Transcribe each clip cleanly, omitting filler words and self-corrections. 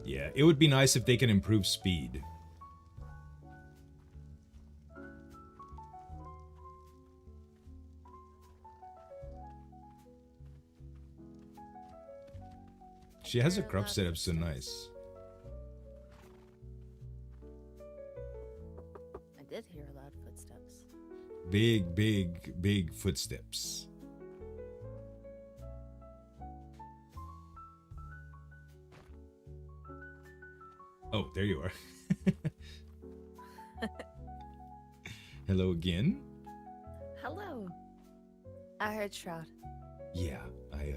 Yeah, it would be nice if they can improve speed. She has her crop set up so nice. I did hear loud footsteps. Big footsteps. Oh, there you are. Hello again. Hello. I heard Shroud. Yeah, I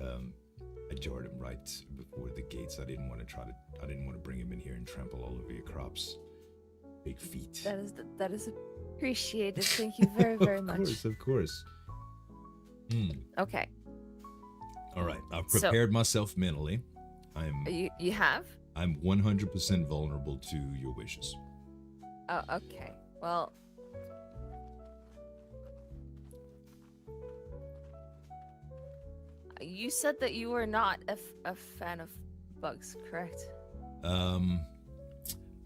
jarred him right before the gates. I didn't want to bring him in here and trample all over your crops. Big feet. That is appreciated. Thank you very, very much. Of course. Okay. All right, I've prepared myself mentally. You have? I'm 100% vulnerable to your wishes. Oh, okay. Well, you said that you were not a fan of bugs, correct? I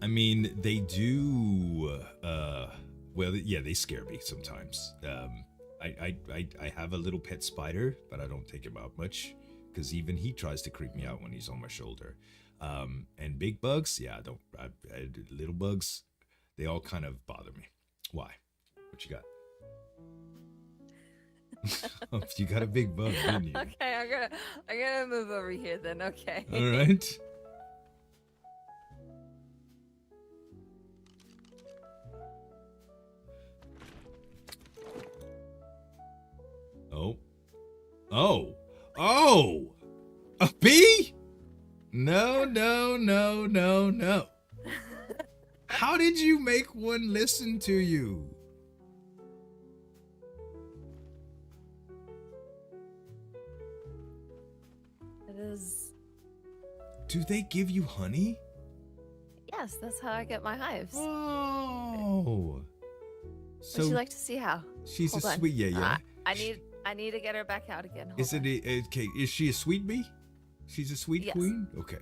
mean, they do. Well, yeah, they scare me sometimes. I have a little pet spider, but I don't take him out much because even he tries to creep me out when he's on my shoulder. And big bugs, yeah, little bugs, they all kind of bother me. Why? What you got? You got a big bug, didn't you? Okay, I'm gonna move over here then. Okay. All right. Oh! A bee? No. How did you make one listen to you? It is. Do they give you honey? Yes, that's how I get my hives. Oh. So would you like to see how? She's Hold a on. sweet, yeah. I need to get her back out again. Okay? Is she a sweet bee? She's a sweet queen. Okay.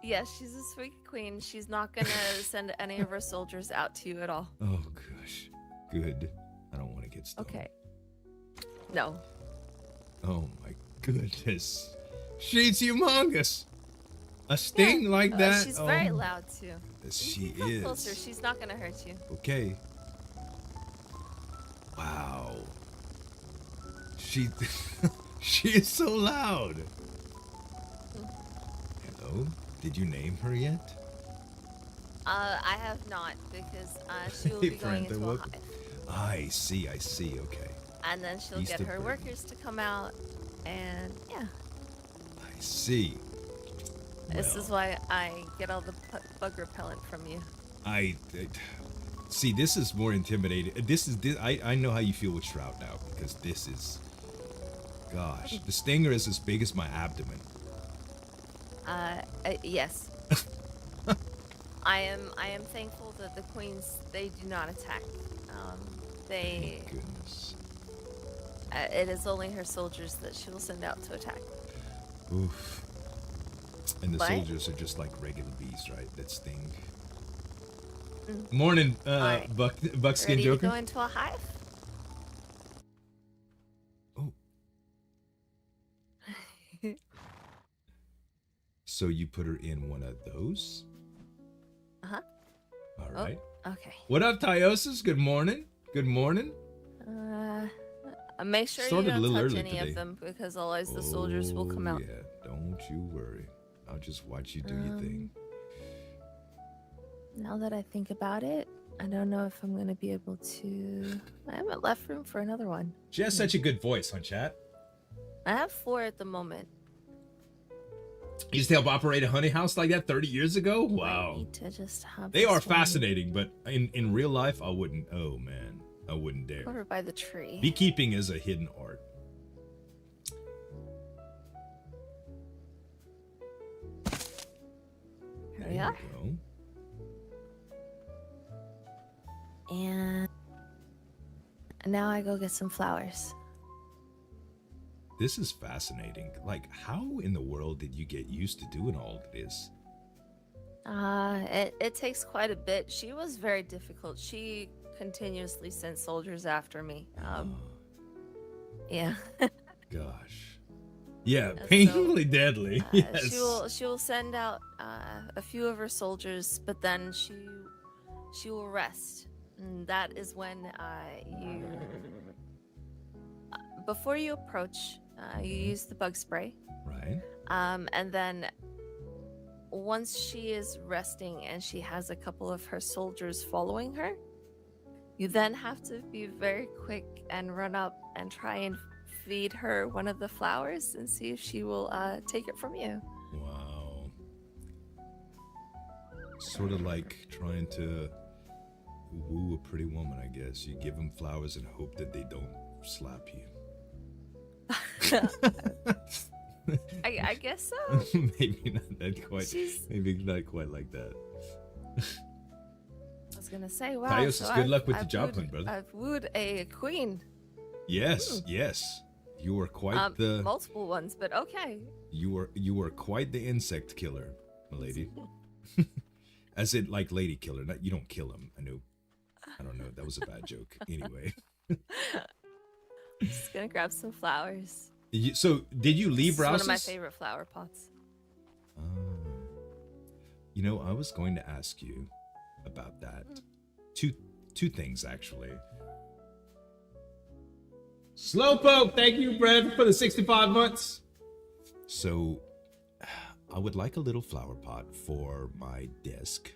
Yes, she's a sweet queen. She's not gonna send any of her soldiers out to you at all. Oh gosh, good. I don't want to get stung. Okay. No. Oh my goodness, she's humongous. A sting like that. She's very loud too. She Come is. closer. She's not gonna hurt you. Okay. Wow. She is so loud. Hello? Did you name her yet? I have not because she will be going into a hive. I see. Okay. And then she'll get her workers to come out, and yeah. I see. This is why I get all the bug repellent from you. See. This is more intimidating. I know how you feel with Shroud now because this is. Gosh, the stinger is as big as my abdomen. Yes. I am thankful that the queens, they do not attack. Thank goodness. It is only her soldiers that she will send out to attack. Oof. And the soldiers are just like regular bees, right? That sting. Morning, Buckskin Ready Joker. To go into a hive? So you put her in one of those? Uh-huh. All right. Okay. What up, Tyosis? Good morning. Make sure you don't touch any of them because otherwise the soldiers will come out. Yeah, don't you worry. I'll just watch you do your thing. Now that I think about it, I don't know if I'm going to be able to... I haven't left room for another one. She has such a good voice, huh, chat? I have 4 at the moment. You used to help operate a honey house like that 30 years ago? Wow. I need to just have they are fascinating, but in real life, I wouldn't. Oh, man. I wouldn't dare. Over by the tree. Beekeeping is a hidden art. Here we are. Go. And now I go get some flowers. This is fascinating. Like, how in the world did you get used to doing all of this? It takes quite a bit. She was very difficult. She continuously sent soldiers after me. Yeah. Gosh. Yeah, So painfully deadly. Yes. she will send out a few of her soldiers, but then she will rest. And that is when you before you approach, you use the bug spray. Right. And then once she is resting and she has a couple of her soldiers following her, you then have to be very quick and run up and try and feed her one of the flowers and see if she will take it from you. Wow. Sort of like trying to woo a pretty woman, I guess. You give them flowers and hope that they don't slap you. I guess so. Maybe not that quite. Maybe not quite like that. I was gonna say, wow. Taios, good luck with the job hunt, brother. I've wooed a queen. Yes, yes. You were quite the multiple ones, but okay. You were quite the insect killer, my lady. As in, like, lady killer. Not, you don't kill them. I don't know. That was a bad joke. Anyway. Just gonna grab some flowers. So, did you leave Rouse's? One of my favorite flower pots. I was going to ask you about that. Two things, actually. Slowpoke, thank you, Brad, for the 65 months. So, I would like a little flower pot for my desk.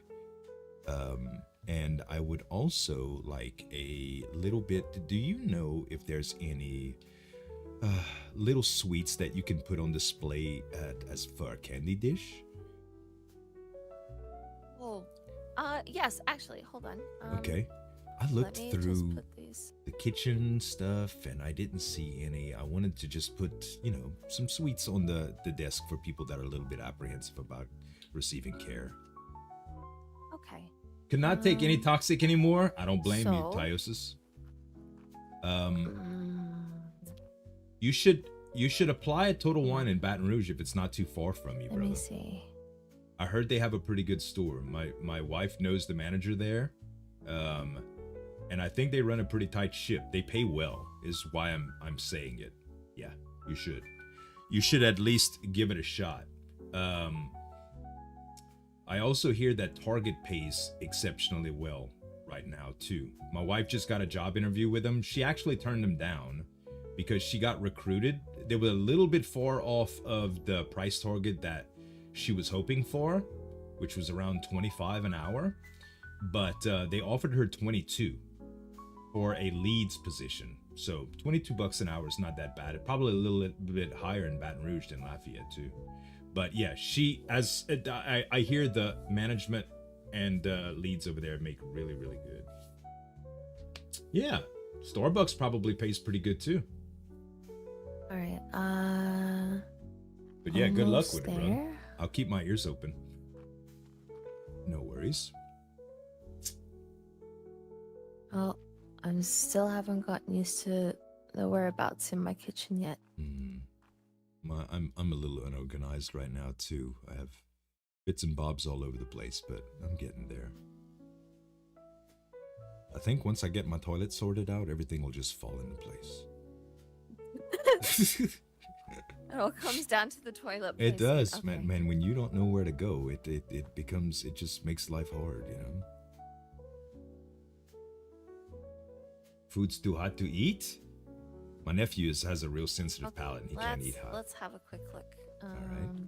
And I would also like a little bit. Do you know if there's any little sweets that you can put on display as for a candy dish? Oh, yes, actually, hold on. Okay. I looked through the kitchen stuff and I didn't see any. I wanted to just put, some sweets on the desk for people that are a little bit apprehensive about receiving care. Okay. Could not take any toxic anymore. I don't blame you, Tyosis. You should apply a Total Wine in Baton Rouge if it's not too far from you, brother. Let me see. I heard they have a pretty good store. My wife knows the manager there. And I think they run a pretty tight ship. They pay well, is why I'm saying it. Yeah, you should. You should at least give it a shot. I also hear that Target pays exceptionally well right now, too. My wife just got a job interview with them. She actually turned them down because she got recruited. They were a little bit far off of the price target that she was hoping for, which was around 25 an hour. But they offered her 22 for a leads position. So 22 bucks an hour is not that bad. It's probably a little bit higher in Baton Rouge than Lafayette, too. But yeah, I hear the management and leads over there make really, really good. Yeah, Starbucks probably pays pretty good too. All right. But yeah, good luck with it, bro. I'll keep my ears open. No worries. Well, I still haven't gotten used to the whereabouts in my kitchen yet. I'm a little unorganized right now too. I have bits and bobs all over the place, but I'm getting there. I think once I get my toilet sorted out, everything will just fall into place. It all comes down to the toilet. It does, okay. Man. When you don't know where to go, it just makes life hard, Food's too hot to eat? My nephew has a real sensitive palate and he can't eat hot. Let's have a quick look. All right.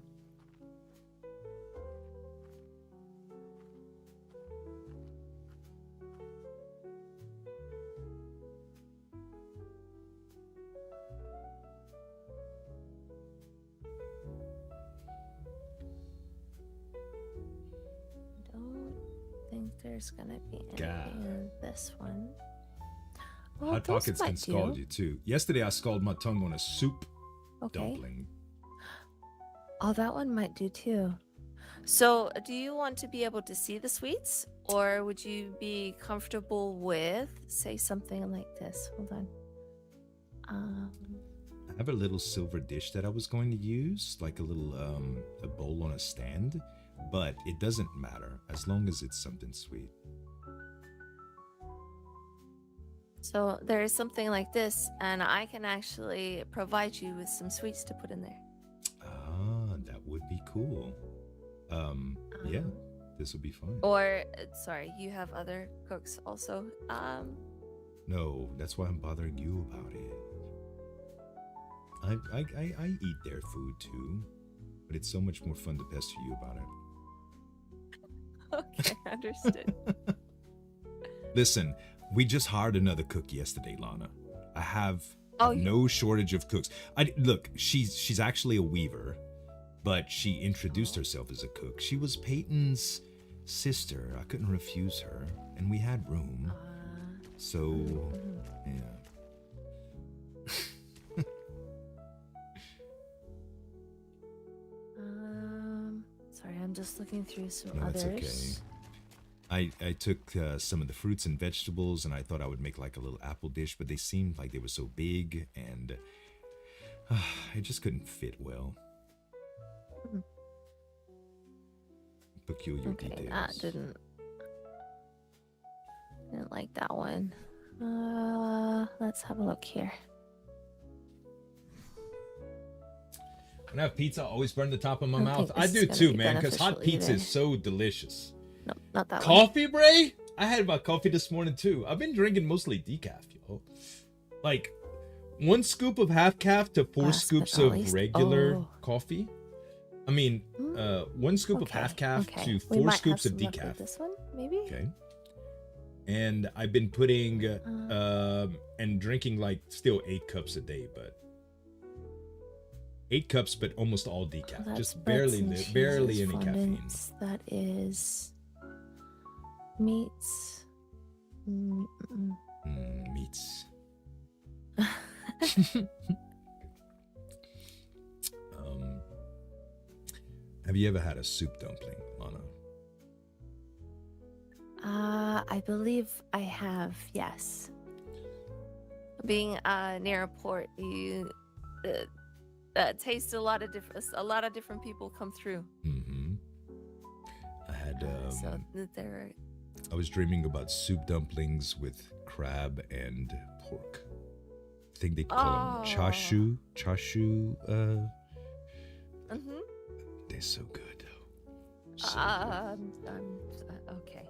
I don't think there's gonna be anything in this one. Well, Hot Pockets can scald you too. Yesterday I scalded my tongue on a soup dumpling. Oh, that one might do too. So, do you want to be able to see the sweets, or would you be comfortable with, say, something like this? Hold on. I have a little silver dish that I was going to use, like a little a bowl on a stand, but it doesn't matter as long as it's something sweet. So there is something like this, and I can actually provide you with some sweets to put in there. Ah, that would be cool. Yeah, this would be fine. Or, sorry, you have other cooks also. No, that's why I'm bothering you about it. I eat their food too, but it's so much more fun to pester you about it. Okay, understood. Listen, we just hired another cook yesterday, Lana. I have Oh, no shortage of cooks. Look, she's actually a weaver, but she introduced herself as a cook. She was Peyton's sister. I couldn't refuse her, and we had room. So, yeah. Sorry, I'm just looking through some No, others. it's okay. I took some of the fruits and vegetables, and I thought I would make like a little apple dish, but they seemed like they were so big, and it just couldn't fit well. Peculiar details. That didn't like that one. Let's have a look here. When I have pizza, I always burn the top of my mouth. think I this do is gonna too, be man, because hot beneficial pizza either. is so delicious. No, not that one. Coffee, Bray? I had my coffee this morning too. I've been drinking mostly decaf, yo. Like 1 scoop of half calf to 4 Last scoops but not of least- regular coffee. I mean, 1 scoop of Okay, half calf okay. to We 4 might have scoops of some luck with decaf. This one, maybe. Okay. And I've been putting and drinking like still 8 cups a day, but 8 cups, but almost all decaf. That's Just breads barely, and barely cheeses, any caffeine. fondants. That is meats. Meats. Have you ever had a soup dumpling, Lana? I believe I have. Yes. Being near a port, you taste a lot of different people come through. Mm-hmm. I had. So they're. I was dreaming about soup dumplings with crab and pork. I think they call them chashu. Chashu. They're so good, though. So good. Okay.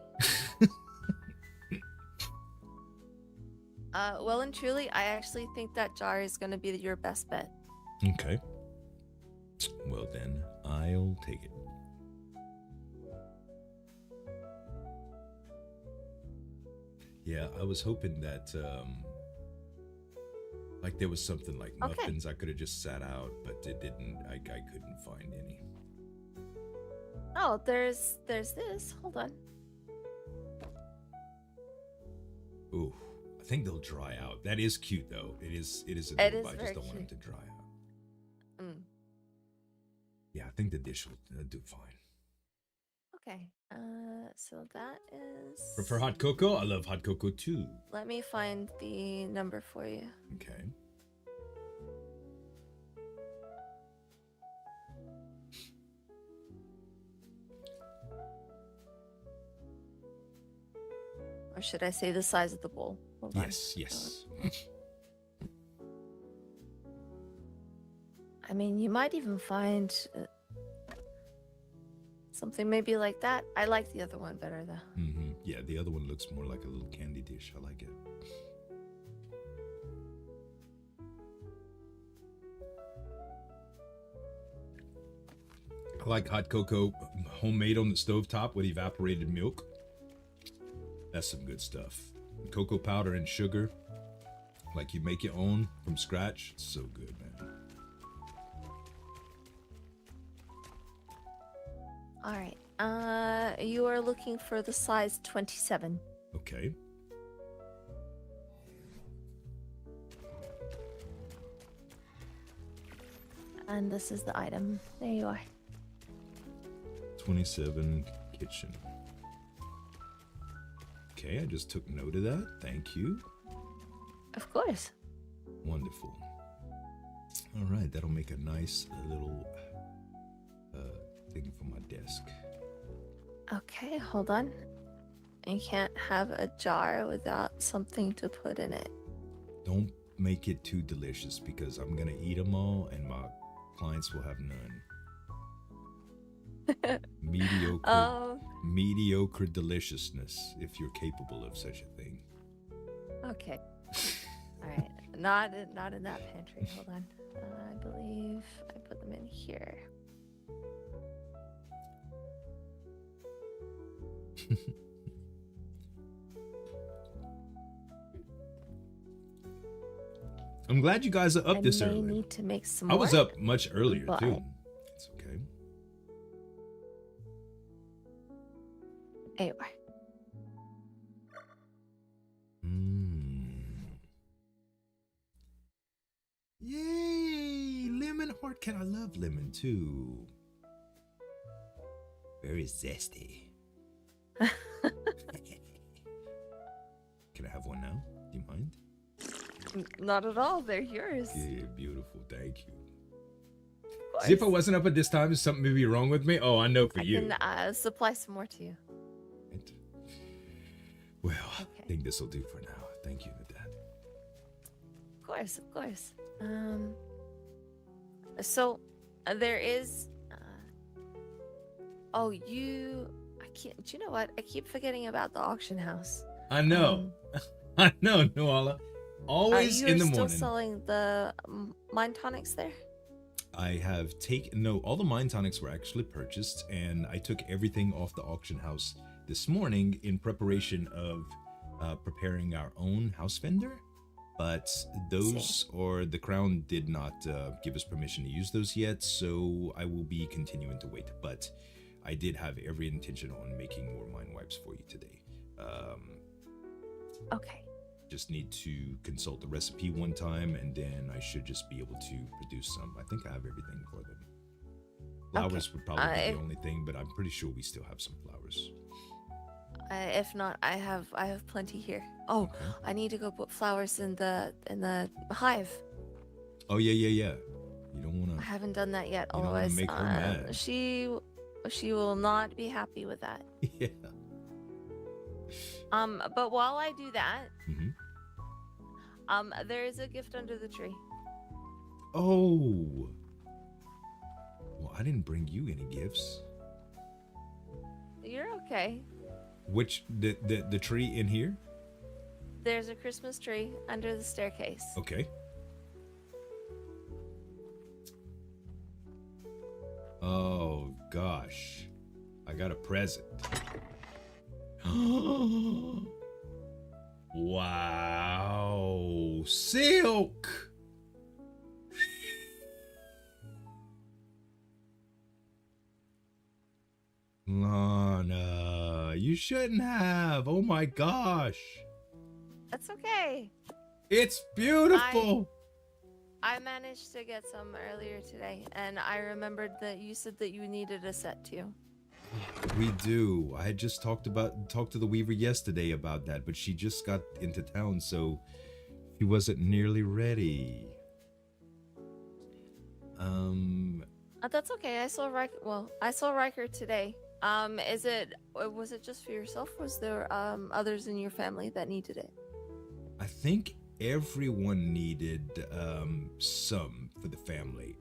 Well and truly, I actually think that jar is going to be your best bet. Okay. Well then, I'll take it. Yeah, I was hoping that like there was something like muffins I could have just sat out, but it didn't. I couldn't find any. Oh, there's this. Hold on. Ooh, I think they'll dry out. That is cute though. It is adorable. I just don't want them to dry out. Yeah, I think the dish will do fine. Okay. So that is. Prefer hot cocoa? I love hot cocoa too. Let me find the number for you. Okay. Or should I say the size of the bowl? Hold on. Yes. I mean, you might even find something maybe like that. I like the other one better though. Mm-hmm. Yeah, the other one looks more like a little candy dish. I like it. I like hot cocoa, homemade on the stovetop with evaporated milk. That's some good stuff. Cocoa powder and sugar, like you make your own from scratch. It's so good, man. All right. You are looking for the size 27. Okay. And this is the item. There you are. 27 kitchen. Okay, I just took note of that. Thank you. Of course. Wonderful. All right, that'll make a nice little thing for my desk. Okay, hold on. You can't have a jar without something to put in it. Don't make it too delicious because I'm gonna eat them all and my clients will have none. Mediocre deliciousness, if you're capable of such a thing. Okay. All right. Not in that pantry. Hold on. I believe I put them in here. I'm glad you guys are up this early. I need to make some I was more, up much earlier but... too. It's okay. Anyway. Yay! Lemon heart can. I love lemon too. Very zesty. Can I have one now? Do you mind? Not at all. They're yours. Yeah, beautiful. Thank you. See, if I wasn't up at this time, is something maybe wrong with me? Oh, I know for you. I can supply some more to you. Right. Well, okay. I think this will do for now. Thank you, Dad. Of course. So there is. Oh, you. I can't. Do you know what? I keep forgetting about the auction house. I know. I know, Noala. Always in the morning. You're still selling the mind tonics there? I have taken, no, all the mind tonics were actually purchased, and I took everything off the auction house this morning in preparation of preparing our own house vendor. But those, or the Crown did not give us permission to use those yet, so I will be continuing to wait. But I did have every intention on making more mind wipes for you today. Okay. Just need to consult the recipe one time, and then I should just be able to produce some. I think I have everything for them. Flowers would probably be the only thing, but I'm pretty sure we still have some flowers. If not, I have plenty here. Oh, okay. I need to go put flowers in the hive. Oh yeah. You don't want to. I haven't done that yet. Otherwise, make her mad. She will not be happy with that. Yeah. But while I do that, there is a gift under the tree. Oh. Well, I didn't bring you any gifts. You're okay. Which the tree in here? There's a Christmas tree under the staircase. Okay. Oh gosh, I got a present. Wow, silk. Lana, you shouldn't have. Oh my gosh. That's okay. It's beautiful. I managed to get some earlier today, and I remembered that you said that you needed a set too. We do. I had just talked to the weaver yesterday about that, but she just got into town, so she wasn't nearly ready. That's okay. I saw Riker today. Was it just for yourself? Was there others in your family that needed it? I think everyone needed some for the family.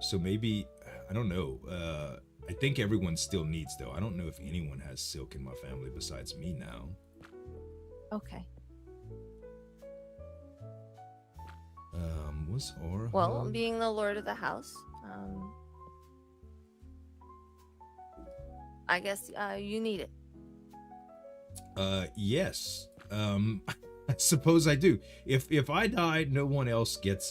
So maybe, I don't know. I think everyone still needs, though. I don't know if anyone has silk in my family besides me now. Okay. Was Aura? Well, being the lord of the house, I guess you need it. Yes. I suppose I do. If I die, no one else gets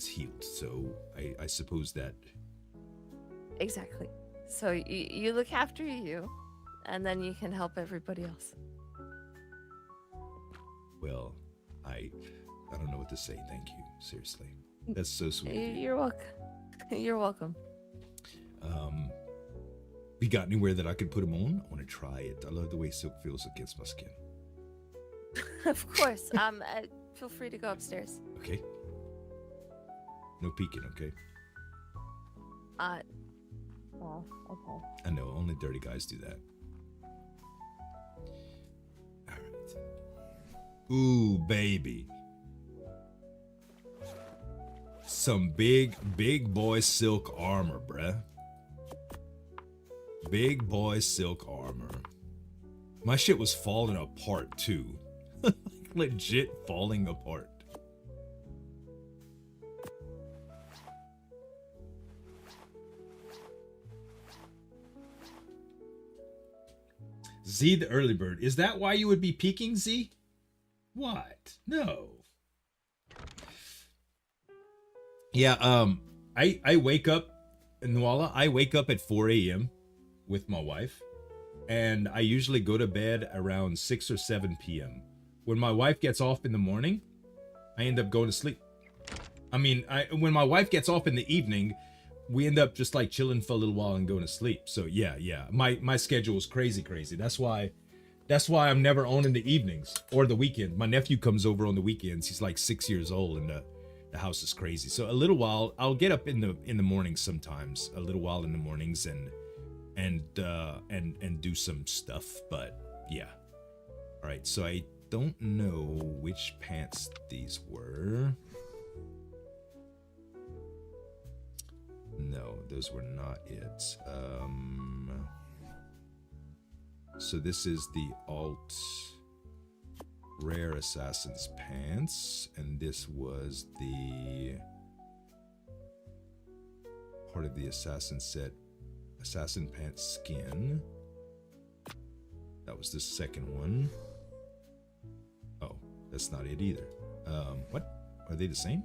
healed. So I suppose that. Exactly. So you look after you, and then you can help everybody else. Well, I don't know what to say. Thank you. Seriously, that's so sweet. You're welcome. You're welcome. You got anywhere that I could put them on? I want to try it. I love the way silk feels against my skin. Of course. Feel free to go upstairs. Okay. No peeking, okay? Oh, okay. I know, only dirty guys do that. All right. Ooh, baby. Some big boy silk armor, bruh. Big boy silk armor. My shit was falling apart, too. Legit falling apart. Z the early bird. Is that why you would be peeking, Z? What? No. Yeah, I wake up, Nuala, I wake up at 4 a.m. with my wife, and I usually go to bed around 6 or 7 p.m. When my wife gets off in the morning, I end up going to sleep. I mean, when my wife gets off in the evening, we end up just like chilling for a little while and going to sleep. So yeah, my schedule is crazy. That's why I'm never on in the evenings or the weekend. My nephew comes over on the weekends. He's like 6 years old, and the house is crazy. So a little while, I'll get up in the mornings sometimes, a little while in the mornings, and do some stuff. But yeah, all right. So I don't know which pants these were. No, those were not it. So this is the alt rare assassin's pants, and this was the part of the assassin set, assassin pants skin. That was the second one. Oh, that's not it either. What? Are they the same?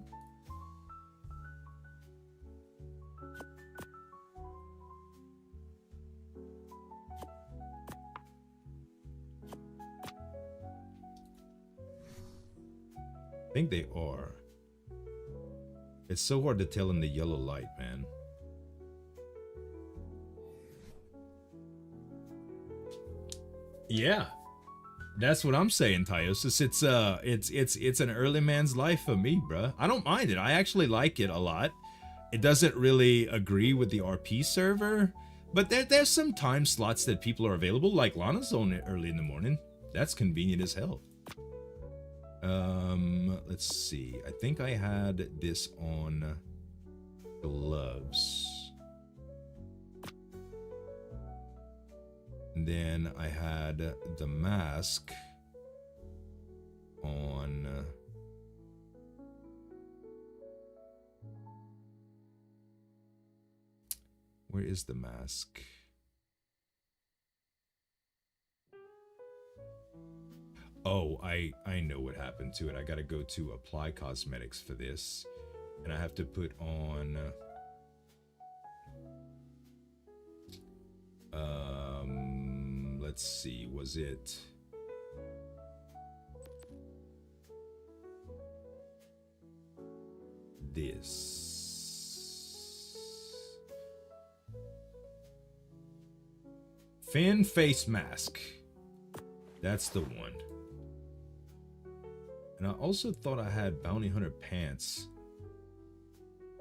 I think they are. It's so hard to tell in the yellow light, man. Yeah, that's what I'm saying, Tyosis. It's an early man's life for me, bruh. I don't mind it. I actually like it a lot. It doesn't really agree with the RP server, but there's some time slots that people are available, like Lana's on it early in the morning. That's convenient as hell. Let's see. I think I had this on gloves. And then I had the mask on where is the mask? Oh, I know what happened to it. I gotta go to apply cosmetics for this, and I have to put on let's see, was it this fan face mask? That's the one. And I also thought I had Bounty Hunter pants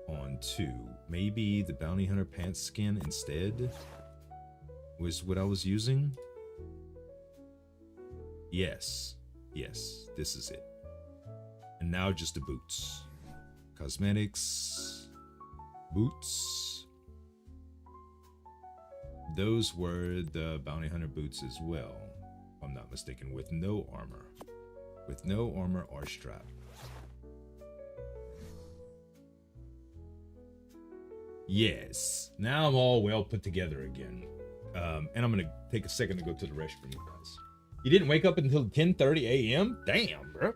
on too. Maybe the Bounty Hunter pants skin instead was what I was using. Yes, this is it. And now just the boots. Cosmetics, boots. Those were the Bounty Hunter boots as well, if I'm not mistaken, with no armor. With no armor or strap. Yes, now I'm all well put together again. And I'm gonna take a second to go to the restroom, guys. You didn't wake up until 10:30 a.m.? Damn, bro.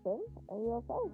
Are you okay?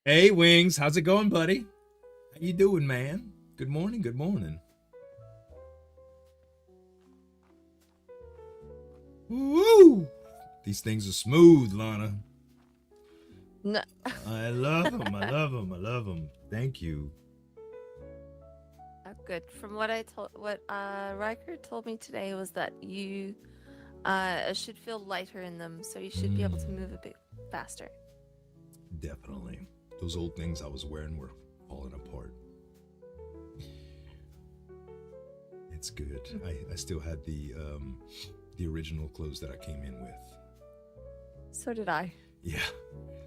Hey, Wings, how's it going, buddy? How you doing, man? Good morning, good morning. Woo! These things are smooth, Lana. No. I love them. I love them. I love them. Thank you. Oh, good. From what Riker told me today was that you should feel lighter in them, so you should be able to move a bit faster. Definitely. Those old things I was wearing were falling apart. It's good. I still had the original clothes that I came in with. So did I. Yeah.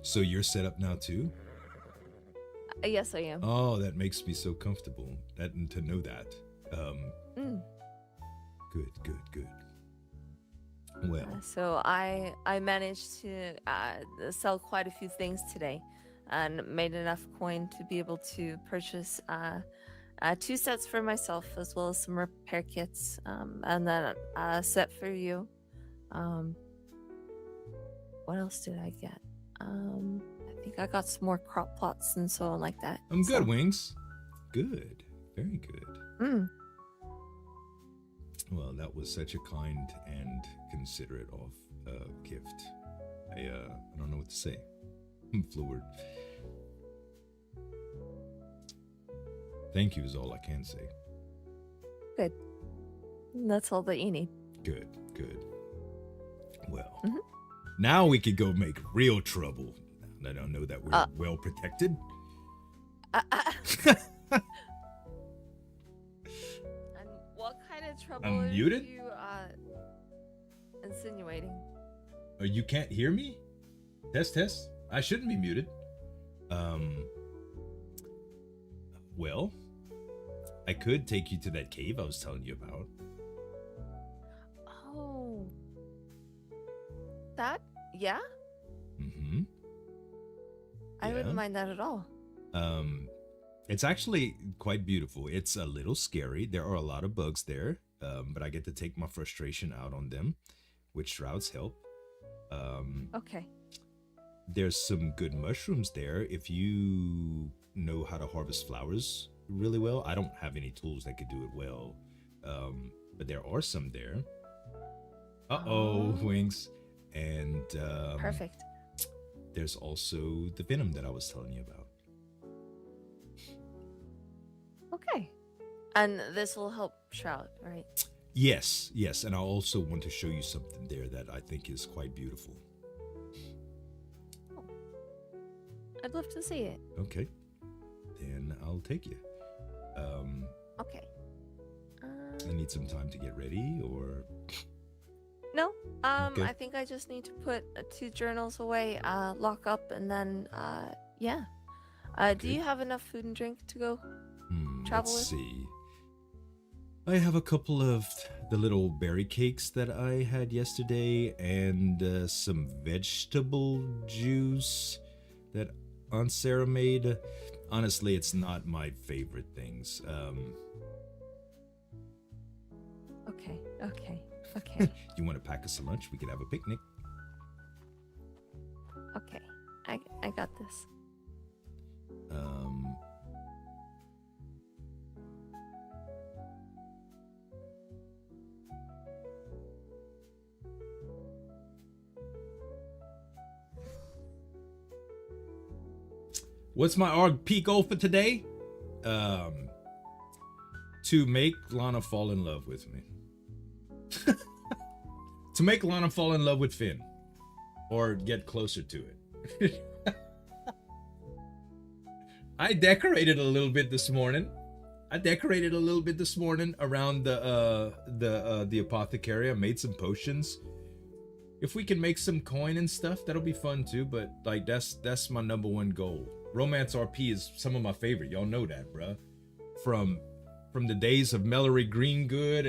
So you're set up now too? Yes, I am. Oh, that makes me so comfortable. To know that. Good. Well. So I managed to sell quite a few things today, and made enough coin to be able to purchase 2 sets for myself, as well as some repair kits, and then a set for you. What else did I get? I think I got some more crop plots and so on like that. I'm good, Wings. Good. Very good. Well, that was such a kind and considerate gift. I don't know what to say. I'm floored. Thank you is all I can say. Good. That's all that you need. Good. Well, now we could go make real trouble. I don't know that we're well protected. And what kind of trouble I'm are muted? you insinuating? Oh, you can't hear me? Test. I shouldn't be muted. Well, I could take you to that cave I was telling you about. Oh. That? Yeah? Mm-hmm. I wouldn't mind that at all. It's actually quite beautiful. It's a little scary. There are a lot of bugs there, but I get to take my frustration out on them, which shrouds help. Okay. There's some good mushrooms there if you know how to harvest flowers really well. I don't have any tools that could do it well, but there are some there. Wings. And Perfect. There's also the venom that I was telling you about. Okay. And this will help Shroud, right? Yes, and I also want to show you something there that I think is quite beautiful. Oh. I'd love to see it. Okay, then I'll take you. Okay. I need some time to get ready, or... No, Okay. I think I just need to put 2 journals away, lock up, and then, yeah. Do you have enough food and drink to go travel let's with? see. I have a couple of the little berry cakes that I had yesterday, and some vegetable juice that Aunt Sarah made. Honestly, it's not my favorite things. Okay. You want to pack us a lunch? We could have a picnic. Okay. I got this. What's my RP goal for today? To make Lana fall in love with me. To make Lana fall in love with Finn. Or get closer to it. I decorated a little bit this morning. around the apothecary. I made some potions. If we can make some coin and stuff, that'll be fun too. But like that's my number one goal. Romance RP is some of my favorite. Y'all know that, bruh. From the days of Mallory Greengood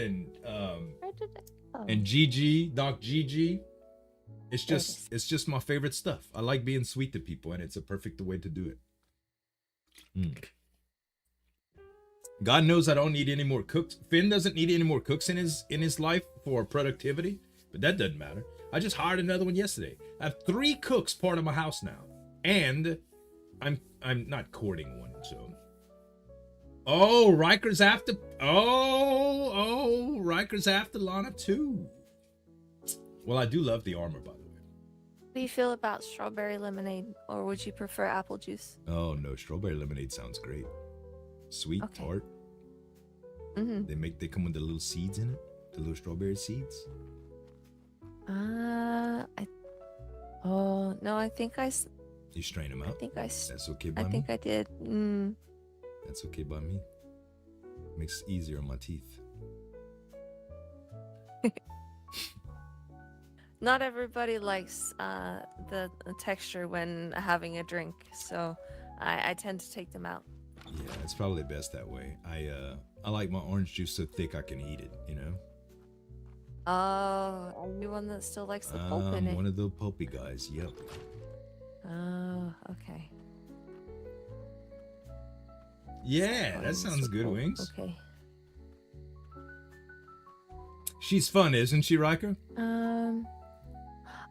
and Gigi, Doc Gigi. It's just my favorite stuff. I like being sweet to people, and it's a perfect way to do it. God knows I don't need any more cooks. Finn doesn't need any more cooks in his life for productivity, but that doesn't matter. I just hired another one yesterday. I have 3 cooks part of my house now, and I'm not courting one, so. Oh, Riker's after. Oh, Riker's after Lana too. Well, I do love the armor, by the way. What do you feel about strawberry lemonade, or would you prefer apple juice? Oh no, strawberry lemonade sounds great. Sweet, Okay. tart. Mm-hmm. They come with the little seeds in it, the little strawberry seeds. Oh no, I think You strain them out. That's okay by I me. think I did. That's okay by me. Makes it easier on my teeth. Not everybody likes the texture when having a drink, so I tend to take them out. Yeah, it's probably best that way. I like my orange juice so thick I can eat it, you know? Oh, are you one that still likes the pulp in it? I'm one of the pulpy guys, yep. Oh, okay. Yeah, that sounds good, Pulp. Wings. Okay. She's fun, isn't she, Riker?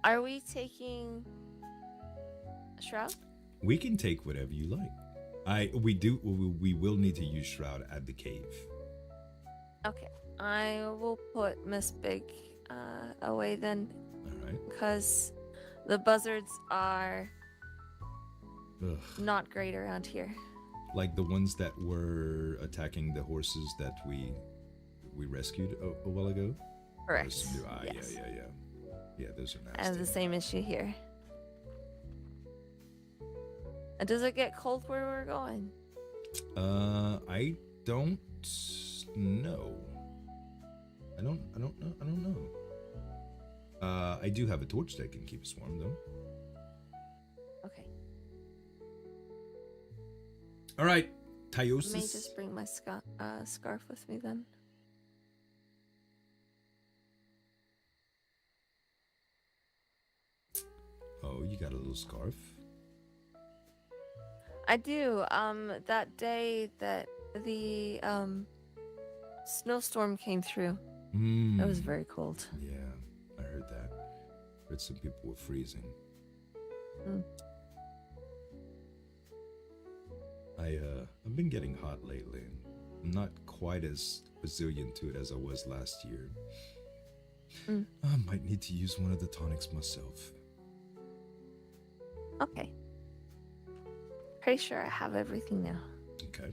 Are we taking Shroud? We can take whatever you like. We will need to use Shroud at the cave. Okay. I will put Miss Big away then. All right. Because the buzzards are Ugh. not great around here. Like the ones that were attacking the horses that we rescued a while ago? Correct. Yes. Yeah. Yeah, those are nasty. I have the same issue here. And does it get cold where we're going? I don't know. I don't know. I do have a torch that can keep us warm though. Okay. All right, I Tyosis. may just bring my scarf with me then. Oh, you got a little scarf? I do. That day that the snowstorm came through, it was very cold. Yeah, I heard that. Heard some people were freezing. I've been getting hot lately. I'm not quite as resilient to it as I was last year. I might need to use one of the tonics myself. Okay. Pretty sure I have everything now. Okay.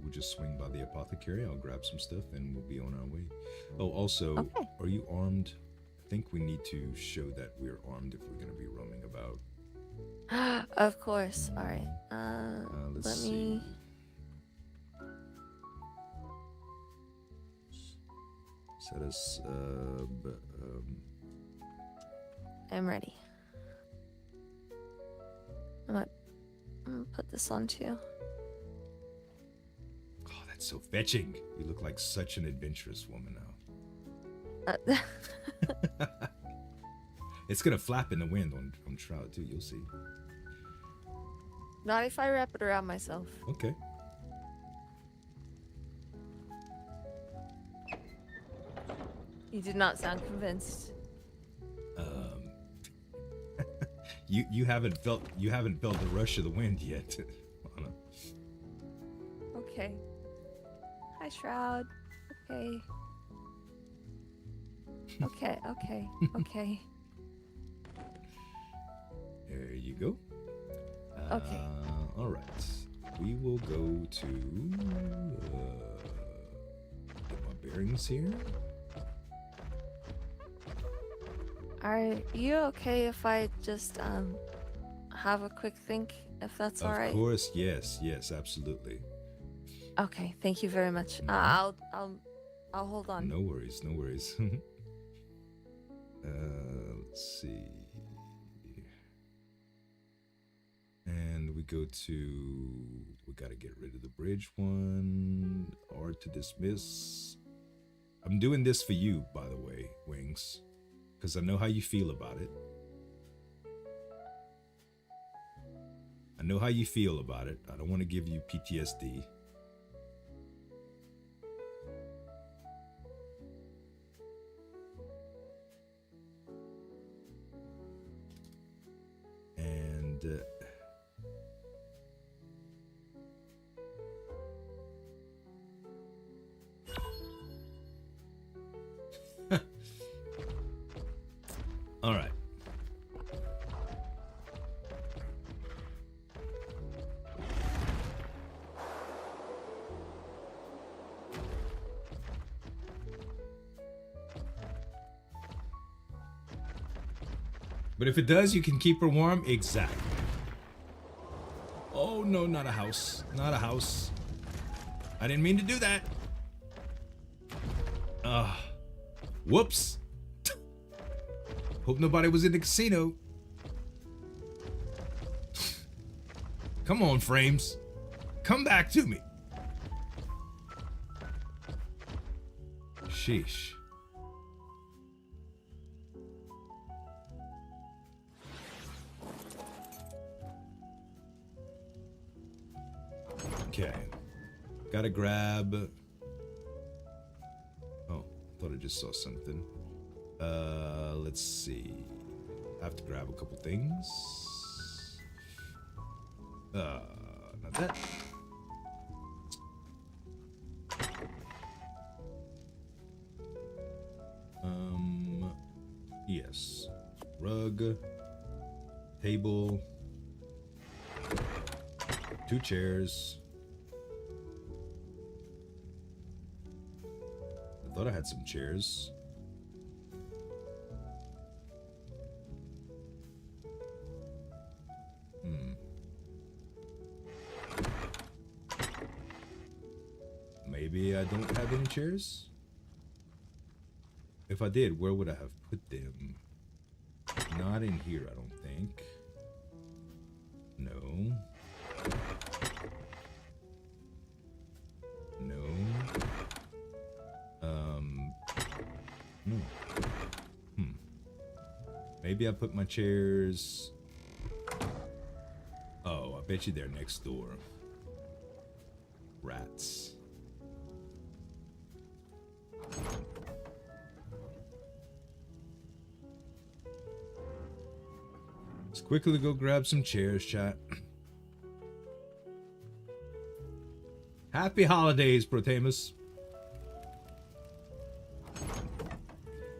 We'll just swing by the apothecary. I'll grab some stuff and we'll be on our way. Oh, also, Okay. Are you armed? I think we need to show that we're armed if we're going to be roaming about. Of course. All right. Let's Let see. me. Set us I'm ready. I'm gonna put this on too. Oh, that's so fetching. You look like such an adventurous woman now. It's gonna flap in the wind on Shroud too, you'll see. Not if I wrap it around myself. Okay. You did not sound convinced. You haven't felt the rush of the wind yet. Lana. Okay. Hi, Shroud. Okay. Okay. There you go. Okay. All right. We will go to get my bearings here. Are you okay if I just have a quick think, if that's all right? Of course, yes, absolutely. Okay, thank you very much. I'll hold on. No worries. Let's see. And we gotta get rid of the bridge one, or to dismiss. I'm doing this for you, by the way, Wings, because I know how you feel about it. I don't want to give you PTSD. And All right. But if it does, you can keep her warm. Exactly. Oh, no, not a house. Not a house. I didn't mean to do that. Whoops. Hope nobody was in the casino. Come on, frames. Come back to me. Sheesh. Okay. Gotta grab... Oh, thought I just saw something. Let's see. Have to grab a couple things. Not that. Yes. Rug. Table. 2 chairs. I thought I had some chairs. Maybe I don't have any chairs? If I did, where would I have put them? Not in here, I don't think. No. No. No. Maybe I put my chairs... Oh, I bet you they're next door. Rats. Let's quickly go grab some chairs, chat. Happy holidays, Protamus.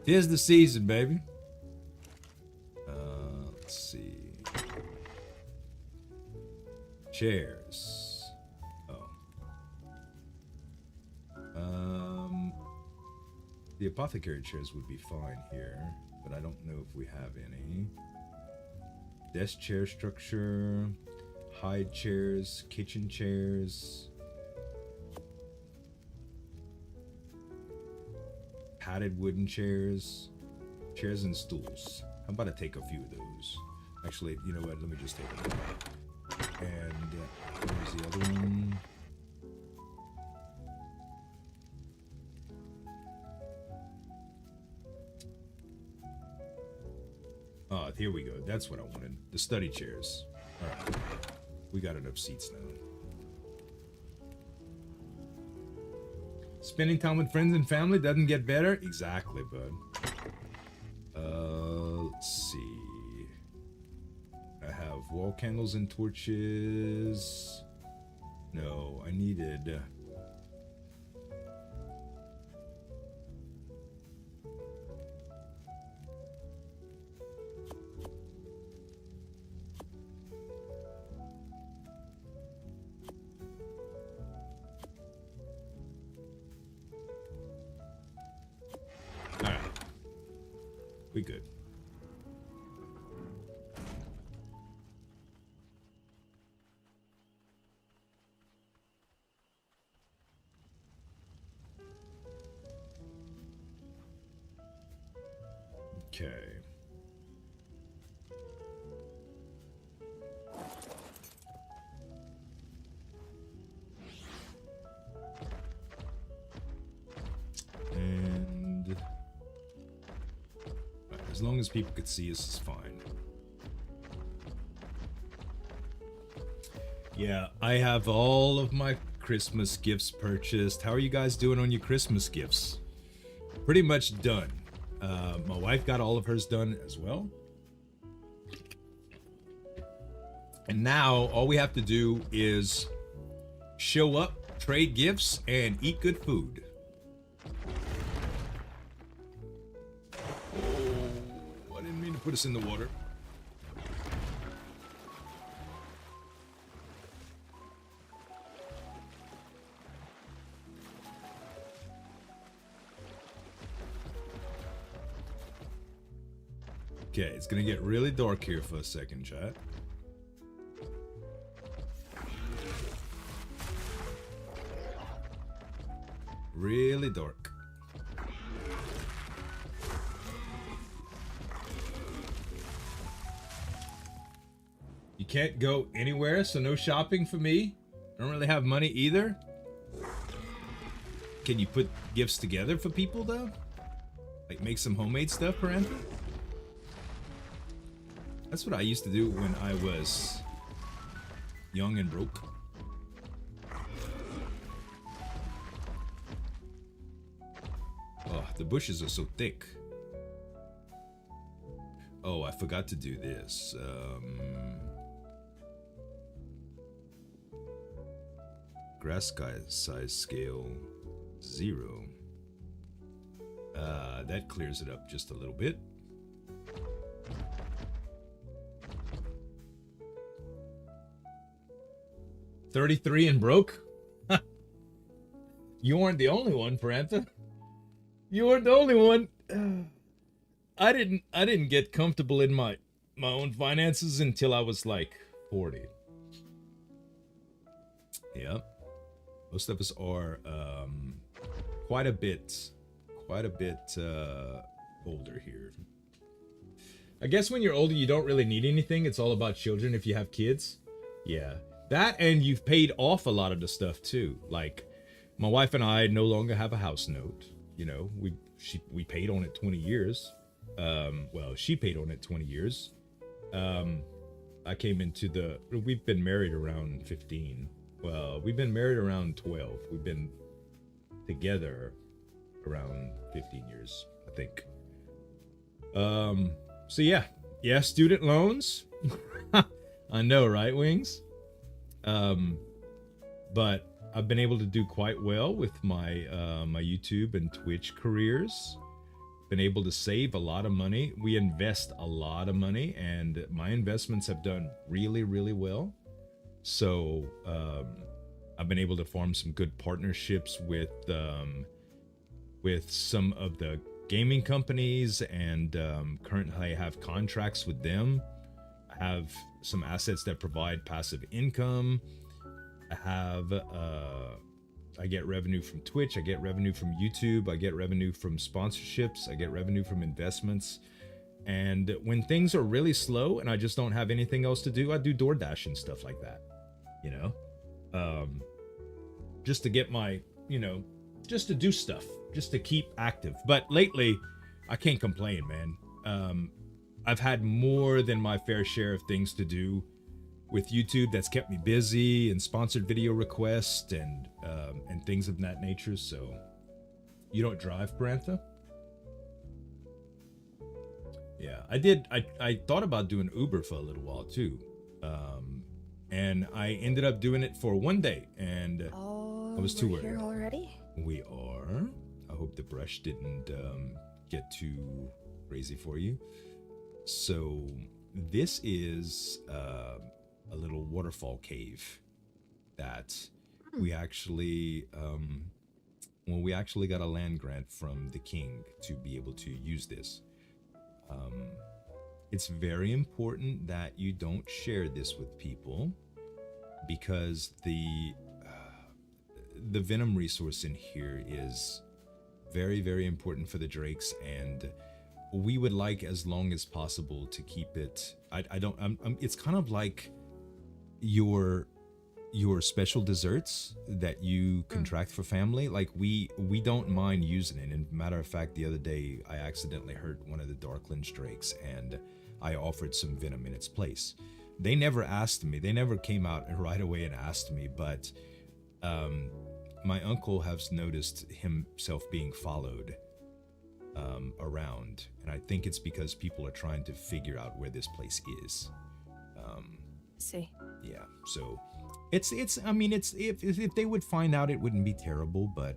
'Tis the season, baby. Let's see. Chairs. Oh. The apothecary chairs would be fine here, but I don't know if we have any. Desk chair structure, hide chairs, kitchen chairs, padded wooden chairs, chairs and stools. How about I take a few of those? Actually, you know what? Let me just take them. And where's the other one? Oh, here we go. That's what I wanted. The study chairs. All right. We got enough seats now. Spending time with friends and family doesn't get better? Exactly, bud. Let's see. I have wall candles and torches. No, I needed... We good. Okay. And as long as people could see us, is fine. Yeah, I have all of my Christmas gifts purchased. How are you guys doing on your Christmas gifts? Pretty much done. My wife got all of hers done as well. And now all we have to do is show up, trade gifts, and eat good food. Oh, I didn't mean to put us in the water. Okay, it's gonna get really dark here for a second, chat. Really dark. You can't go anywhere, so no shopping for me. I don't really have money either. Can you put gifts together for people though? Like make some homemade stuff, Parantha? That's what I used to do when I was young and broke. Oh, the bushes are so thick. Oh, I forgot to do this. Grass size scale 0. That clears it up just a little bit. $33 and broke? You weren't the only one, Parantha. You weren't the only one. I didn't get comfortable in my own finances until I was like 40. Yep. Most of us are quite a bit older here. I guess when you're older, you don't really need anything. It's all about children if you have kids. Yeah. That, and you've paid off a lot of the stuff too. Like, my wife and I no longer have a house note. You know, we paid on it 20 years. Well, she paid on it 20 years. I came into we've been married around 15. Well, we've been married around 12. We've been together around 15 years, I think. So yeah, student loans. I know, right, Wings? But I've been able to do quite well with my my YouTube and Twitch careers. Been able to save a lot of money. We invest a lot of money, and my investments have done really, really well. So I've been able to form some good partnerships with some of the gaming companies, and currently I have contracts with them. I have some assets that provide passive income. I get revenue from Twitch, I get revenue from YouTube, I get revenue from sponsorships, I get revenue from investments. And when things are really slow and I just don't have anything else to do, I do DoorDash and stuff like that, you know? Just to get my, you know, just to do stuff, just to keep active. But lately, I can't complain, man. I've had more than my fair share of things to do with YouTube that's kept me busy, and sponsored video requests and things of that nature. So, you don't drive, Parantha? Yeah, I did. I thought about doing Uber for a little while too, and I ended up doing it for one day, and I was too worried. Here already? We are. I hope the brush didn't get too crazy for you. So this is a little waterfall cave that we actually we actually got a land grant from the king to be able to use this. It's very important that you don't share this with people, because the venom resource in here is very, very important for the drakes, and we would like, as long as possible, to keep it. It's kind of like your special desserts that you contract for family. Like we don't mind using it. And matter of fact, the other day I accidentally hurt one of the Darklands drakes, and I offered some venom in its place. They never asked me. They never came out right away and asked me, but my uncle has noticed himself being followed around, and I think it's because people are trying to figure out where this place is. See. Yeah, so it's I mean, it's if they would find out, it wouldn't be terrible, but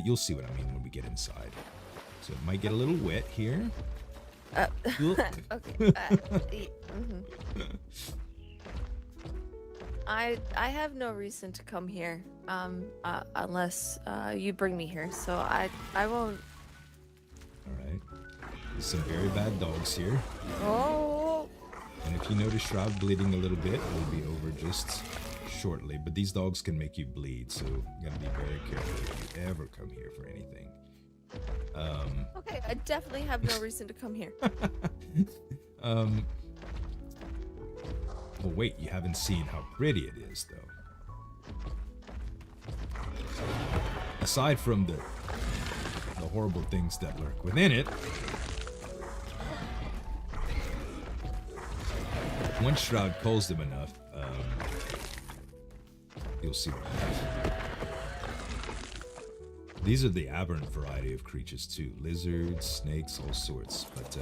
you'll see what I mean when we get inside. So it might get a little wet here. Okay. I have no reason to come here, unless you bring me here. So I won't. All right. There's some very bad dogs here. Oh. And if you notice Shroud bleeding a little bit, it'll be over just shortly. But these dogs can make you bleed, so you gotta be very careful if you ever come here for anything. Okay, I definitely have no reason to come here. Well, wait, you haven't seen how pretty it is, though. Aside from the horrible things that lurk within it, once Shroud calls them enough, you'll see what happens. These are the aberrant variety of creatures too. Lizards, snakes, all sorts. But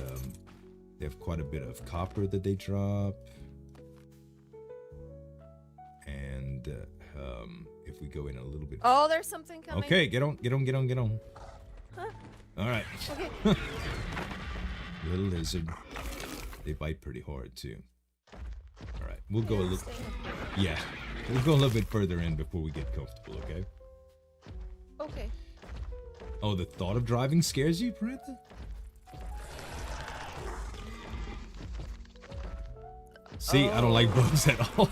they have quite a bit of copper that they drop. And if we go in a little bit... Oh, there's something coming. Okay, get on. Huh? All right. Okay. Little lizard. They bite pretty hard too. All right, we'll go a little... Yeah, we'll go a little bit further in before we get comfortable, okay? Okay. Oh, the thought of driving scares you, Parentha? See, I don't like bugs at all.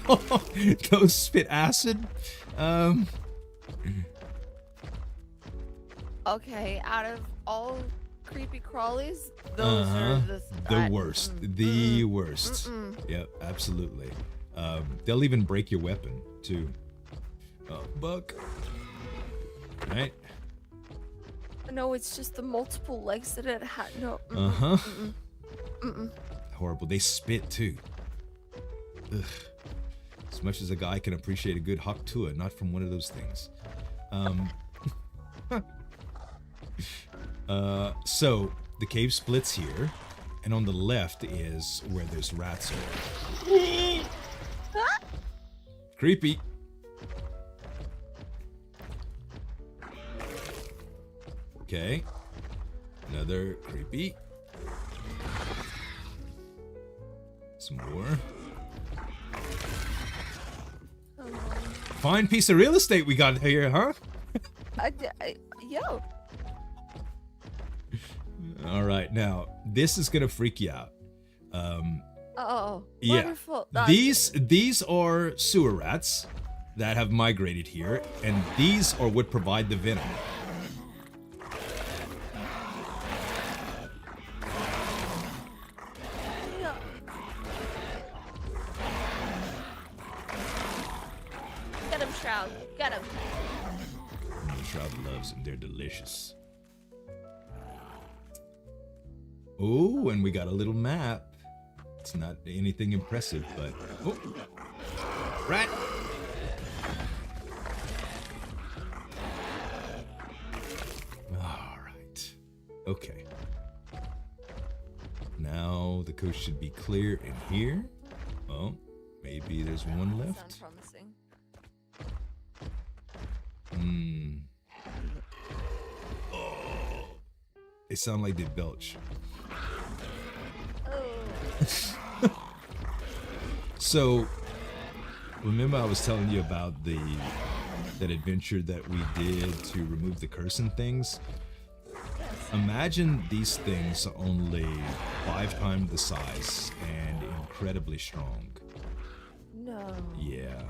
Those spit acid. Okay, out of all creepy crawlies, those are the worst. The worst. Yep, absolutely. They'll even break your weapon, too. Bug. Right? No, it's just the multiple legs that it had. No. Horrible. They spit, too. Ugh. As much as a guy can appreciate a good haktua, not from one of those things. So the cave splits here, and on the left is where there's rats are. Creepy. Okay. Another creepy. Some more. Fine piece of real estate we got here, huh? Yo. All right, now this is gonna freak you out. Oh, yeah. Wonderful. These are sewer rats that have migrated here, and these are what provide the venom. Get him, Shroud. Get him. Shroud loves them. They're delicious. Oh, and we got a little map. It's not anything impressive, but... Oh! Rat! Alright. Okay. Now the coast should be clear in here. Oh, maybe there's one left. Sound promising. Oh. They sound like they belch. So, remember I was telling you about that adventure that we did to remove the curse and things? Imagine these things are only 5 times the size and incredibly strong. No. Yeah.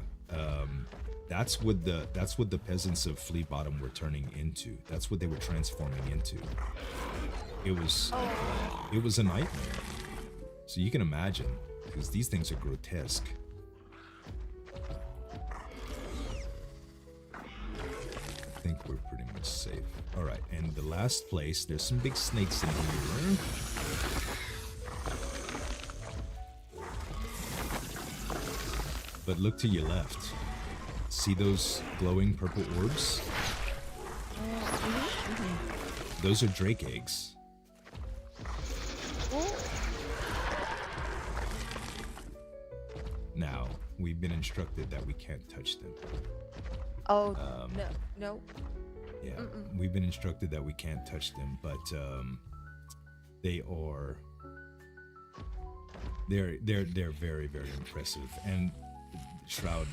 That's what the peasants of Flea Bottom were turning into. That's what they were transforming into. It was a nightmare. So you can imagine, because these things are grotesque. I think we're pretty much safe. All right, and the last place, there's some big snakes in here. But look to your left. See those glowing purple orbs? Those are drake eggs. Now, we've been instructed that we can't touch them. Oh, no. Yeah, we've been instructed that we can't touch them, but they are they're very, very impressive, and Shroud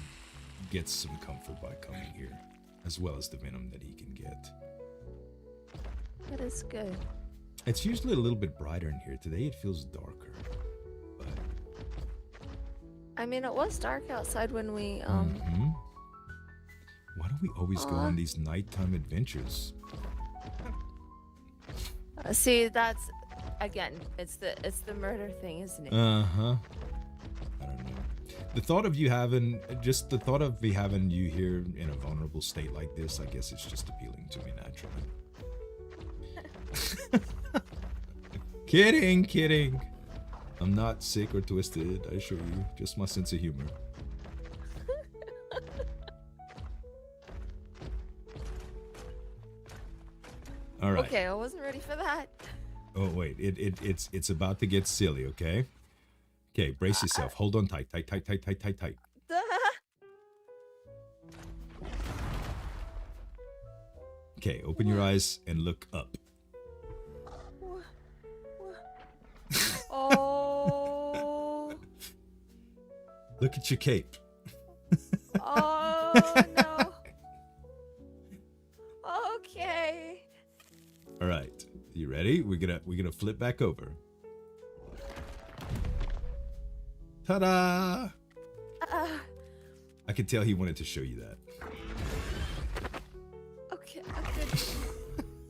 gets some comfort by coming here, as well as the venom that he can get. That is good. It's usually a little bit brighter in here. Today it feels darker, but I mean, it was dark outside when we why do we always go on these nighttime adventures? see, that's again, it's the murder thing, isn't it? I don't know. The thought of you having you here in a vulnerable state like this, I guess it's just appealing to me naturally. Kidding. I'm not sick or twisted, I assure you. Just my sense of humor. All right. Okay, I wasn't ready for that. Oh wait, it's about to get silly, okay? Okay, brace yourself. Hold on tight. Okay, open your eyes and look up. Oh. Look at your cape. Oh no. Okay. All right, you ready? We're gonna flip back over. Ta-da! I could tell he wanted to show you that. Okay.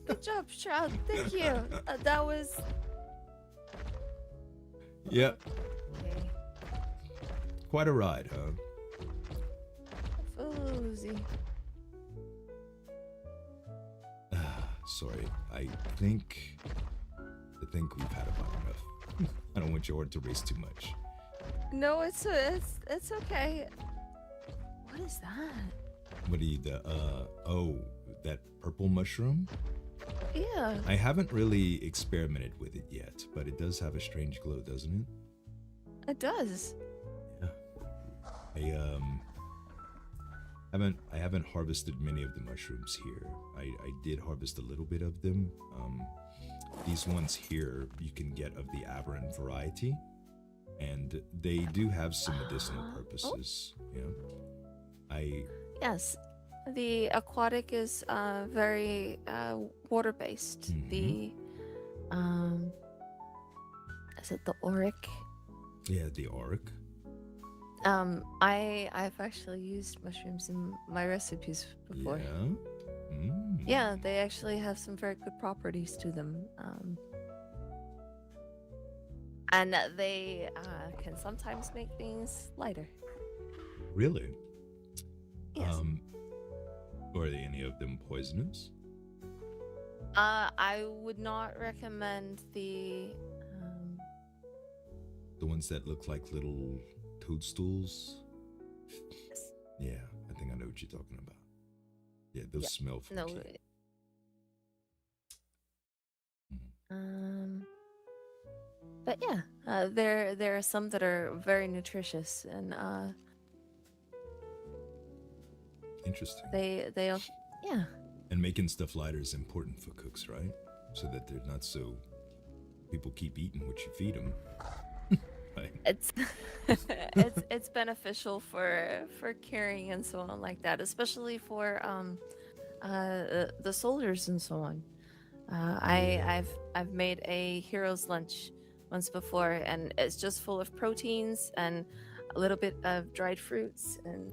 Good job, Shroud. Thank you. That was. Yep. Okay. Quite a ride, huh? Foozy. Sorry, I think we've had about enough. I don't want your order to race too much. No, it's okay. What is that? What do you that purple mushroom? Yeah. I haven't really experimented with it yet, but it does have a strange glow, doesn't it? It does. Yeah. I haven't harvested many of the mushrooms here. I did harvest a little bit of them. These ones here you can get of the aberrant variety, and they do have some medicinal purposes. Yes. The aquatic is very water based. The is it the auric? Yeah, the auric. I've actually used mushrooms in my recipes before. Yeah. Yeah, they actually have some very good properties to them. And they can sometimes make things lighter. Really? Yes. Are any of them poisonous? I would not recommend the ones that look like little toadstools? Yes. Yeah, I think I know what you're talking about. Yeah, those smell funky. No. But yeah, there are some that are very nutritious and interesting. They yeah. And making stuff lighter is important for cooks, right? So that they're not so people keep eating what you feed them. Right. It's beneficial for carrying and so on like that, especially for the soldiers and so on. I've made a hero's lunch once before, and it's just full of proteins and a little bit of dried fruits, and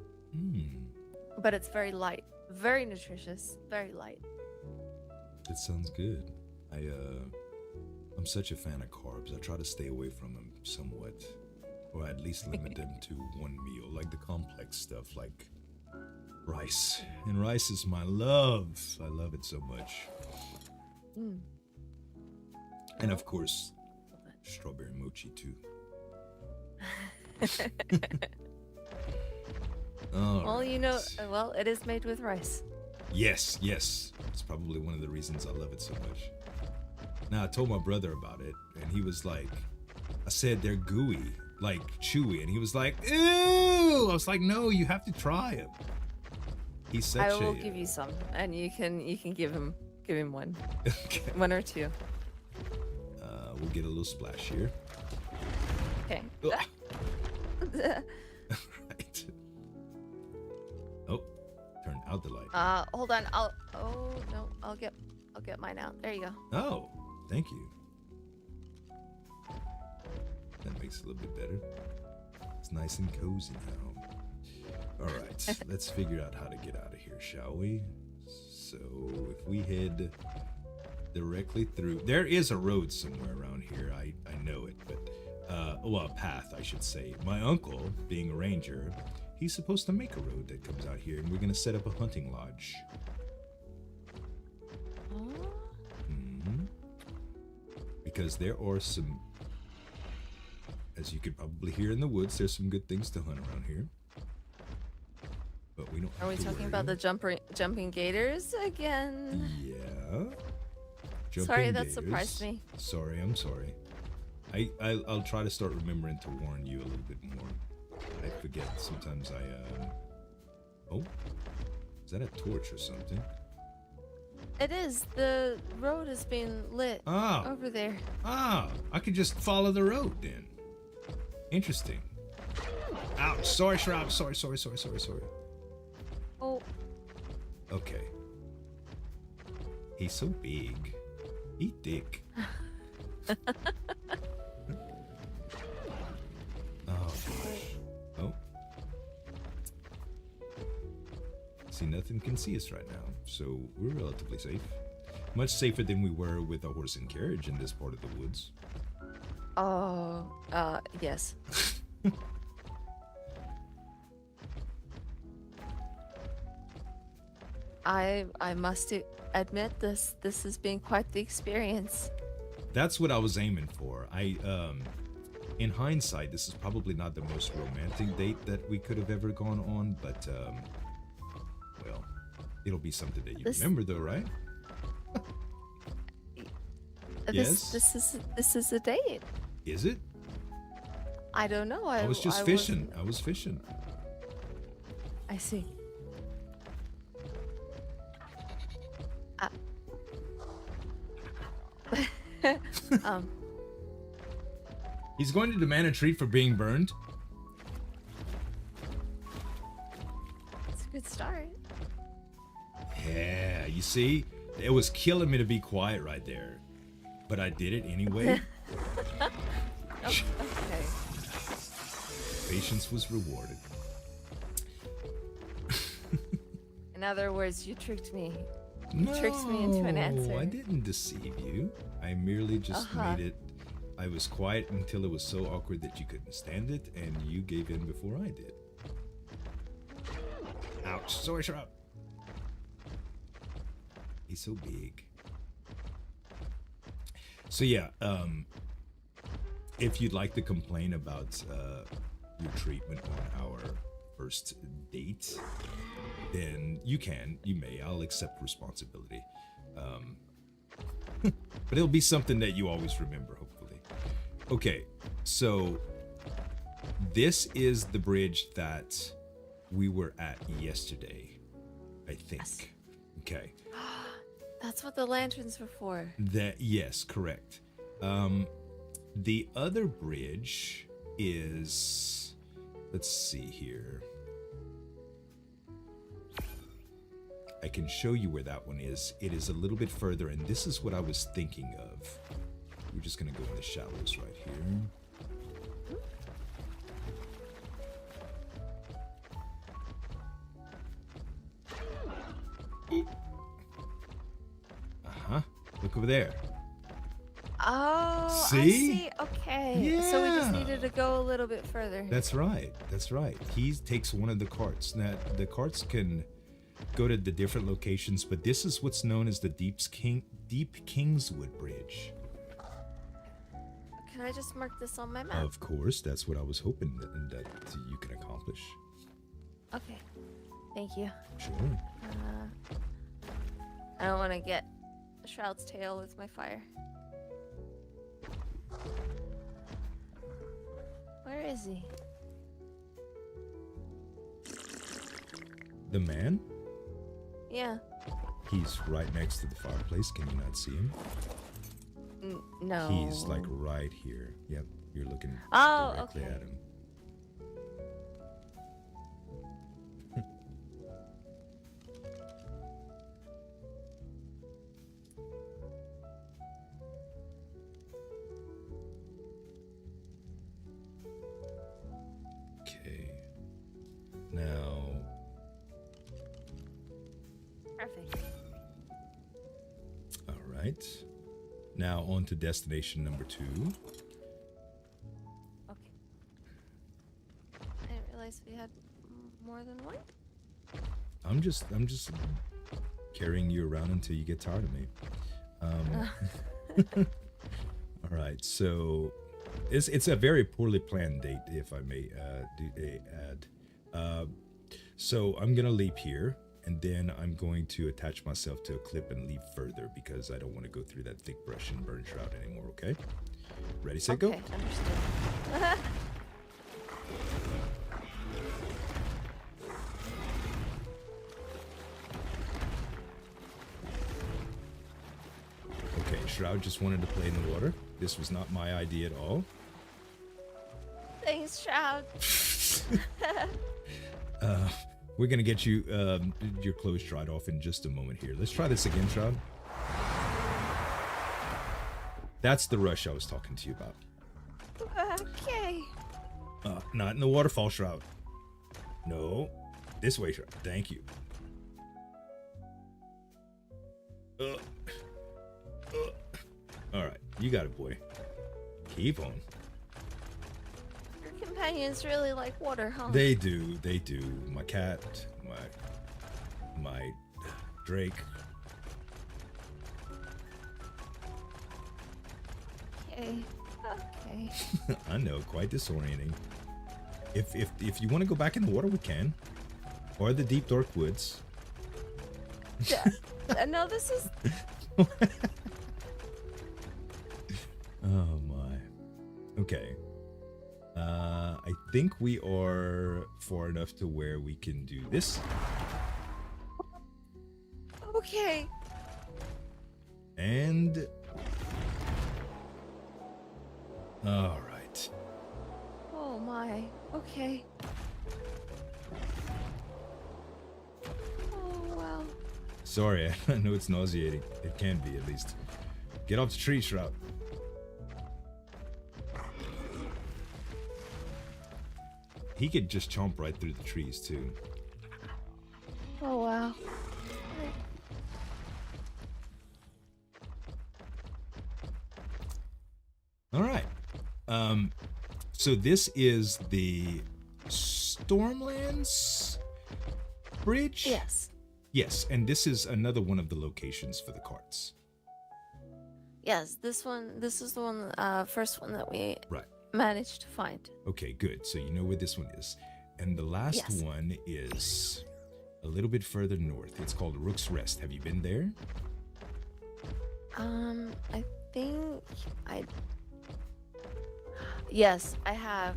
but it's very light, very nutritious, very light. It sounds good. I'm such a fan of carbs. I try to stay away from them somewhat, or at least limit them to one meal, like the complex stuff like rice. And rice is my love. I love it so much. And of course, strawberry mochi too. Well, you know, well, it is made with rice. Yes. It's probably one of the reasons I love it so much. Now, I told my brother about it, and he was like, I said they're gooey, like chewy, and he was like, ew! I was like, no, you have to try them. He's such I will give you some, and you can give him one. Okay. One or two. We'll get a little splash here. Okay. Ugh. Right. Oh, turn out the light. Hold on. Oh no, I'll get mine out. There you go. Oh, thank you. That makes it a little bit better. It's nice and cozy now. All right, let's figure out how to get out of here, shall we? So if we head directly through, there is a road somewhere around here. I know it, but well, a path, I should say. My uncle, being a ranger, he's supposed to make a road that comes out here, and we're gonna set up a hunting lodge. Because there are some, as you could probably hear in the woods, there's some good things to hunt around here. But we don't. Are we talking about the jumping gators again? Yeah. Sorry, that surprised me. Sorry, I'm sorry. I'll try to start remembering to warn you a little bit more. I forget sometimes. Oh, is that a torch or something? It is. The road is being lit over there. I could just follow the road then. Interesting. Ouch! Sorry, Shroud. Sorry. Oh. Okay. He's so big. He thick. Oh. See, nothing can see us right now, so we're relatively safe. Much safer than we were with a horse and carriage in this part of the woods. Oh, yes. I must admit this has been quite the experience. That's what I was aiming for. In hindsight, this is probably not the most romantic date that we could have ever gone on, but well, it'll be something that you remember, though, right? Yes. This is a date. Is it? I don't know. I was just fishing. I was fishing. I see. He's going to demand a treat for being burned. It's a good start. Yeah, you see, it was killing me to be quiet right there, but I did it anyway. Okay. Patience was rewarded. In other words, you tricked me. No, tricked me into an answer. I didn't deceive you. I merely just made it. I was quiet until it was so awkward that you couldn't stand it, and you gave in before I did. Ouch! Sorry, Shrub. He's so big. So yeah, if you'd like to complain about your treatment on our first date, then you can. You may. I'll accept responsibility. But it'll be something that you always remember, hopefully. Okay, so this is the bridge that we were at yesterday, I think. Yes. Okay. That's what the lanterns were for. Yes, correct. The other bridge is, let's see here. I can show you where that one is. It is a little bit further, and this is what I was thinking of. We're just gonna go in the shallows right here. Look over there. Oh, See? I see. Okay. Yeah. So we just needed to go a little bit further. That's right. That's right. He takes one of the carts. Now, the carts can go to the different locations, but this is what's known as the Deep Kingswood Bridge. Can I just mark this on my map? Of course. That's what I was hoping that you can accomplish. Okay. Thank you. Sure. I don't want to get Shroud's tail with my fire. Where is he? The man? Yeah. He's right next to the fireplace. Can you not see him? No. He's like right here. Yep. You're looking Oh, directly okay. at him. Okay. Now, Perfect. all right. Now on to destination number 2. Okay. I didn't realize we had more than one. I'm just carrying you around until you get tired of me. All right, so it's a very poorly planned date, if I may add. So I'm gonna leap here, and then I'm going to attach myself to a clip and leap further because I don't want to go through that thick brush and burn shroud anymore. Okay, ready, set, go. Okay, understood. Okay, Shroud just wanted to play in the water. This was not my idea at all. Thanks, Shroud. We're gonna get you your clothes dried off in just a moment here. Let's try this again, Shroud. That's the rush I was talking to you about. Okay. Not in the waterfall, Shroud. No, this way, Shroud. Thank you. All right, you got it, boy. Keep on. Your companions really like water, huh? They do. They do. My cat, my Drake. Okay. Okay. I know, quite disorienting. If you want to go back in the water, we can, or the deep dark woods. No, this is. Oh my. Okay. I think we are far enough to where we can do this. Okay. And all right. Oh my. Okay. Oh wow. Sorry, I know it's nauseating. It can be, at least. Get off the tree, Shroud. He could just chomp right through the trees, too. Oh wow. All right. So this is the Stormlands Bridge? Yes. Yes, and this is another one of the locations for the carts. Yes, this is the one, first one that we Right. managed to find. Okay, good. So you know where this one is. And the last Yes. one is a little bit further north. It's called Rook's Rest. Have you been there? I think Yes, I have.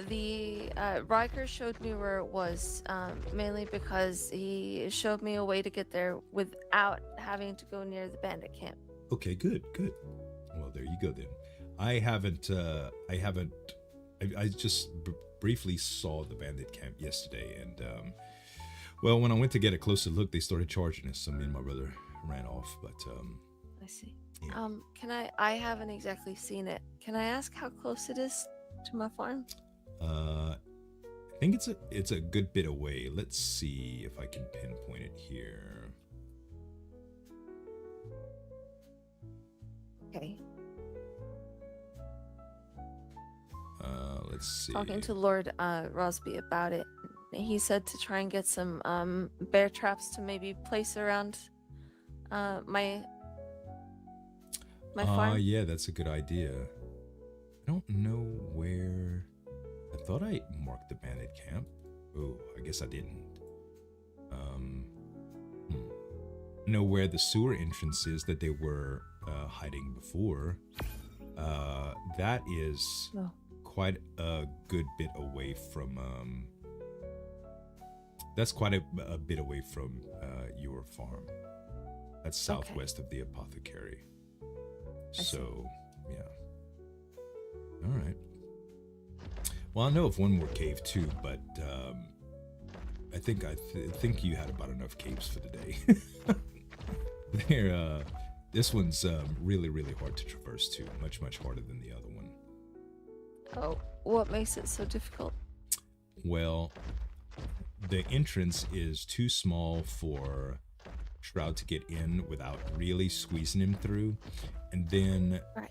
The Riker showed me where it was, mainly because he showed me a way to get there without having to go near the bandit camp. Okay, good, good. Well, there you go then. I just briefly saw the bandit camp yesterday, and well, when I went to get a closer look, they started charging us. So me and my brother ran off, but I see. Yeah. I haven't exactly seen it. Can I ask how close it is to my farm? I think it's a good bit away. Let's see if I can pinpoint it here. Okay. Let's see. Talking to Lord Rosby about it. He said to try and get some bear traps to maybe place around my farm. Yeah, that's a good idea. I don't know where. I thought I marked the bandit camp. Oh, I guess I didn't. Know where the sewer entrance is that they were hiding before. That is No. quite a good bit away from. That's quite a bit away from your farm. That's southwest of the apothecary. I see. So, yeah. All right. Well, I know of one more cave too, but I think you had about enough caves for the day. This one's really hard to traverse too. Much harder than the other one. Oh, what makes it so difficult? Well, the entrance is too small for Shroud to get in without really squeezing him through, and then Right.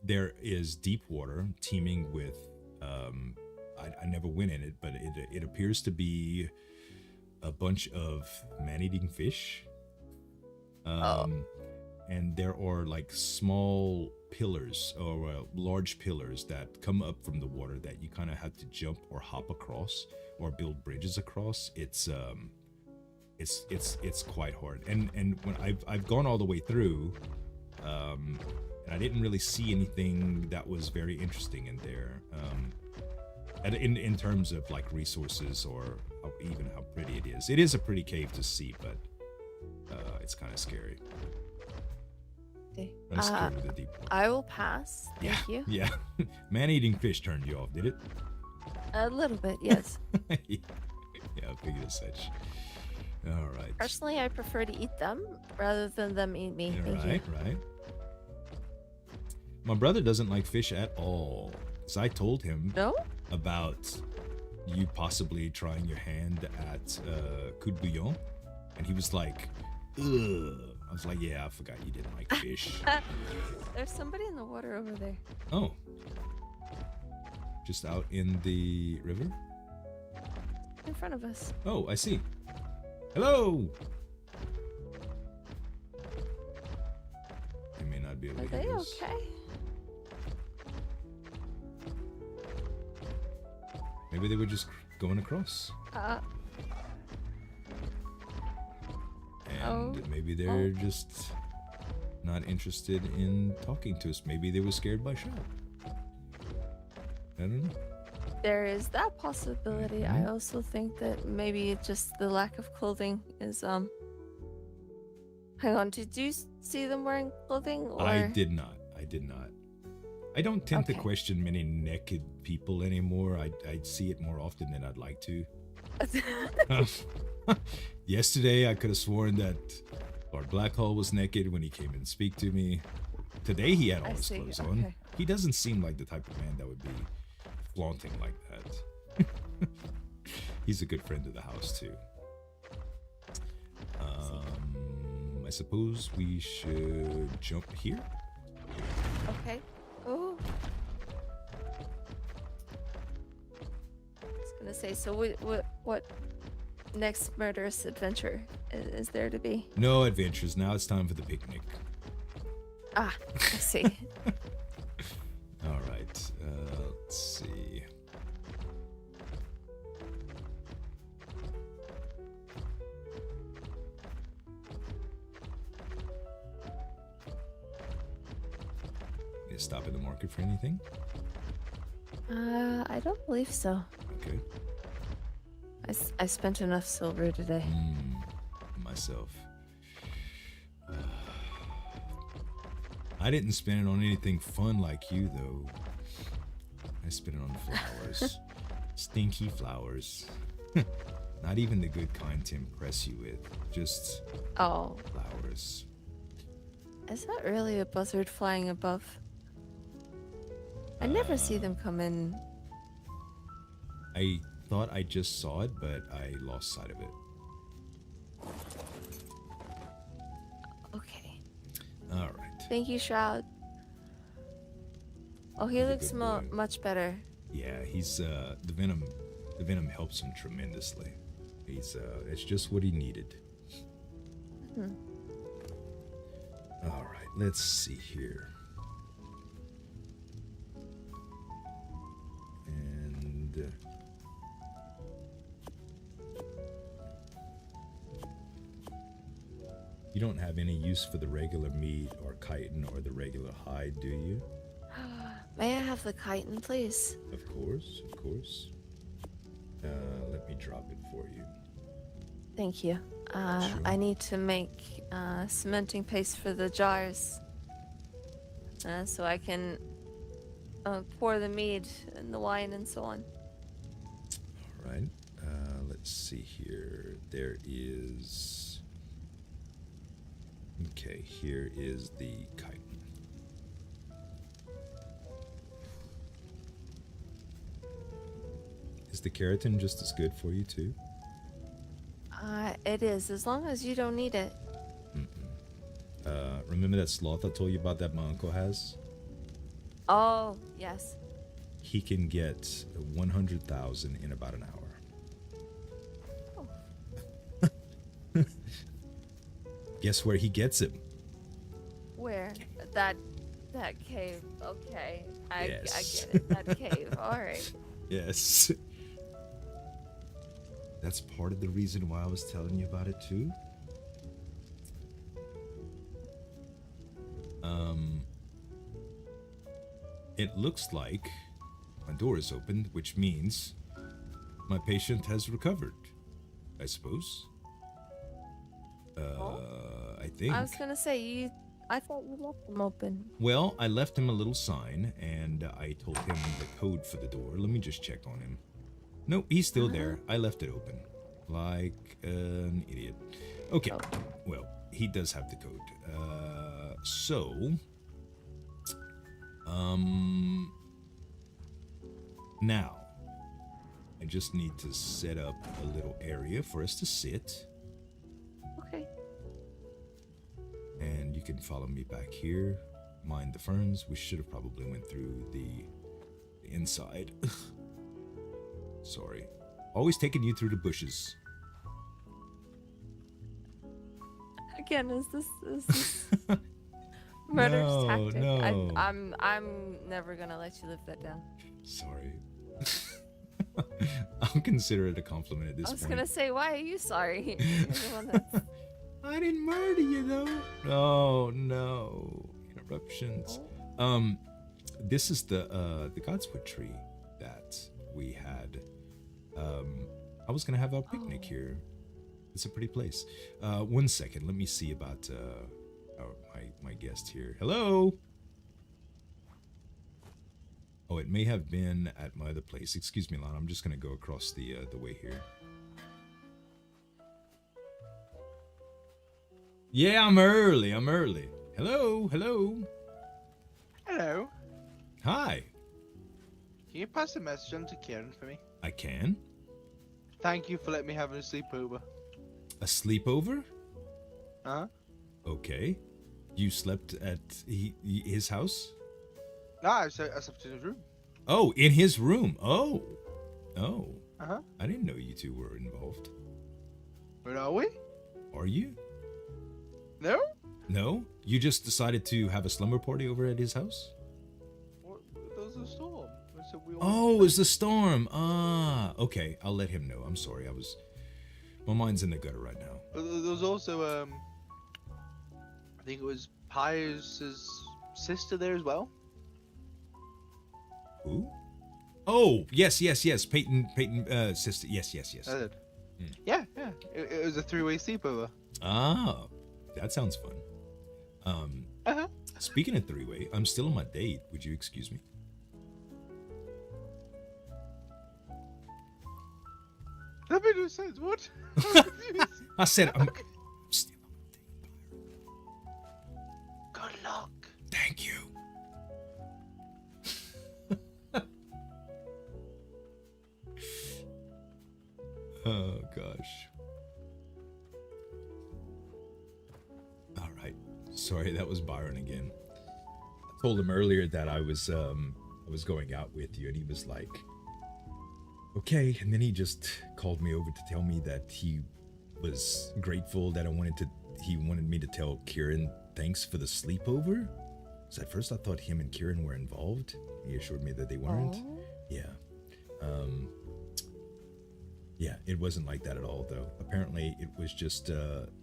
there is deep water teeming with. I never went in it, but it appears to be a bunch of man-eating fish. And there are like small pillars or large pillars that come up from the water that you kind of have to jump or hop across or build bridges across. It's quite hard. And when I've gone all the way through, and I didn't really see anything that was very interesting in there. In terms of like resources or even how pretty it is. It is a pretty cave to see, but it's kind of scary. Okay. I'm scared of the deep water. I will pass. Thank you. Yeah. Man-eating fish turned you off, did it? A little bit, yes. Yeah, I figured as such. All right. Personally, I prefer to eat them rather than them eat me. Yeah, Thank you. right. My brother doesn't like fish at all. So I told him No? about you possibly trying your hand at coup de bouillon, and he was like, ugh. I was like, yeah, I forgot you didn't like fish. There's somebody in the water over there. Oh. Just out in the river? In front of us. Oh, I see. Hello! They may not be able Are to they hear us. okay? Maybe they were just going across. And maybe they're just not interested in talking to us. Maybe they were scared by Shroud. I don't know. There is that possibility. I also think that maybe just the lack of clothing is Hang on, did you see them wearing clothing? Or... I did not. I don't tend to Okay. question many naked people anymore. I see it more often than I'd like to. Yesterday, I could have sworn that Lord Blackhall was naked when he came in to speak to me. Today, he had all I his see, clothes on. okay. He doesn't seem like the type of man that would be flaunting like that. He's a good friend of the house, too. I suppose we should jump here. Okay. Oh. I was gonna say, so what next murderous adventure is there to be? No adventures. Now it's time for the picnic. Ah, I see. All right. Let's see. Need to stop at the market for anything? I don't believe so. Okay. I spent enough silver today. Myself. I didn't spend it on anything fun like you, though. I spent it on flowers. Stinky flowers. Not even the good kind to impress you with. Just Oh, flowers. is that really a buzzard flying above? I never see them come in. I thought I just saw it, but I lost sight of it. Okay. All right. Thank you, Shroud. Oh, he He's a looks good boy. much better. Yeah, he's the venom helps him tremendously. He's it's just what he needed. All right, let's see here. And you don't have any use for the regular meat or chitin or the regular hide, do you? May I have the chitin, please? Of course, of course. Let me drop it for you. Thank you. Sure. I need to make cementing paste for the jars. So I can pour the mead and the wine and so on. All right. Let's see here. There is. Okay, here is the chitin. Is the keratin just as good for you too? It is, as long as you don't need it. Remember that sloth I told you about that my uncle has? Oh, yes. He can get 100,000 in about an hour. Oh. Guess where he gets it? Where? That cave. Okay. I Yes. get it. That cave. All right. Yes. That's part of the reason why I was telling you about it too. It looks like my door is opened, which means my patient has recovered, I suppose. I think. I was gonna say I thought you left them open. Well, I left him a little sign, and I told him the code for the door. Let me just check on him. Nope, he's still there. I left it open. Like an idiot. Okay, well, he does have the code. Now, I just need to set up a little area for us to sit. Okay. And you can follow me back here. Mind the ferns. We should have probably went through the inside. Sorry. Always taking you through the bushes. Again, is this murder's tactic? No. I'm never gonna let you live that down. Sorry. I'll consider it a compliment at this I was point. gonna say, why are you sorry? You're the one that's... I didn't murder you though. Oh no. Interruptions. This is the Godswood tree that we had. I was gonna have our picnic here. It's a pretty place. 1 second, let me see about my guest here. Hello. Oh, it may have been at my other place. Excuse me, Lana. I'm just gonna go across the way here. Yeah, I'm early. Hello. Hello. Hi. Can you pass a message on to Kieran for me? I can. Thank you for letting me have a sleepover. A sleepover? Huh? Okay. You slept at his house? No, I slept in his room. Oh, in his room. Oh. Uh-huh. I didn't know you two were involved. Where are we? Are you? No? No? You just decided to have a slumber party over at his house? What? There was a storm. So we all Oh, it was the storm. Ah, okay. I'll let him know. I'm sorry. My mind's in the gutter right now. There was also, I think it was Pius's sister there as well. Who? Oh, yes. Peyton, sister. Yes. I did. Yeah. It was a three-way sleepover. Ah, that sounds fun. Speaking of three-way, I'm still on my date. Would you excuse me? That made no sense. What? I said I'm still on my date. Good luck. Thank you. Oh gosh. All right. Sorry, that was Byron again. I told him earlier that I was going out with you, and he was like, okay. And then he just called me over to tell me that he was grateful that he wanted me to tell Kieran thanks for the sleepover. So at first I thought him and Kieran were involved. He assured me that they weren't. Oh. Yeah. Yeah, it wasn't like that at all, though. Apparently, it was just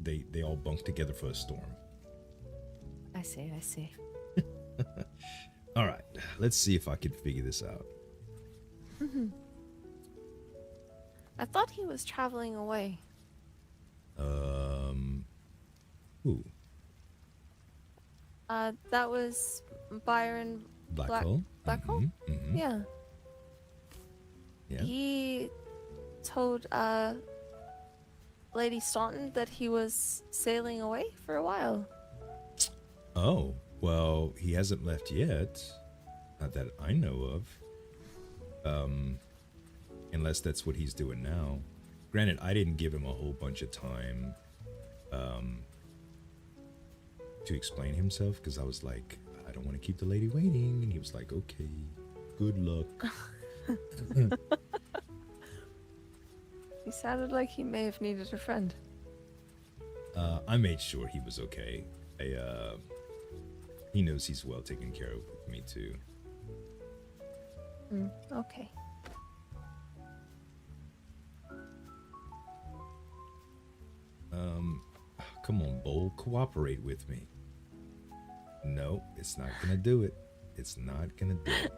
they all bunked together for a storm. I see. All right, let's see if I can figure this out. I thought he was traveling away. Who? That was Byron Blackwell? back home? Mhm. Yeah. Yeah. He told Lady Staunton that he was sailing away for a while. Oh, well, he hasn't left yet. Not that I know of. Unless that's what he's doing now. Granted, I didn't give him a whole bunch of time to explain himself because I was like, I don't want to keep the lady waiting. And he was like, okay, good luck. He sounded like he may have needed a friend. I made sure he was okay. He knows he's well taken care of with me too. Okay. Come on, Bull, cooperate with me. No, it's not gonna do it. It's not gonna do it.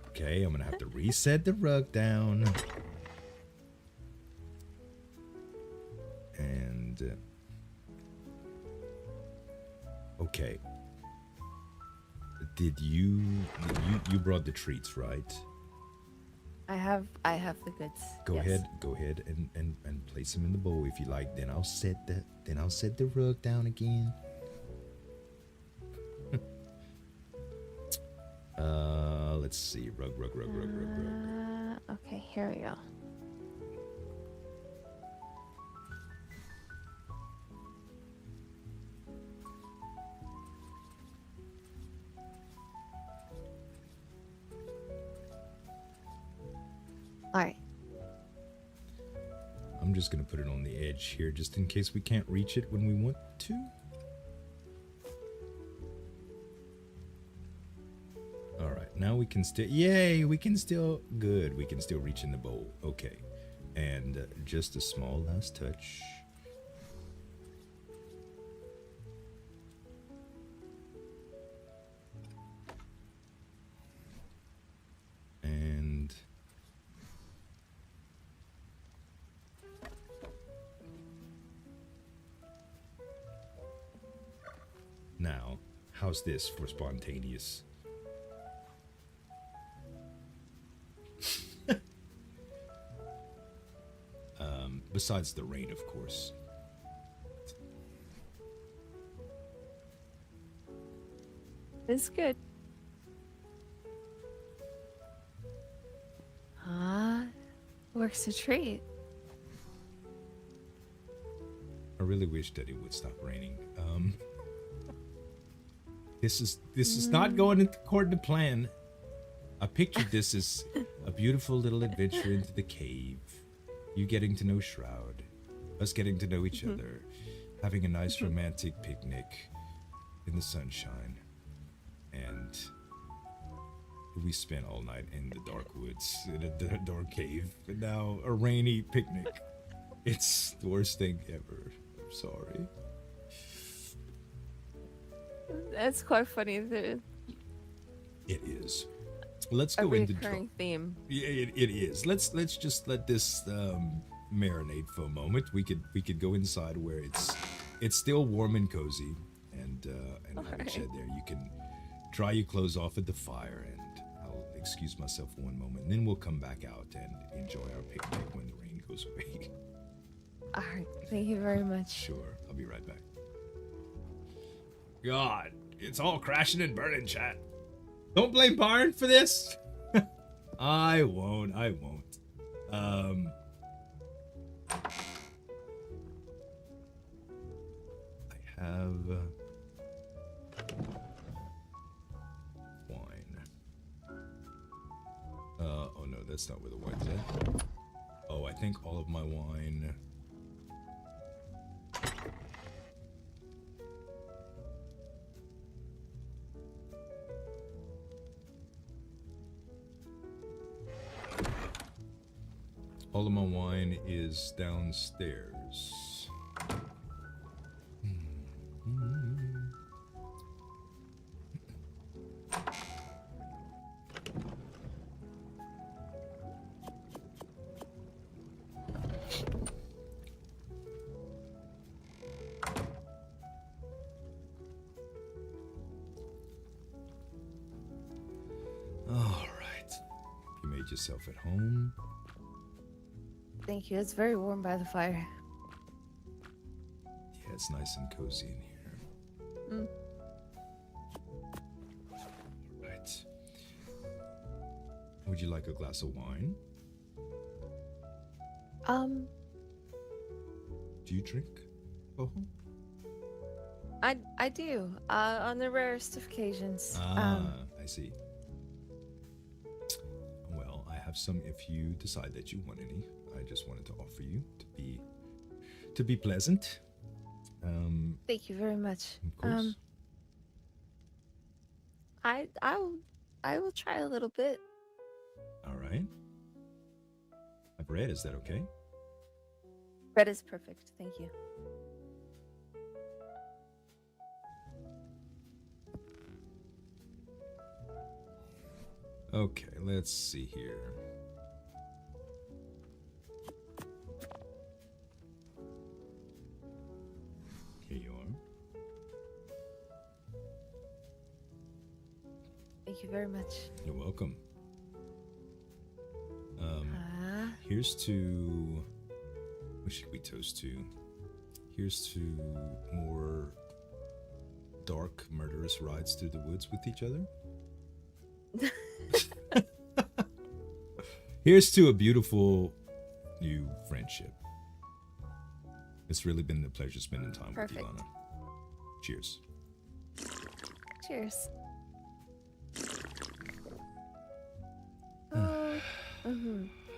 Okay, I'm gonna have to reset the rug down. And okay. Did you brought the treats, right? I have the goods. Go yes. ahead and place them in the bowl if you like. Then I'll set the rug down again. Let's see. Rug. Okay, here we go. All right. I'm just gonna put it on the edge here, just in case we can't reach it when we want to. All right, now we can still. Yay! We can still. Good. We can still reach in the bowl. Okay, and just a small last touch. And now, how's this for spontaneous? Besides the rain, of course. It's good. Works a treat. I really wish that it would stop raining. This is not going according to plan. I pictured this as a beautiful little adventure into the cave. You getting to know Shroud, us getting to know each other, having a nice romantic picnic in the sunshine, and we spent all night in the dark woods in a dark cave, and now a rainy picnic. It's the worst thing ever. I'm sorry. That's quite funny. It is. Let's A go into recurring theme. Yeah, it is. Let's just let this marinate for a moment. We could go inside where it's still warm and cozy, and have a shed there. You can dry your clothes off at the fire, and I'll excuse myself for one moment. And then we'll come back out and enjoy our picnic when the rain goes away. All right. Thank you very much. Sure, I'll be right back. God, it's all crashing and burning, chat. Don't blame Byron for this. I won't. I have wine. Oh no, that's not where the wine's at. Oh, I think all of my wine. All of my wine is downstairs. Oh. Get yourself at home. Thank you. It's very warm by the fire. Yeah, it's nice and cozy in here. Mm. Right. Would you like a glass of wine? Do you drink alcohol? I do. On the rarest of occasions. I see. Well, I have some if you decide that you want any. I just wanted to offer you to be pleasant. Thank you very much. Of course. I will try a little bit. All right. I've read. Is that okay? Red is perfect. Thank you. Okay, let's see here. Here you are. Thank you very much. You're welcome. Here's to... What should we toast to? Here's to more dark, murderous rides through the woods with each other. Here's to a beautiful new friendship. It's really been a pleasure spending time with you, Lana. Cheers. Cheers.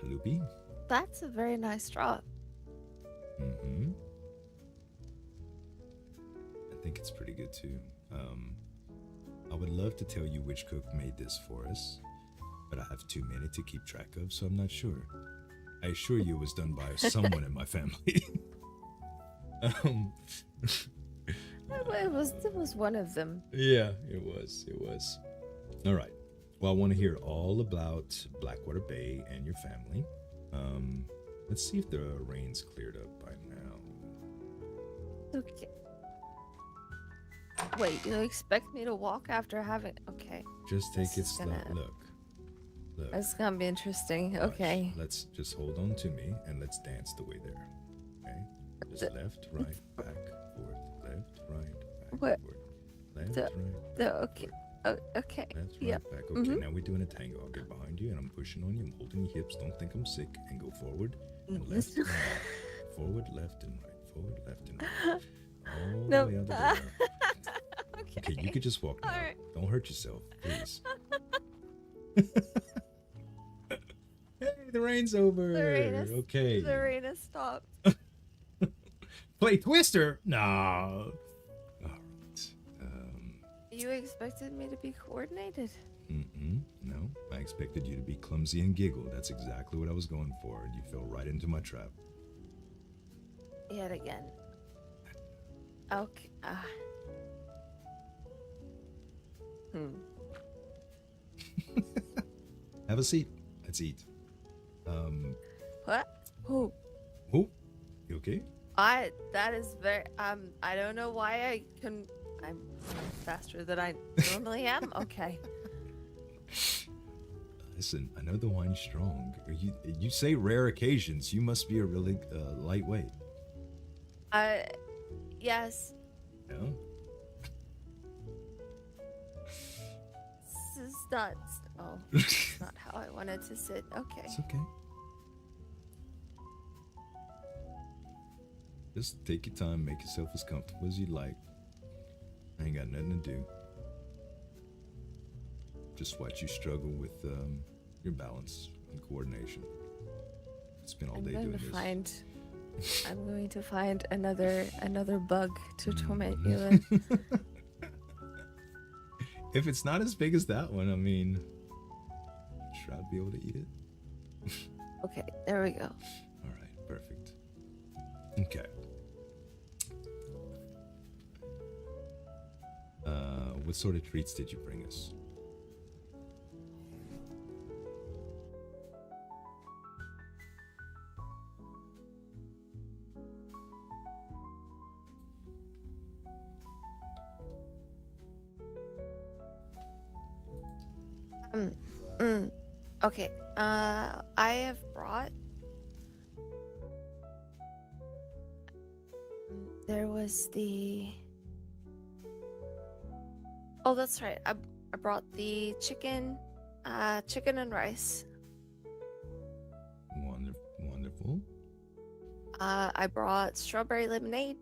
Loopy? That's a very nice drop. Mm-hmm. I think it's pretty good too. I would love to tell you which cook made this for us, but I have too many to keep track of, so I'm not sure. I assure you it was done by someone in my family. It was one of them. Yeah, it was. All right. Well, I want to hear all about Blackwater Bay and your family. Let's see if the rain's cleared up by now. Okay. Wait, you expect me to walk after having... Okay. Just take This it is slow. gonna- Look. That's gonna be interesting. Watch. Okay. Let's just hold on to me and let's dance the way there. Okay? Just left, right, back, forth. Left, right, back, What? forth. Left, The- right, Okay. Okay. left, right, Yep. back. Okay, now we're doing a tango. I'll get behind you and I'm pushing on you. I'm holding your hips. Don't think I'm sick. And go forward and left and right. Forward, left, and right. Forward, left, and right. All No. the way out the door. Okay, you could just walk now. All right. Don't hurt yourself, please. Hey, the rain's over. The rain is- okay. The rain has stopped. Play Twister? No. All right. You expected me to be coordinated. No, I expected you to be clumsy and giggle. That's exactly what I was going for, and you fell right into my trap. Yet again. Okay. Have a seat. Let's eat. What? Who? Oh, you okay? That is very, I don't know why I'm faster than I normally am. Okay. Listen, I know the wine's strong. You say rare occasions. You must be a really lightweight. Yes. No? This is not, it's not how I wanted to sit. Okay. It's okay. Just take your time, make yourself as comfortable as you like. I ain't got nothing to do. Just watch you struggle with your balance and coordination. Spent all I'm day going doing to this. find, I'm going to find another bug to torment Mm-hmm. you with. If it's not as big as that one, I mean, sure I'd be able to eat it. Okay, there we go. All right, perfect. Okay. What sort of treats did you bring us? Okay. I have brought. There was the. Oh, that's right. I brought the chicken and rice. Wonderful. I brought strawberry lemonade,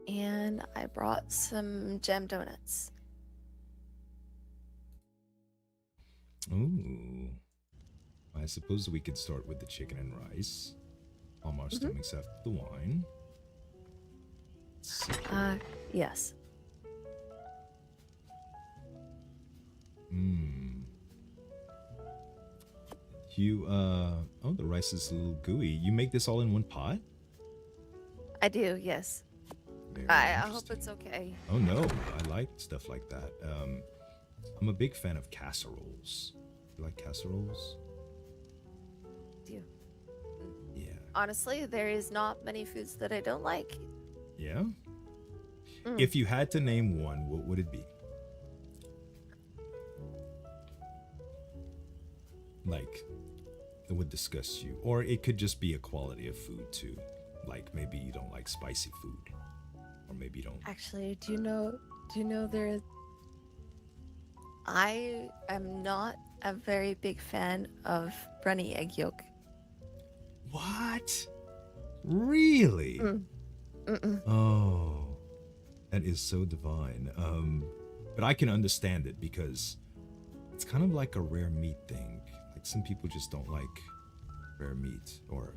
and I brought some jam donuts. Ooh. I suppose we could start with the chicken and rice. Calm our stomachs after the wine. Let's see here. Yes. Oh, the rice is a little gooey. You make this all in one pot? I do, yes. Very I hope interesting. it's okay. Oh no, I like stuff like that. I'm a big fan of casseroles. You like casseroles? Do. Yeah. Honestly, there is not many foods that I don't like. Yeah? Mm. If you had to name one, what would it be? Like, that would disgust you. Or it could just be a quality of food too. Like maybe you don't like spicy food. Or maybe you don't. Actually, do you know there I am not a very big fan of runny egg yolk. What? Really? Mm-mm. Oh, that is so divine. But I can understand it because it's kind of like a rare meat thing. Like some people just don't like rare meat or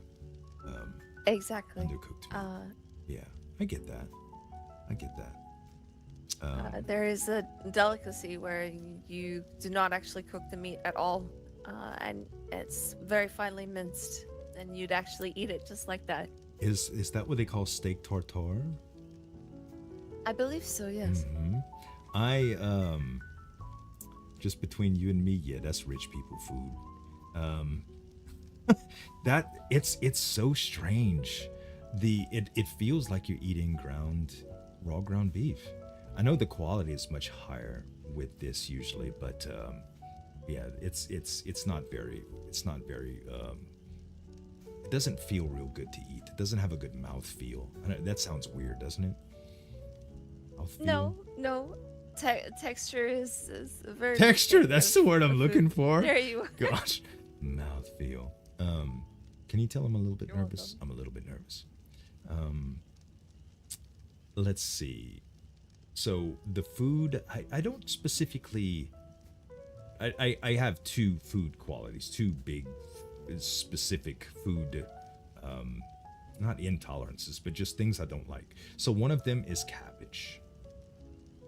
Exactly. undercooked meat. Yeah, I get that. There is a delicacy where you do not actually cook the meat at all, and it's very finely minced, and you'd actually eat it just like that. Is that what they call steak tartare? I believe so, yes. Mm-hmm. I just between you and me, yeah, that's rich people food. That it's so strange. It feels like you're eating raw ground beef. I know the quality is much higher with this usually, but yeah, it's not very it doesn't feel real good to eat. It doesn't have a good mouth feel. That sounds weird, doesn't it? Mouth feel? No. Texture is very Texture, distinct that's of- the word I'm of looking food. for. There you are. Gosh, mouth feel. Can you tell I'm a little bit You're nervous? welcome. I'm a little bit nervous. Let's see. So the food, I don't specifically. I have two food qualities, two big specific food, not intolerances, but just things I don't like. So one of them is cabbage.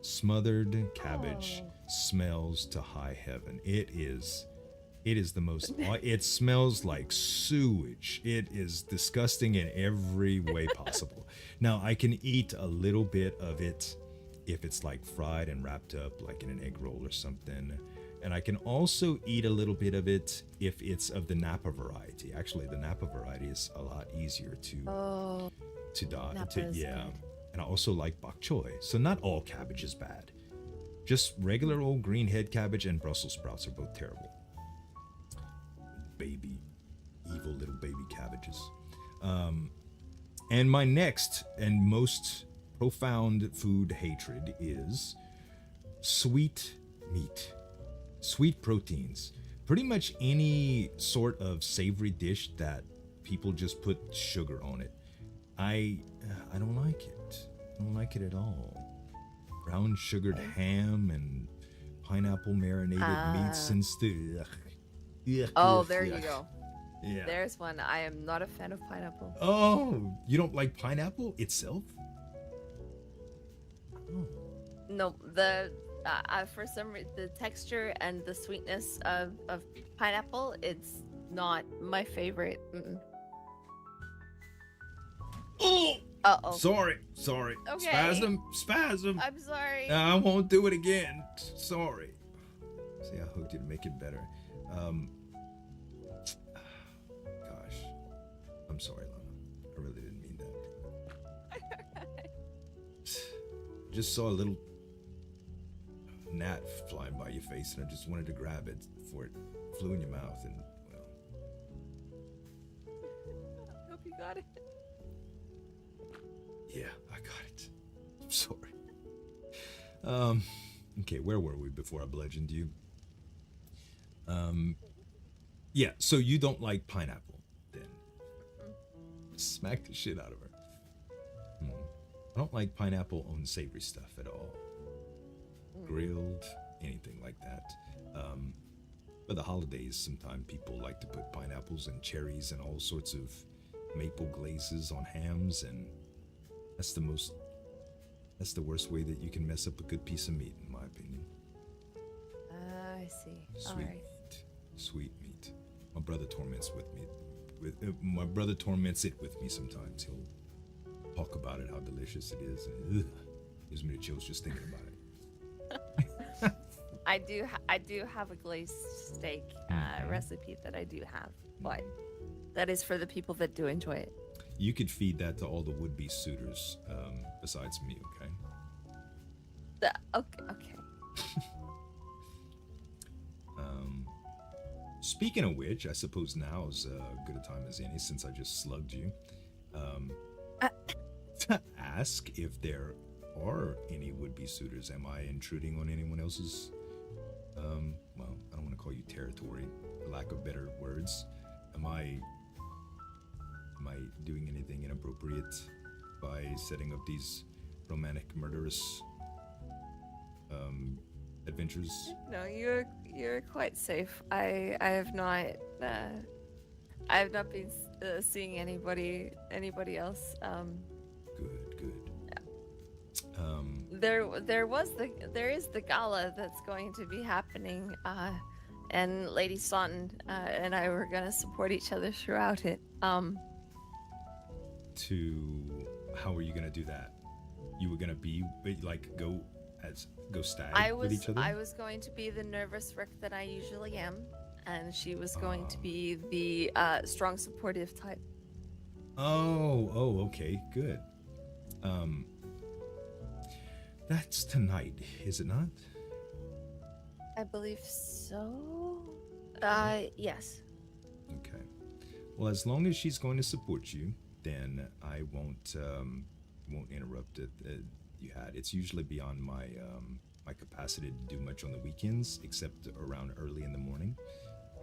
Smothered cabbage smells to high heaven. It is the most. It smells like sewage. It is disgusting in every way possible. Now I can eat a little bit of it if it's like fried and wrapped up like in an egg roll or something. And I can also eat a little bit of it if it's of the Napa variety. Actually, the Napa variety is a lot easier to Oh, Napa is yeah. good. And I also like bok choy. So not all cabbage is bad. Just regular old green head cabbage and Brussels sprouts are both terrible. Baby, evil little baby cabbages. And my next and most profound food hatred is sweet meat. Sweet proteins. Pretty much any sort of savory dish that people just put sugar on it. I don't like it. I don't like it at all. Brown sugared ham and pineapple marinated meats and stuff. Oh, there you go. Yeah. There's one. I am not a fan of pineapple. Oh, you don't like pineapple itself? Oh. No, for some reason, the texture and the sweetness of pineapple, it's not my favorite. Mm-mm. Oh! Uh-oh. Sorry. Okay. Spasm. I'm sorry. I won't do it again. Sorry. See, I hooked you to make it better. Gosh. I'm sorry, Lana. I really didn't mean that. Just saw a little gnat flying by your face, and I just wanted to grab it before it flew in your mouth, and, well, got it. Yeah, I got it. I'm sorry. Okay, where were we before I bludgeoned you? Yeah, so you don't like pineapple, then. Smack the shit out of her. I don't like pineapple on savory stuff at all. Grilled, anything like that. For the holidays, sometimes people like to put pineapples and cherries and all sorts of maple glazes on hams, and that's the worst way that you can mess up a good piece of meat, in my opinion. I see. Sweet All right. meat. Sweet meat. My brother torments with me. My brother torments it with me sometimes. He'll talk about it, how delicious it is, and gives me the chills just thinking about it. I do have a glazed steak recipe that I do have, but that is for the people that do enjoy it. You could feed that to all the would-be suitors, besides me, okay? Okay. Speaking of which, I suppose now is as good a time as any, since I just slugged you, to ask if there are any would-be suitors. Am I intruding on anyone else's, well, I don't want to call you territory, for lack of better words. Am I doing anything inappropriate by setting up these romantic, murderous adventures? No, you're quite safe. I have not been seeing anybody else. Good. There is the gala that's going to be happening, and Lady Staunton and I were gonna support each other throughout it. How are you gonna do that? You were gonna be like go stag with each other? I was going to be the nervous wreck that I usually am, and she was going to be the strong supportive type. Oh, okay, good. That's tonight, is it not? I believe so. Yes. Okay. Well, as long as she's going to support you, then I won't interrupt it. You had. It's usually beyond my my capacity to do much on the weekends, except around early in the morning.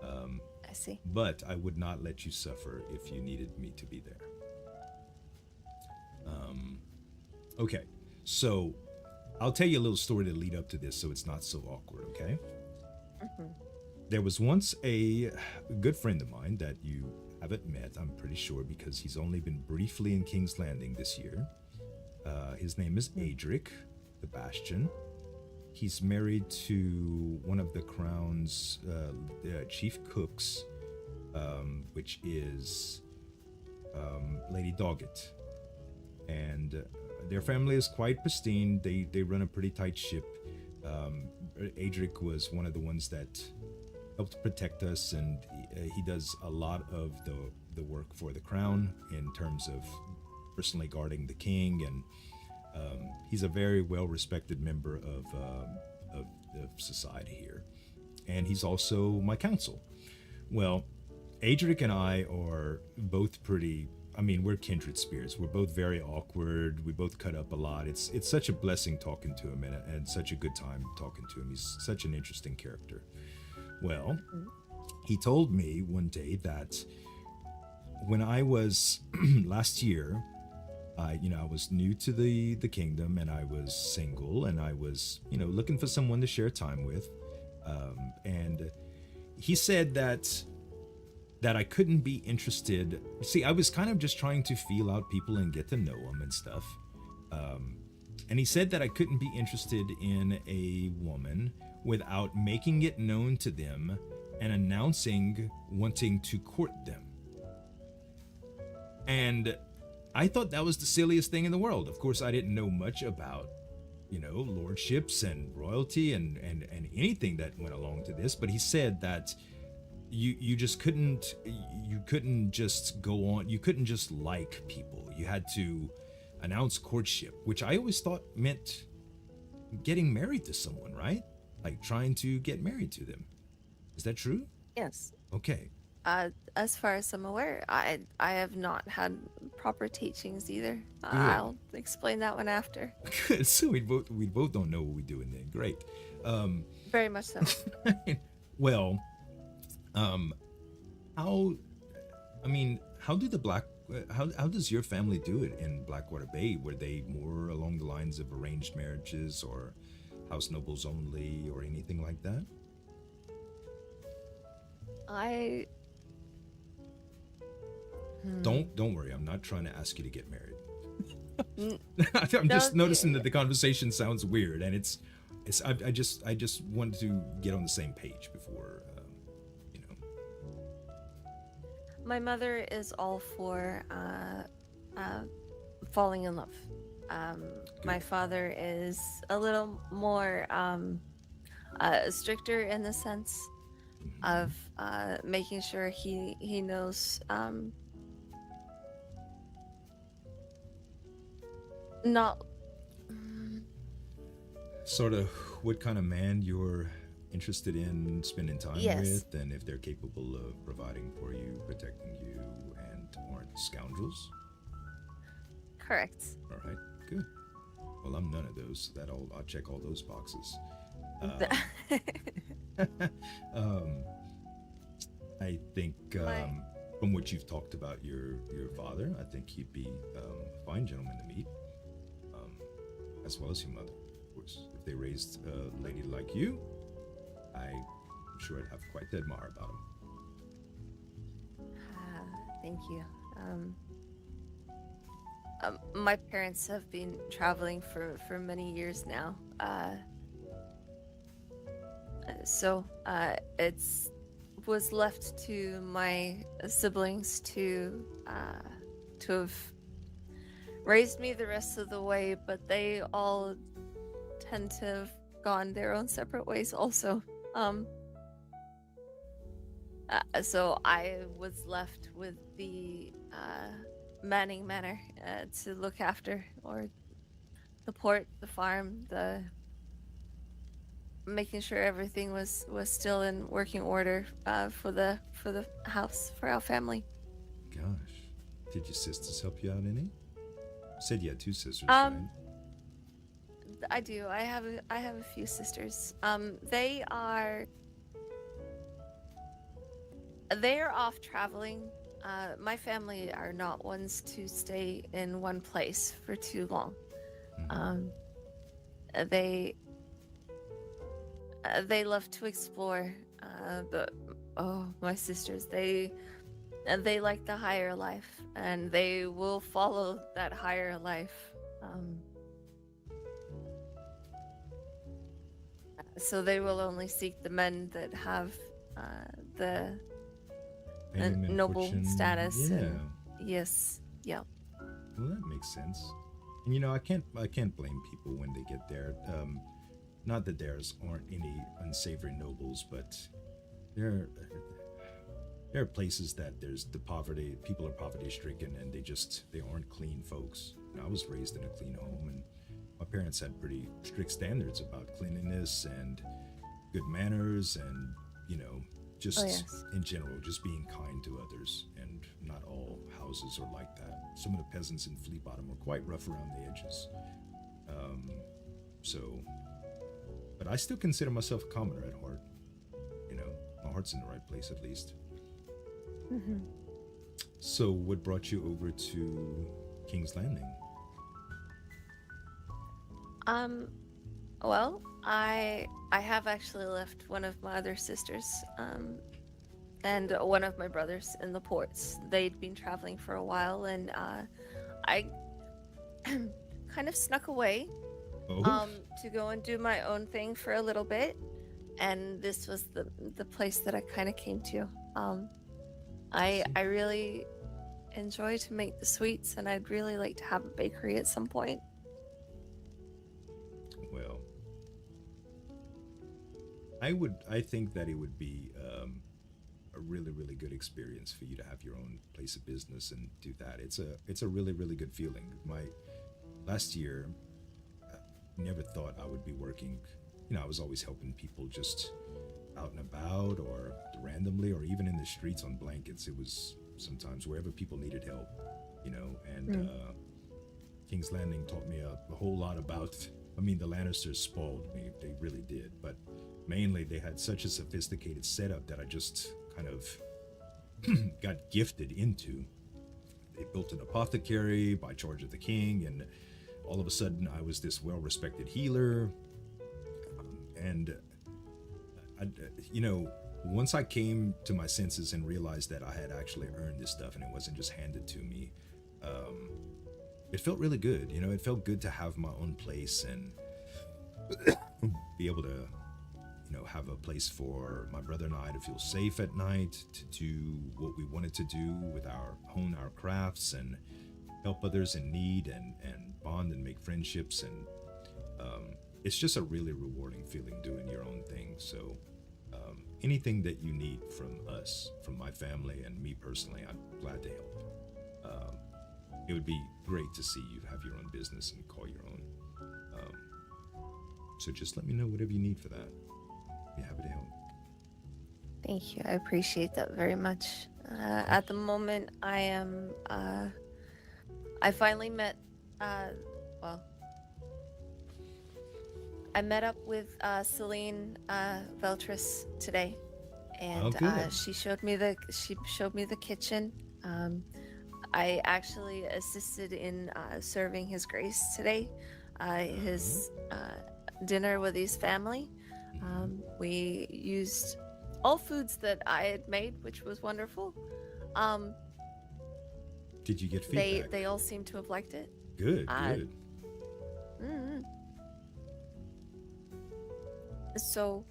I see. But I would not let you suffer if you needed me to be there. Okay, so I'll tell you a little story to lead up to this, so it's not so awkward. Okay. There was once a good friend of mine that you haven't met, I'm pretty sure, because he's only been briefly in King's Landing this year. His name is Adric, the Bastion. He's married to one of the Crown's chief cooks, which is Lady Doggett. And their family is quite pristine. They run a pretty tight ship. Adric was one of the ones that helped protect us, and he does a lot of the work for the Crown in terms of personally guarding the king, and he's a very well-respected member of society here. And he's also my counsel. Well, Adric and I are both pretty, we're kindred spirits. We're both very awkward. We both cut up a lot. It's such a blessing talking to him, and such a good time talking to him. He's such an interesting character. Well, he told me one day that when I was last year, I was new to the kingdom, and I was single, and I was, looking for someone to share time with. And he said that I couldn't be interested. See, I was kind of just trying to feel out people and get to know them and stuff. And he said that I couldn't be interested in a woman without making it known to them and announcing wanting to court them. And I thought that was the silliest thing in the world. Of course, I didn't know much about, lordships and royalty and anything that went along to this. But he said that you couldn't just go on. You couldn't just like people. You had to announce courtship, which I always thought meant getting married to someone, right? Like trying to get married to them. Is that true? Yes. Okay. As far as I'm aware, I have not had proper teachings either. Good. I'll explain that one after. Good. So we both don't know what we're doing then. Great. Um, Very much so. well, um, how? I mean, how do the black? How does your family do it in Blackwater Bay? Were they more along the lines of arranged marriages or house nobles only or anything like that? I Don't worry. I'm not trying to ask you to get married. N- I'm no, just noticing y- that the conversation sounds weird, and it's I just wanted to get on the same page before, you know. my mother is all for falling in love. My father is a little more stricter in the sense of making sure he knows not Sort of what kind of man you're interested in spending time yes, with, and if they're capable of providing for you, protecting you, and aren't scoundrels. correct. All right, good. Well, I'm none of those. I'll check all those boxes. Um, I think My- from what you've talked about your father, I think he'd be a fine gentleman to meet, um, as well as your mother. Of course, if they raised a lady like you, I'm sure I'd have quite to admire about him. Thank you. My parents have been traveling for many years now. So it's was left to my siblings to have raised me the rest of the way, but they all tend to have gone their own separate ways also. So I was left with the Manning Manor to look after, or the port, the farm, the making sure everything was still in working order for the house, for our family. Gosh, did your sisters help you out any? You said you had two sisters, Um, right? I do. I have a few sisters. They are off traveling. My family are not ones to stay in one place for too long. Mhm. They they love to explore. But my sisters, they like the higher life, and they will follow that higher life. So they will only seek the men that have the Fame and noble fortune, status. yeah. And yes, yeah. Well, that makes sense. And I can't blame people when they get there. Not that theirs aren't any unsavory nobles, but there there are places that there's the poverty. People are poverty stricken, and they aren't clean folks. I was raised in a clean home, and my parents had pretty strict standards about cleanliness and good manners, and just Oh yes. in general, just being kind to others. And not all houses are like that. Some of the peasants in Flea Bottom were quite rough around the edges. Um, so, but I still consider myself a commoner at heart. My heart's in the right place at least. hmm So, what brought you over to King's Landing? Um, well, I have actually left one of my other sisters, and one of my brothers in the ports. They'd been traveling for a while, and I kind of snuck away Oh, to go and do my own thing for a little bit, and this was the place that I kind of came to. I really enjoy to make the sweets, and I'd really like to have a bakery at some point. well, I think that it would be a really, really good experience for you to have your own place of business and do that. It's a really, really good feeling. My last year, never thought I would be working. I was always helping people just out and about or randomly or even in the streets on blankets. It was sometimes wherever people needed help, and King's Landing taught me a whole lot about. I mean, the Lannisters spoiled me; they really did. But mainly, they had such a sophisticated setup that I just kind of got gifted into. They built an apothecary by charge of the king, and all of a sudden, I was this well-respected healer. And once I came to my senses and realized that I had actually earned this stuff and it wasn't just handed to me, it felt really good. It felt good to have my own place and be able to, have a place for my brother and I to feel safe at night, to do what we wanted to do with hone our crafts and help others in need and bond and make friendships. And it's just a really rewarding feeling doing your own thing. So anything that you need from us, from my family and me personally, I'm glad to help. It would be great to see you have your own business and call your own. So just let me know whatever you need for that. Be happy to help. Thank you. I appreciate that very much. At the moment, I am. I finally met. I met up with Celine Veltris today, and she showed me the kitchen. I actually assisted in serving His Grace today, his dinner with his family. We used all foods that I had made, which was wonderful. Did you get feedback? They all seem to have liked it. Good. Good. So,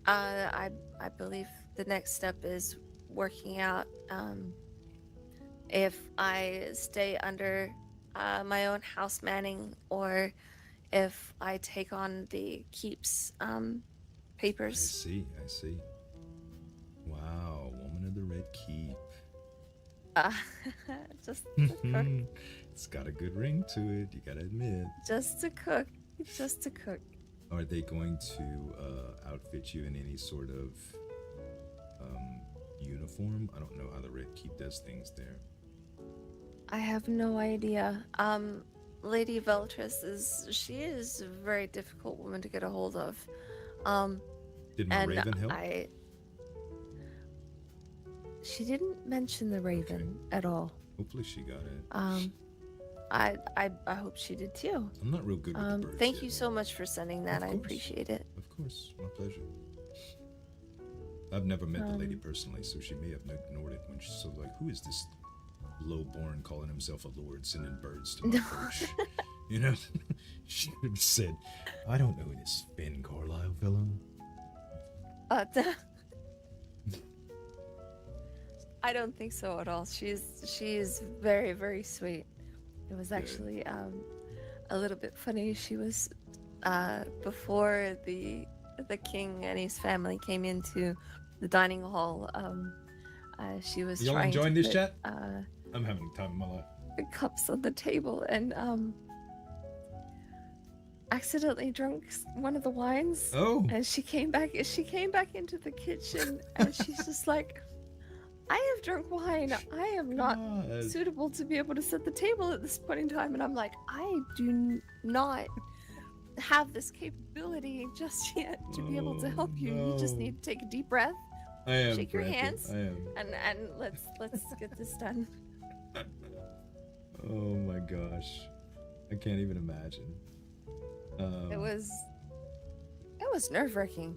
I believe the next step is working out if I stay under my own house manning or if I take on the keeps papers. I see. Wow, Woman of the Red Keep. Just to cook. It's got a good ring to it, you gotta admit. Just to cook. Are they going to outfit you in any sort of uniform? I don't know how the Red Keep does things there. I have no idea. Lady Veltris is a very difficult woman to get a hold of. Did my raven help? She didn't mention the raven at all. Hopefully she got it. I hope she did too. I'm not real good with the birds Thank yet. you so much for sending that. I appreciate it. Of course, my pleasure. I've never met the lady personally, so she may have ignored it when she's so like, who is this low-born calling himself a lord sending birds to my porch? She would have said, I don't know this Finn Carlyle fellow. I don't think so at all. She is very, very sweet. It was actually a little bit funny. She was before the king and his family came into the dining hall. She was Y'all trying enjoying to this put, chat? I'm having the time of my life. cups on the table and accidentally drank one of the wines. Oh. And she came back into the kitchen and she's just like, I have drunk wine. I am not suitable to be able to set the table at this point in time. And I'm like, I do not have this capability just yet to be able to help you. You just need to take a deep breath, shake your hands, and let's get this done. Oh my gosh, I can't even imagine. It was nerve-wracking.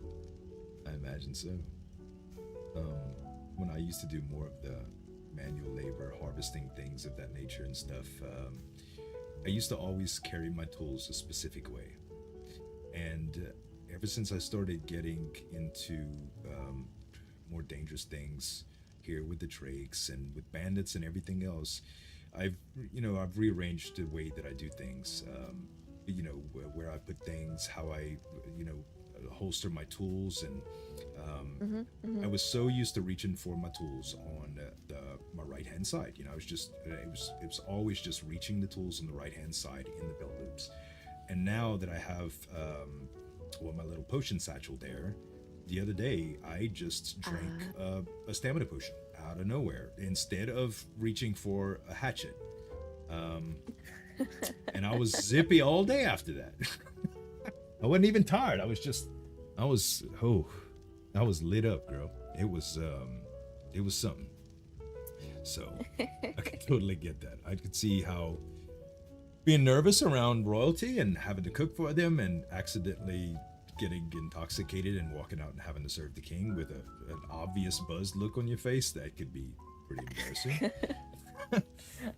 I imagine so. When I used to do more of the manual labor, harvesting things of that nature and stuff, I used to always carry my tools a specific way. And ever since I started getting into more dangerous things here with the Drakes and with bandits and everything else, I've rearranged the way that I do things. Where I put things, how I, holster my tools, and I was so used to reaching for my tools on my right hand side. It was always just reaching the tools on the right hand side in the belt loops. And now that I have my little potion satchel there. The other day, I just drank a stamina potion out of nowhere instead of reaching for a hatchet. And I was zippy all day after that. I wasn't even tired. I was lit up, girl. It was something. So I can totally get that. I could see how being nervous around royalty and having to cook for them and accidentally getting intoxicated and walking out and having to serve the king with an obvious buzzed look on your face, that could be pretty embarrassing.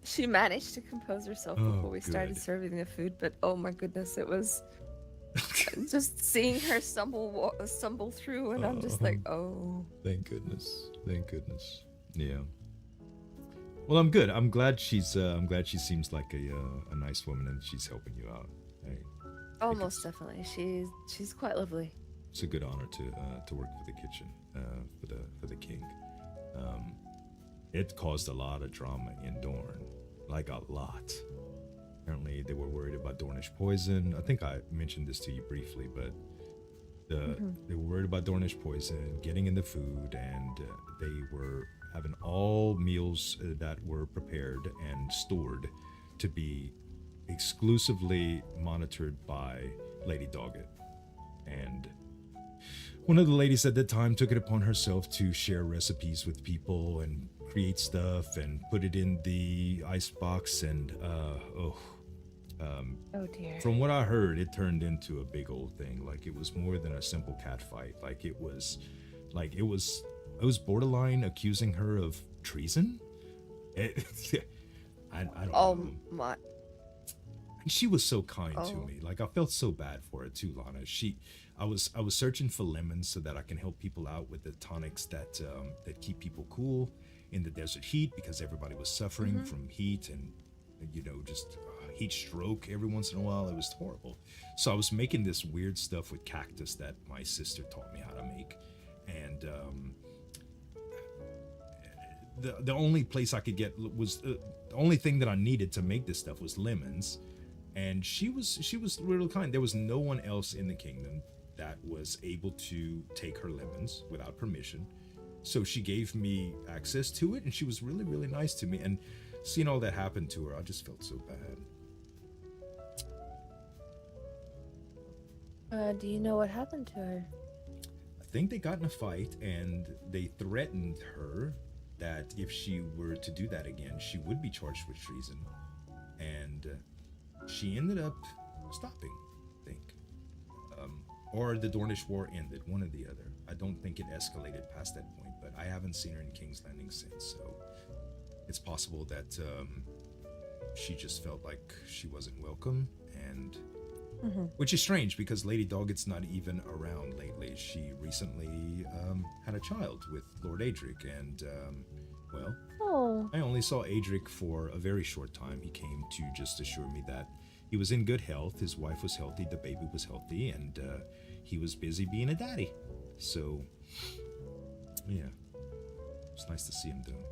She managed to compose herself before we started serving the food, but oh my goodness, it was just seeing her stumble through, and I'm just like, oh. Thank goodness. Yeah. Well, I'm good. I'm glad she seems like a nice woman and she's helping you out. Oh, most definitely. She's quite lovely. It's a good honor to work for the kitchen for the king. It caused a lot of drama in Dorne, like a lot. Apparently, they were worried about Dornish poison. I think I mentioned this to you briefly, but they were worried about Dornish poison getting in the food, and they were having all meals that were prepared and stored to be exclusively monitored by Lady Doggett. And one of the ladies at the time took it upon herself to share recipes with people and create stuff and put it in the icebox, and oh dear. From what I heard, it turned into a big old thing. Like, it was more than a simple cat fight. It was borderline accusing her of treason. I don't know. My. And she was so kind to me. Like, I felt so bad for her too, Lana. I was searching for lemons so that I can help people out with the tonics that keep people cool in the desert heat, because everybody was suffering from heat and just heat stroke every once in a while. It was horrible. So I was making this weird stuff with cactus that my sister taught me how to make, and the only place I could get was the only thing that I needed to make this stuff was lemons. And she was really kind. There was no one else in the kingdom that was able to take her lemons without permission. So she gave me access to it, and she was really, really nice to me. And seeing all that happen to her, I just felt so bad. Do you know what happened to her? I think they got in a fight, and they threatened her that if she were to do that again, she would be charged with treason. And she ended up stopping, I think. Or the Dornish War ended, one or the other. I don't think it escalated past that point, but I haven't seen her in King's Landing since, so it's possible that she just felt like she wasn't welcome, and which is strange because Lady Doggett's not even around lately. She recently had a child with Lord Adric, and I only saw Adric for a very short time. He came to just assure me that he was in good health, his wife was healthy, the baby was healthy, and he was busy being a daddy. So, yeah, it's nice to see him though.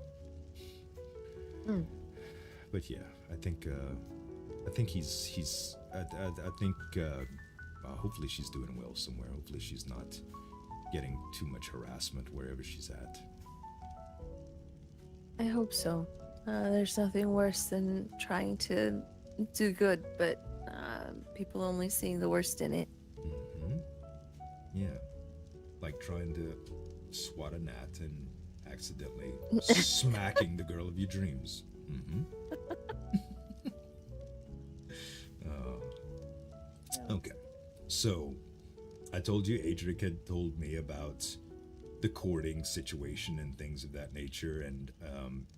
But yeah, I think he's. I think hopefully she's doing well somewhere. Hopefully she's not getting too much harassment wherever she's at. I hope so. There's nothing worse than trying to do good, but people only seeing the worst in it. Yeah, like trying to swat a gnat and accidentally smacking the girl of your dreams. Okay, so I told you Adric had told me about the courting situation and things of that nature, and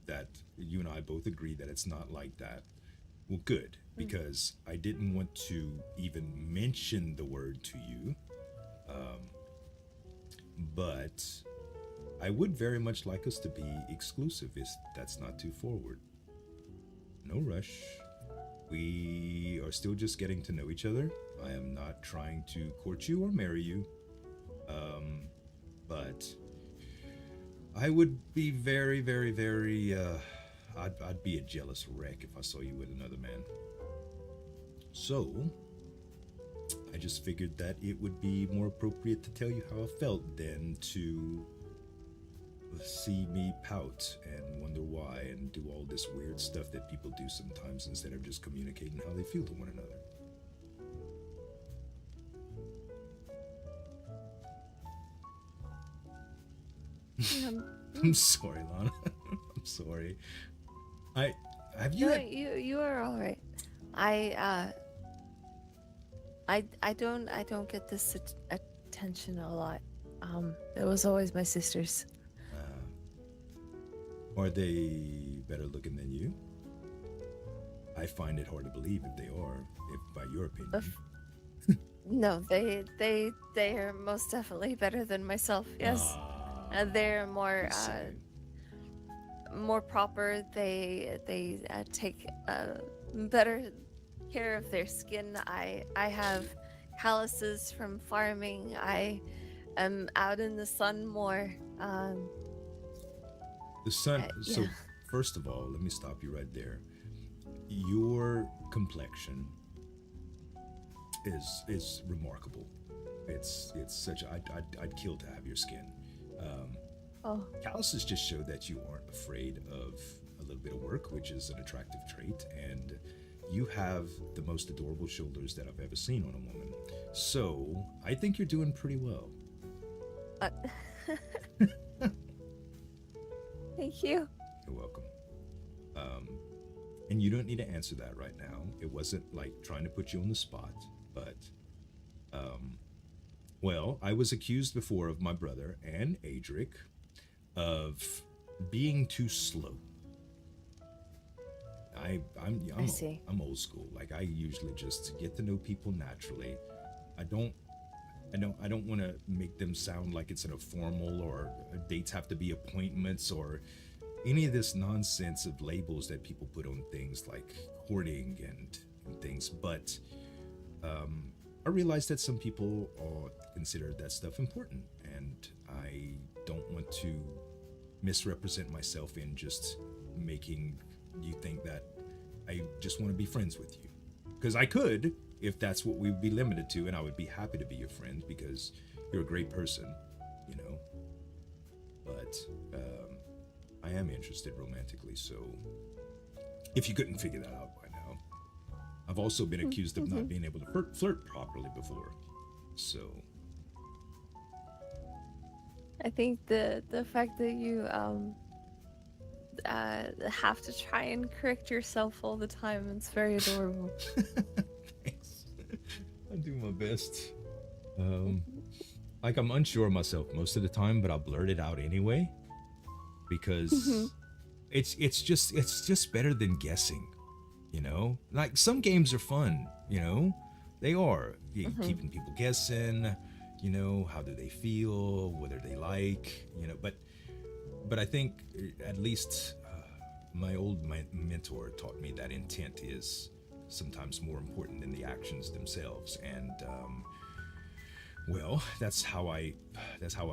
that you and I both agree that it's not like that. Well, good, because I didn't want to even mention the word to you, but I would very much like us to be exclusive, if that's not too forward. No rush. We are still just getting to know each other. I am not trying to court you or marry you, but I would be very, very, very, I'd be a jealous wreck if I saw you with another man. So, I just figured that it would be more appropriate to tell you how I felt than to see me pout and wonder why and do all this weird stuff that people do sometimes instead of just communicating how they feel to one another. I'm sorry, Lana. I'm sorry. Have you No, had, you are all right. I don't get this attention a lot. It was always my sisters. are they better looking than you? I find it hard to believe if they are, if by your opinion. No, they are most definitely better than myself. Yes, they're more Insane. more proper. They take better care of their skin. I have calluses from farming. I am out in the sun more. The sun. So, yeah. first of all, let me stop you right there. Your complexion is remarkable. It's such. I'd kill to have your skin. Oh, Calluses just show that you aren't afraid of a little bit of work, which is an attractive trait, and you have the most adorable shoulders that I've ever seen on a woman. So I think you're doing pretty well. thank you. You're welcome. And you don't need to answer that right now. It wasn't like trying to put you on the spot, but well, I was accused before of my brother and Adric of being too slow. I see. I'm old school. Like I usually just get to know people naturally. I don't want to make them sound like it's in a formal or dates have to be appointments or any of this nonsense of labels that people put on things like courting and things. But I realize that some people consider that stuff important, and I don't want to misrepresent myself in just making you think that I just want to be friends with you. Because I could, if that's what we would be limited to, and I would be happy to be your friend because you're a great person, you know. But I am interested romantically, so if you couldn't figure that out by now. I've also been accused of not being able to flirt properly before, so. I think the fact that you have to try and correct yourself all the time, it's very adorable. Thanks. I do my best. Like I'm unsure of myself most of the time, but I'll blurt it out anyway because it's just better than guessing, you know. Like some games are fun, you know, they are keeping people guessing, you know, how do they feel, what are they like, you know. But I think at least my mentor taught me that intent is sometimes more important than the actions themselves, and well, that's how I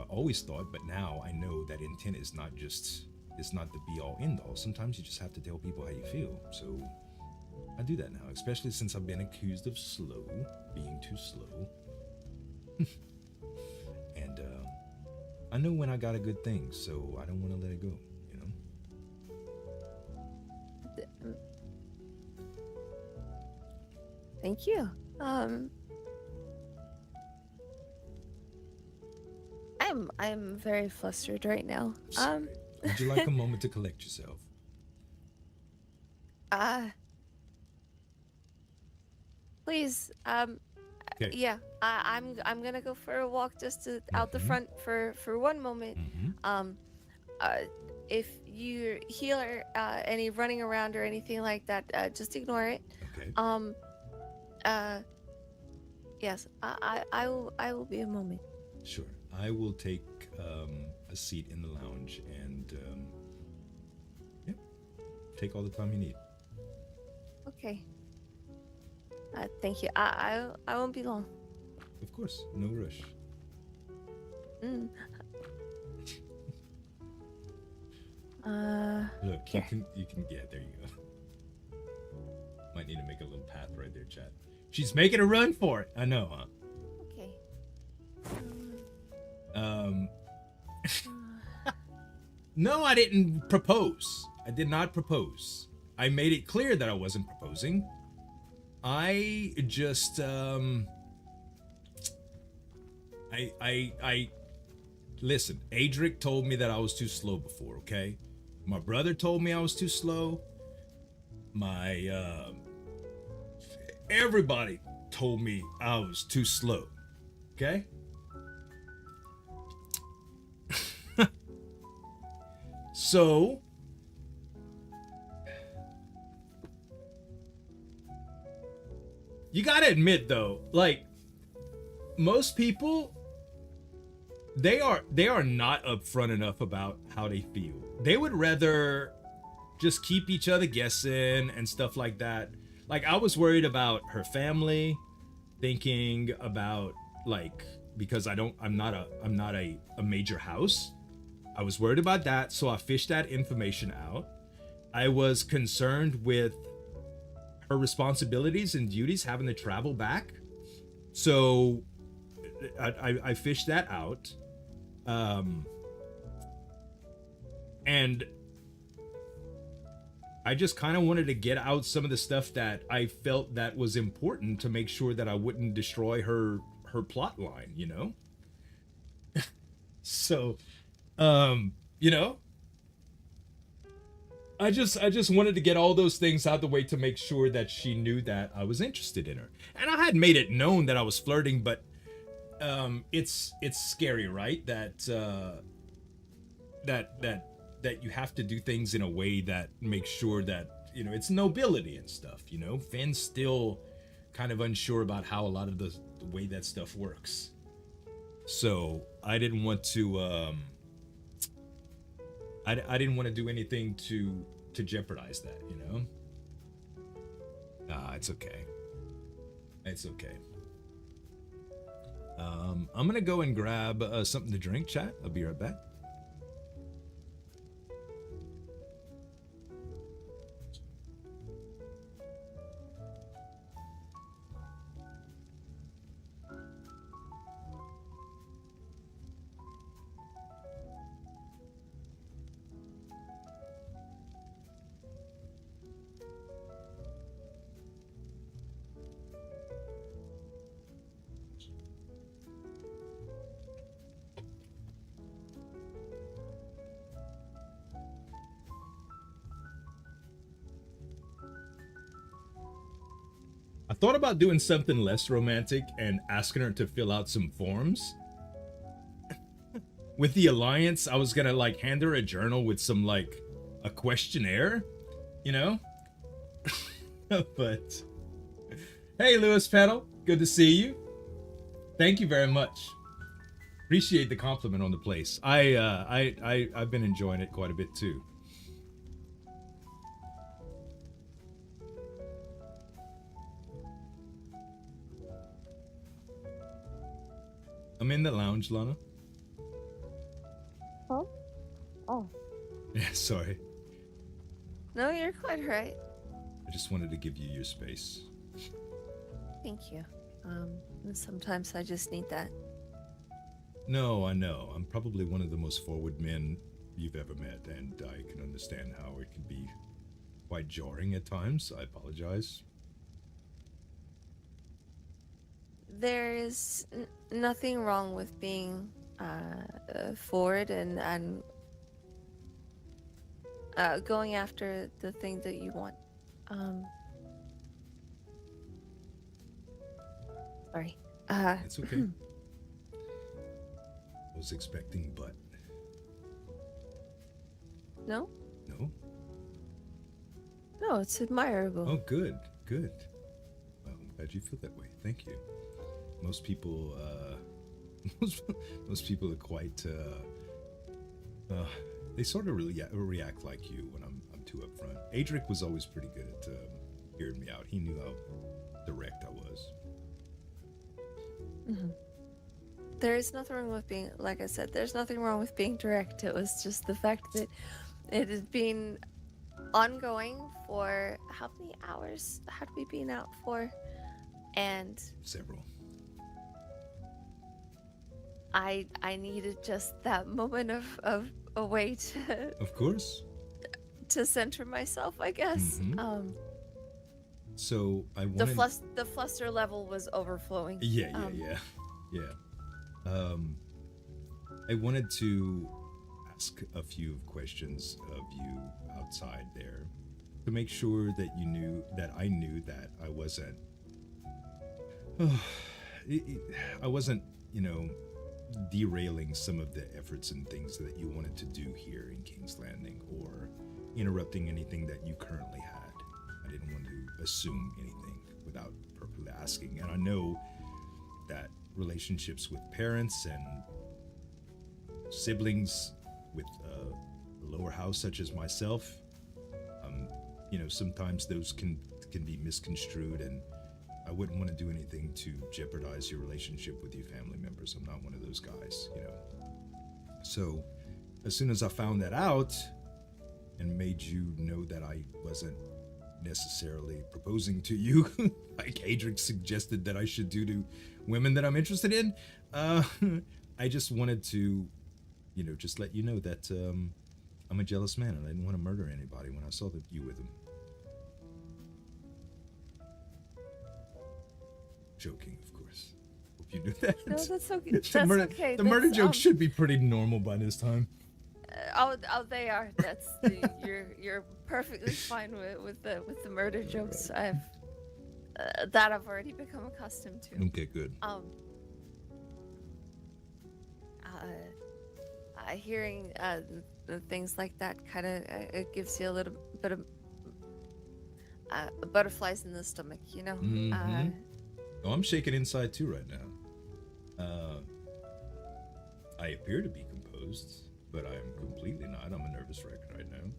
always thought. But now I know that intent is not the be all end all. Sometimes you just have to tell people how you feel. So I do that now, especially since I've been accused of being too slow. And I know when I got a good thing, so I don't want to let it go, you know? Thank you. I'm very flustered right now. Would you like a moment to collect yourself? Please. Okay. Yeah. I'm gonna go for a walk just to out the front for one moment. If you hear any running around or anything like that, just ignore it. Okay. Yes. I will be a moment. Sure. I will take a seat in the lounge and yeah, take all the time you need. Okay. Thank you. I won't be long. Of course, no rush. Look, here. you can yeah, there you go. Might need to make a little path right there, chat. She's making a run for it. I know, huh? Okay. No, I didn't propose. I did not propose. I made it clear that I wasn't proposing. I just, listen, Adric told me that I was too slow before, okay? My brother told me I was too slow. Everybody told me I was too slow, okay? So, you gotta admit though, like, most people, they are not upfront enough about how they feel. They would rather just keep each other guessing and stuff like that. Like, I was worried about her family, thinking about, like, because I'm not a major house. I was worried about that, so I fished that information out. I was concerned with her responsibilities and duties, having to travel back. So I fished that out. And I just kind of wanted to get out some of the stuff that I felt that was important to make sure that I wouldn't destroy her plot line, you know? So, you know, I just wanted to get all those things out the way to make sure that she knew that I was interested in her. And I had made it known that I was flirting, but it's scary, right? That you have to do things in a way that makes sure that, you know, it's nobility and stuff, you know? Finn's still kind of unsure about how a lot of the way that stuff works. So I didn't want to I didn't want to do anything to jeopardize that, you know? Nah, it's okay. It's okay. I'm gonna go and grab something to drink, chat. I'll be right back. I thought about doing something less romantic and asking her to fill out some forms. With the alliance, I was gonna like hand her a journal with some like a questionnaire, you know? But hey, Lewis Petal, good to see you. Thank you very much. Appreciate the compliment on the place. I've been enjoying it quite a bit too. I'm in the lounge, Lana. Oh? Oh. Yeah, sorry. No, you're quite right. I just wanted to give you your space. Thank you. Sometimes I just need that. No, I know. I'm probably one of the most forward men you've ever met, and I can understand how it can be quite jarring at times. I apologize. There is nothing wrong with being forward and going after the thing that you want. Sorry. It's okay. I was expecting but. No? No? No, it's admirable. Oh, good, good. Well, I'm glad you feel that way. Thank you. Most people, most people are quite, they sort of really react like you when I'm too upfront. Adric was always pretty good at hearing me out. He knew how direct I was. Mm-hmm. There is nothing wrong with being, like I said, there's nothing wrong with being direct. It was just the fact that it has been ongoing for how many hours had we been out for? And Several. I needed just that moment of a way Of course. to center myself, I guess. Mhm. So I The wanted. the fluster level was overflowing. Yeah. Yeah. I wanted to ask a few questions of you outside there to make sure that you knew that I knew that I wasn't. I wasn't, derailing some of the efforts and things that you wanted to do here in King's Landing or interrupting anything that you currently had. I didn't want to assume anything without properly asking. And I know that relationships with parents and siblings with a lower house such as myself, sometimes those can be misconstrued, and I wouldn't want to do anything to jeopardize your relationship with your family members. I'm not one of those guys, So as soon as I found that out and made you know that I wasn't necessarily proposing to you like Adric suggested that I should do to women that I'm interested in, I just wanted to, just let you know that I'm a jealous man and I didn't want to murder anybody when I saw that you with him. Joking, of course. Hope you knew that. No, that's okay. The That's murder jokes should be pretty normal by this time. They are. You're perfectly fine with the murder jokes. Right. I've already become accustomed to. Okay, good. Hearing things like that kind of it gives you a little bit of butterflies in the stomach, Mm-hmm. I'm shaking inside too right now. I appear to be composed, but I'm completely not. I'm a nervous wreck right now.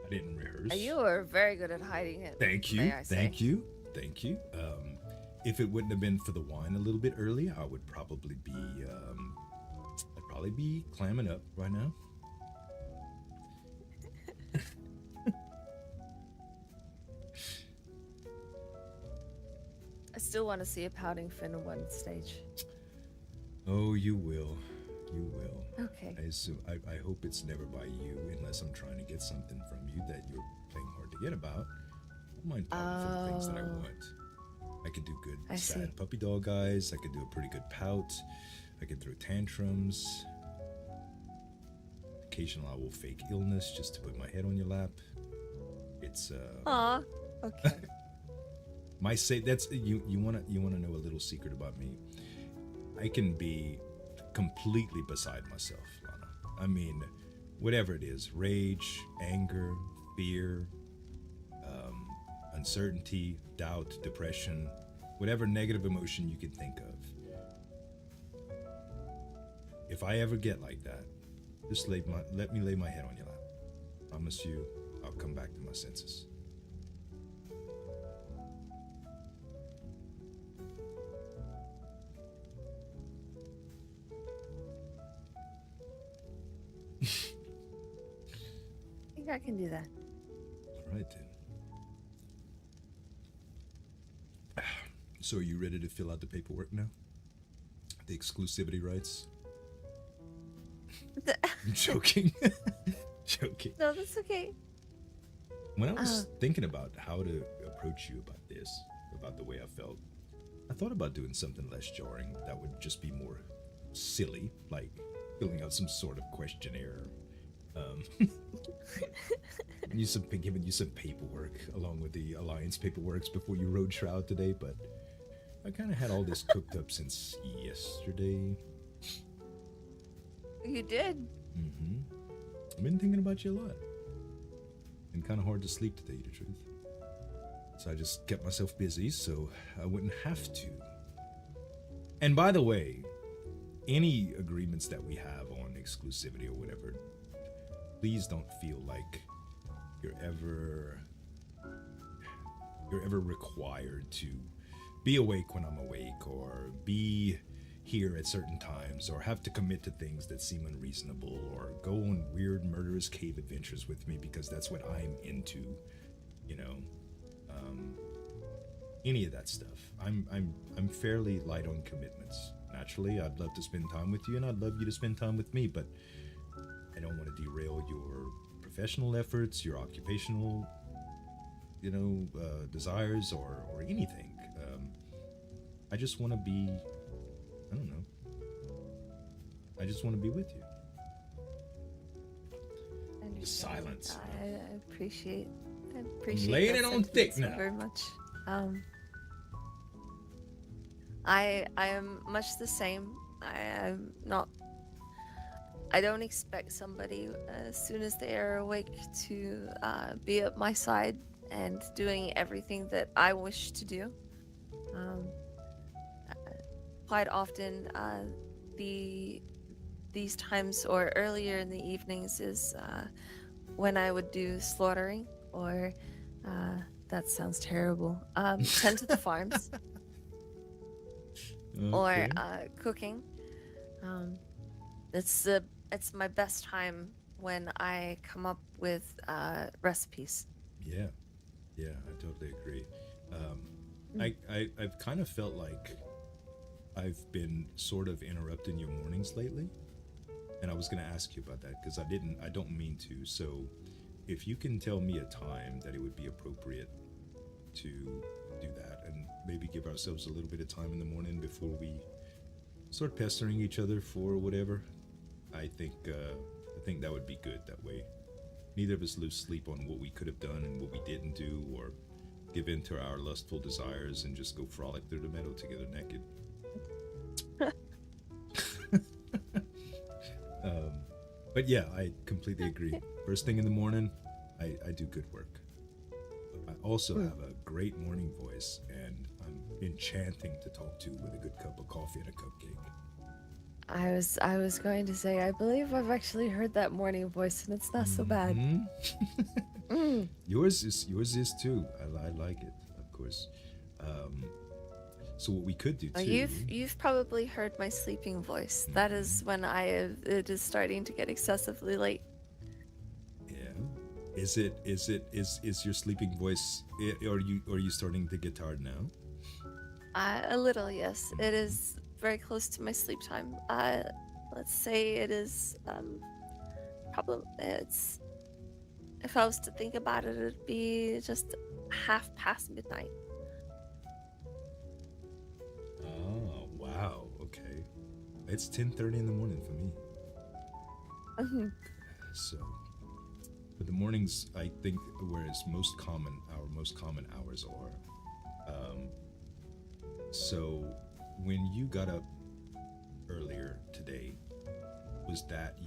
I didn't rehearse. You are very good at hiding it. Thank you. Thank you. If it wouldn't have been for the wine a little bit early, I would probably be clamming up right now. I still want to see a pouting fin on one stage. Oh, you will. You will. Okay. I hope it's never by you, unless I'm trying to get something from you that you're playing hard to get about. I don't mind pouting for the things that I want. I could do good sad puppy dog eyes. I could do a pretty good pout. I could throw tantrums. Occasionally I will fake illness just to put my head on your lap. It's Aw. Okay. That's you wanna know a little secret about me. I can be completely beside myself, Lana. I mean, whatever it is, rage, anger, fear, uncertainty, doubt, depression, whatever negative emotion you can think of. If I ever get like that, just let me lay my head on your lap. Promise you, I'll come back to my senses. I think I can do that. All right then. So are you ready to fill out the paperwork now? The exclusivity rights? I'm joking. Joking. No, that's okay. When I was thinking about how to approach you about this, about the way I felt, I thought about doing something less jarring that would just be more silly, like filling out some sort of questionnaire. Giving you some paperwork along with the Alliance paperwork before you rode Shroud today, but I kind of had all this cooked up since yesterday. You did. Mm-hmm. I've been thinking about you a lot. Been kind of hard to sleep, to tell you the truth. So I just kept myself busy so I wouldn't have to. And by the way, any agreements that we have on exclusivity or whatever, please don't feel like you're ever required to be awake when I'm awake, or be here at certain times, or have to commit to things that seem unreasonable, or go on weird murderous cave adventures with me because that's what I'm into, any of that stuff. I'm fairly light on commitments. Naturally, I'd love to spend time with you, and I'd love you to spend time with me, but I don't want to derail your professional efforts, your occupational, desires, or anything. I just want to be, I don't know. I just want to be with you. I understand. Silence. I appreciate. laying that it on thick sentiment now. very much. I am much the same. I'm not. I don't expect somebody as soon as they are awake to be at my side and doing everything that I wish to do. Quite often, these times or earlier in the evenings is when I would do slaughtering or that sounds terrible. Tend to the farms or cooking. It's my best time when I come up with recipes. Yeah, I totally agree. I've kind of felt like I've been sort of interrupting your mornings lately, and I was going to ask you about that because I don't mean to. So if you can tell me a time that it would be appropriate to do that, and maybe give ourselves a little bit of time in the morning before we start pestering each other for whatever, I think that would be good. That way neither of us lose sleep on what we could have done and what we didn't do, or give in to our lustful desires and just go frolic through the meadow together naked. But yeah, I completely agree. First thing in the morning, I do good work. I also have a great morning voice, and I'm enchanting to talk to with a good cup of coffee and a cupcake. I was going to say, I believe I've actually heard that morning voice, and it's not so bad. Yours is too. I like it, of course. So what we could do too. You've probably heard my sleeping voice. That is when it is starting to get excessively late. Yeah. Is your sleeping voice? Are you starting to get tired now? A little, yes. It is very close to my sleep time. Let's say it is probably it's. If I was to think about it, it'd be just midnight. Oh wow. Okay. It's 10:30 in the morning for me. So, but the mornings I think where it's our most common hours are. So when you got up earlier today, was that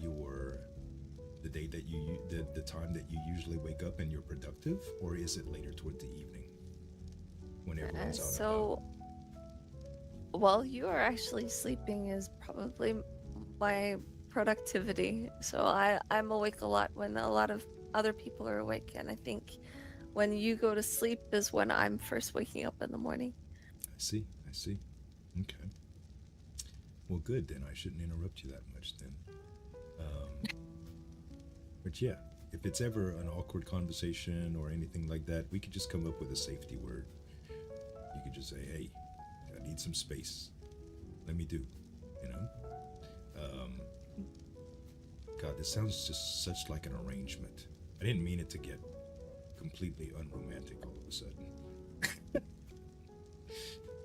the day that the time that you usually wake up and you're productive, or is it later toward the evening when everyone's out and about? While you are actually sleeping is probably my productivity. So I'm awake a lot when a lot of other people are awake, and I think when you go to sleep is when I'm first waking up in the morning. I see. Okay. Well, good then. I shouldn't interrupt you that much then. But yeah, if it's ever an awkward conversation or anything like that, we could just come up with a safety word. You could just say, "Hey, I need some space. Let me do," you know? God, this sounds just such like an arrangement. I didn't mean it to get completely unromantic all of a sudden.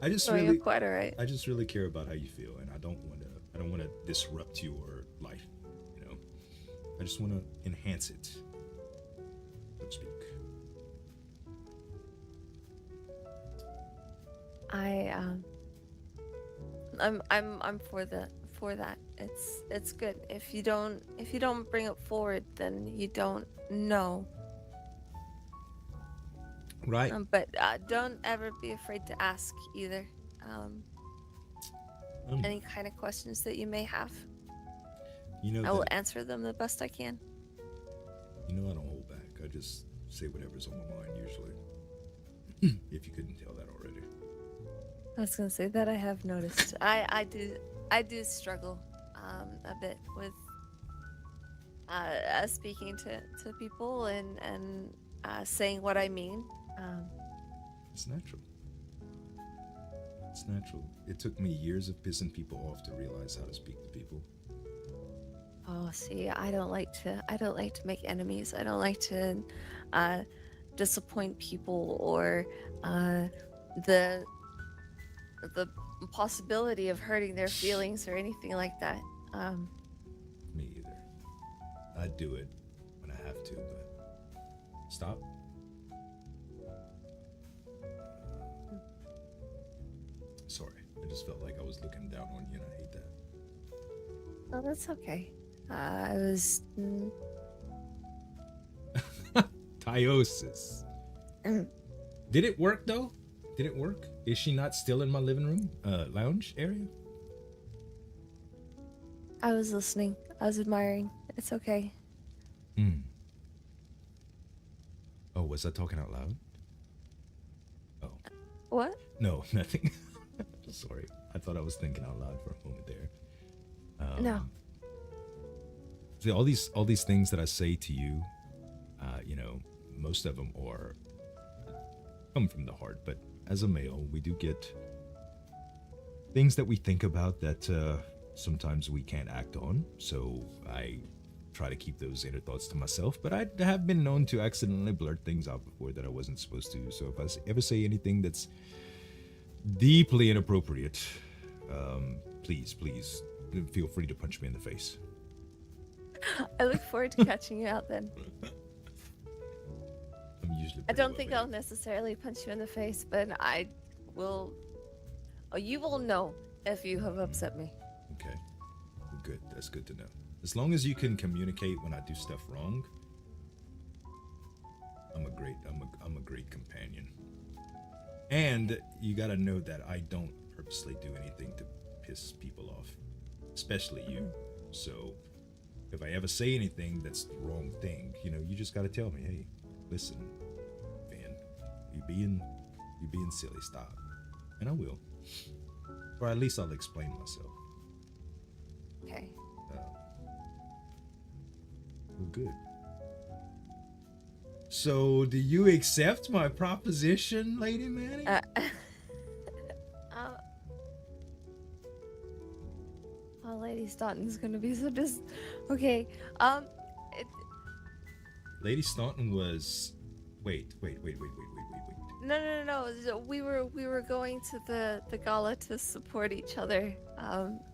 You're quite all right. I just really care about how you feel, and I don't want to disrupt your life, you know? I just want to enhance it, so to speak. I'm for that. It's good. If you don't bring it forward, then you don't know. Right. But don't ever be afraid to ask either. Any kind of questions that you may have, I will answer them the best I can. I don't hold back. I just say whatever's on my mind usually. If you couldn't tell that already. I was gonna say that I have noticed. I do struggle a bit with speaking to people and saying what I mean. It's natural. It's natural. It took me years of pissing people off to realize how to speak to people. Oh, see, I don't like to make enemies. I don't like to disappoint people or the the possibility of hurting their feelings or anything like that. Me either. I do it when I have to, but stop. Sorry, I just felt like I was looking down on you, and I hate that. Oh, that's okay. I was. Tyosis. Mm. Did it work though? Did it work? Is she not still in my living room, lounge area? I was listening. I was admiring. It's okay. Hmm. Oh, was I talking out loud? Oh, What? no, nothing. Sorry, I thought I was thinking out loud for a moment there. No. See, all these things that I say to you, you know, most of them are come from the heart. But as a male, we do get things that we think about that sometimes we can't act on. So I try to keep those inner thoughts to myself. But I have been known to accidentally blurt things out before that I wasn't supposed to. So if I ever say anything that's deeply inappropriate, please feel free to punch me in the face. I look forward to catching you out then. I'm usually I pretty don't well think I'll behaved. necessarily punch you in the face, but I will. Oh, you will know if you have upset me. Okay, well, good. That's good to know. As long as you can communicate when I do stuff wrong, I'm a great companion. And you gotta know that I don't purposely do anything to piss people off, especially you. So if I ever say anything that's the wrong thing, you know, you just gotta tell me, hey, listen, Van, you being silly, stop. And I will. Or at least I'll explain myself. Okay. Well, good. So, do you accept my proposition, Lady Manny? Uh, Lady Staunton's gonna be so okay. It, Lady Staunton was. Wait. no. So we were going to the gala to support each other.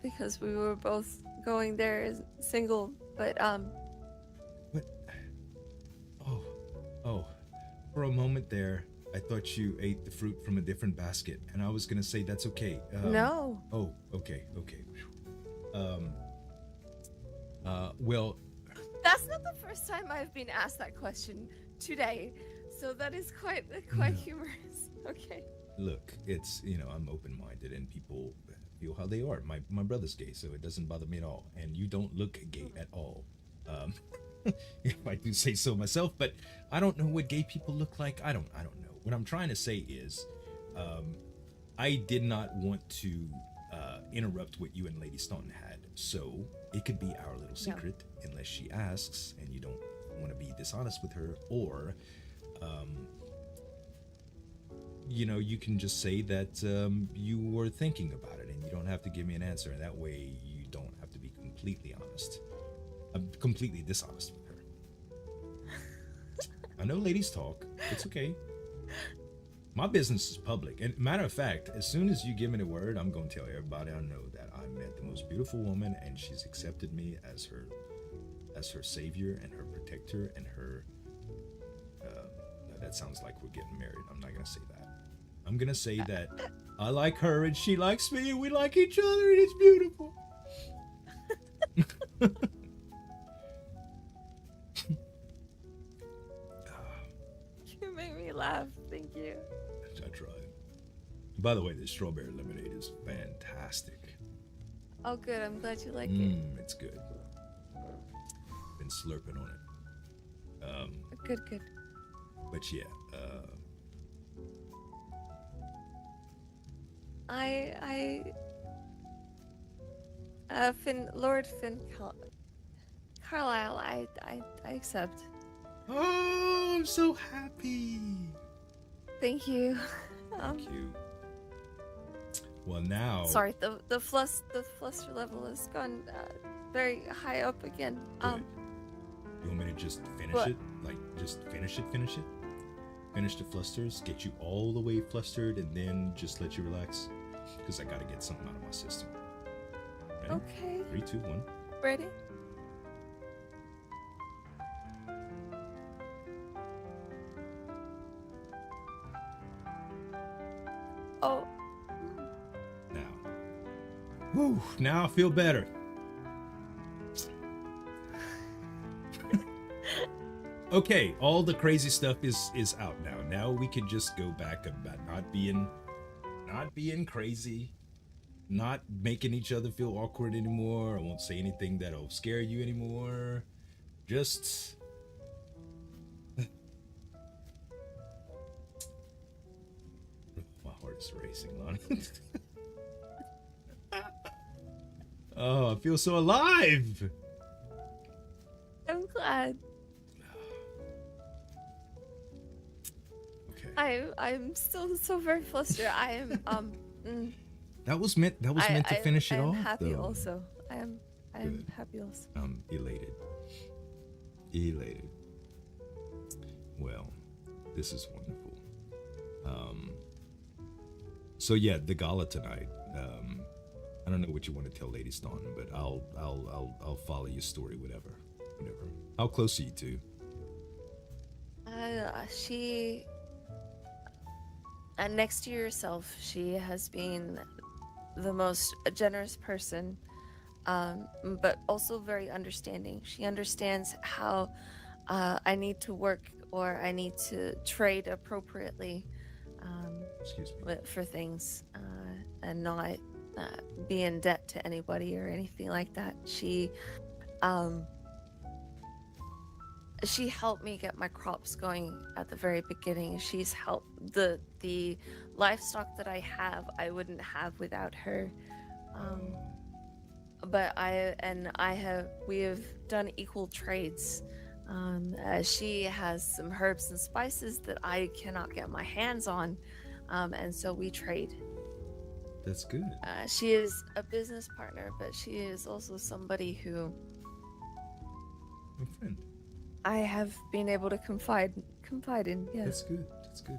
Because we were both going there as single, but What? Oh. For a moment there, I thought you ate the fruit from a different basket, and I was gonna say that's okay. no. Oh, okay. Well, That's not the first time I've been asked that question today, so that is quite humorous. Okay. look, it's, you know, I'm open-minded, and people feel how they are. My brother's gay, so it doesn't bother me at all, and you don't look gay at all. If I do say so myself, but I don't know what gay people look like. I don't know. What I'm trying to say is, I did not want to interrupt what you and Lady Staunton had, so it could be our little secret unless she asks, and you don't want to be dishonest with her, or you know, you can just say that you were thinking about it, and you don't have to give me an answer, and that way you don't have to be completely honest. I'm completely dishonest with her. I know ladies talk. It's okay. My business is public. And matter of fact, as soon as you give me the word, I'm going to tell everybody I know that I met the most beautiful woman, and she's accepted me as her savior and her protector and her... no, that sounds like we're getting married. I'm not going to say that. I'm going to say that I like her and she likes me and we like each other and it's beautiful. You made me laugh. Thank you. I tried. By the way, this strawberry lemonade is fantastic. Oh, good. I'm glad you like it. It's good. Been slurping on it. Good. But yeah, Lord Carlyle, I accept. oh, I'm so happy. Thank you. Thank you. Well, now. Sorry, the fluster level has gone very high up again. Good. You want me to just finish What? it? Like, just finish it? Finish the flusters, get you all the way flustered, and then just let you relax. Because I gotta get something out of my system. Ready? Okay. 3, 2, 1. Ready? Oh. Now. Whew, now I feel better. Okay, all the crazy stuff is out now. Now we can just go back about not being crazy, not making each other feel awkward anymore. I won't say anything that'll scare you anymore. Just my heart is racing, Lana. Oh, I feel so alive. I'm glad. I'm still so very flustered. I am That was meant to finish it I am off. happy though. also. I am Good. happy also. I'm elated. Well, this is wonderful. So yeah, the gala tonight. I don't know what you want to tell Lady Staunton, but I'll follow your story, whatever. How close are you two? She next to yourself, she has been the most generous person, but also very understanding. She understands how I need to work or I need to trade appropriately Excuse me. for things and not be in debt to anybody or anything like that. She helped me get my crops going at the very beginning. She's helped the livestock that I have, I wouldn't have without her. But we have done equal trades. She has some herbs and spices that I cannot get my hands on, and so we trade. That's good. She is a business partner, but she is also somebody who My friend. I have been able to confide in. Yes. That's good.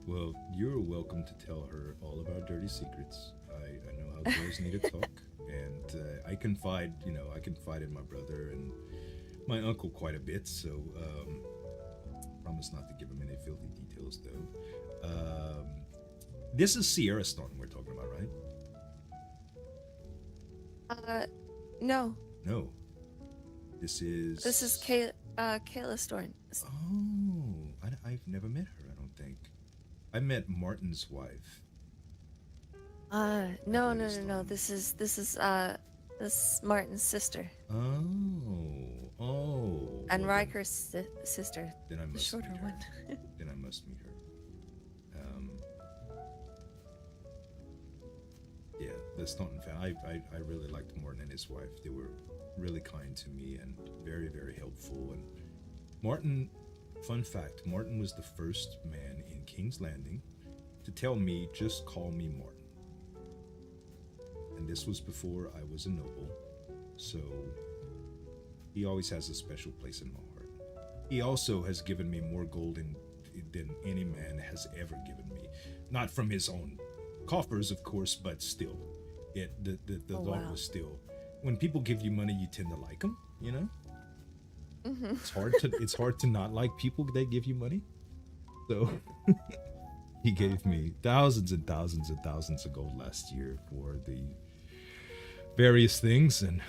Well, you're welcome to tell her all of our dirty secrets. I know how girls need to talk, and I confide in my brother and my uncle quite a bit. So promise not to give him any filthy details, though. This is Sierra Staunton we're talking about, right? No. No. This is Kayla Storn. Oh, I've never met her, I don't think. I met Martin's wife. No. This is Martin's sister. Oh. And well, Riker's sister. Then I The must shorter meet her. one. Then I must meet her. Yeah, the Staunton family. I really liked Martin and his wife. They were really kind to me and very, very helpful. And Martin, fun fact, Martin was the first man in King's Landing to tell me, just call me Martin. And this was before I was a noble, so he always has a special place in my heart. He also has given me more gold than any man has ever given me. Not from his own coffers, of course, but still. The thought wow. was still, when people give you money, you tend to like them, you know? Mm-hmm. It's hard to not like people that give you money. So he gave me thousands and thousands and thousands of gold last year for the various things, and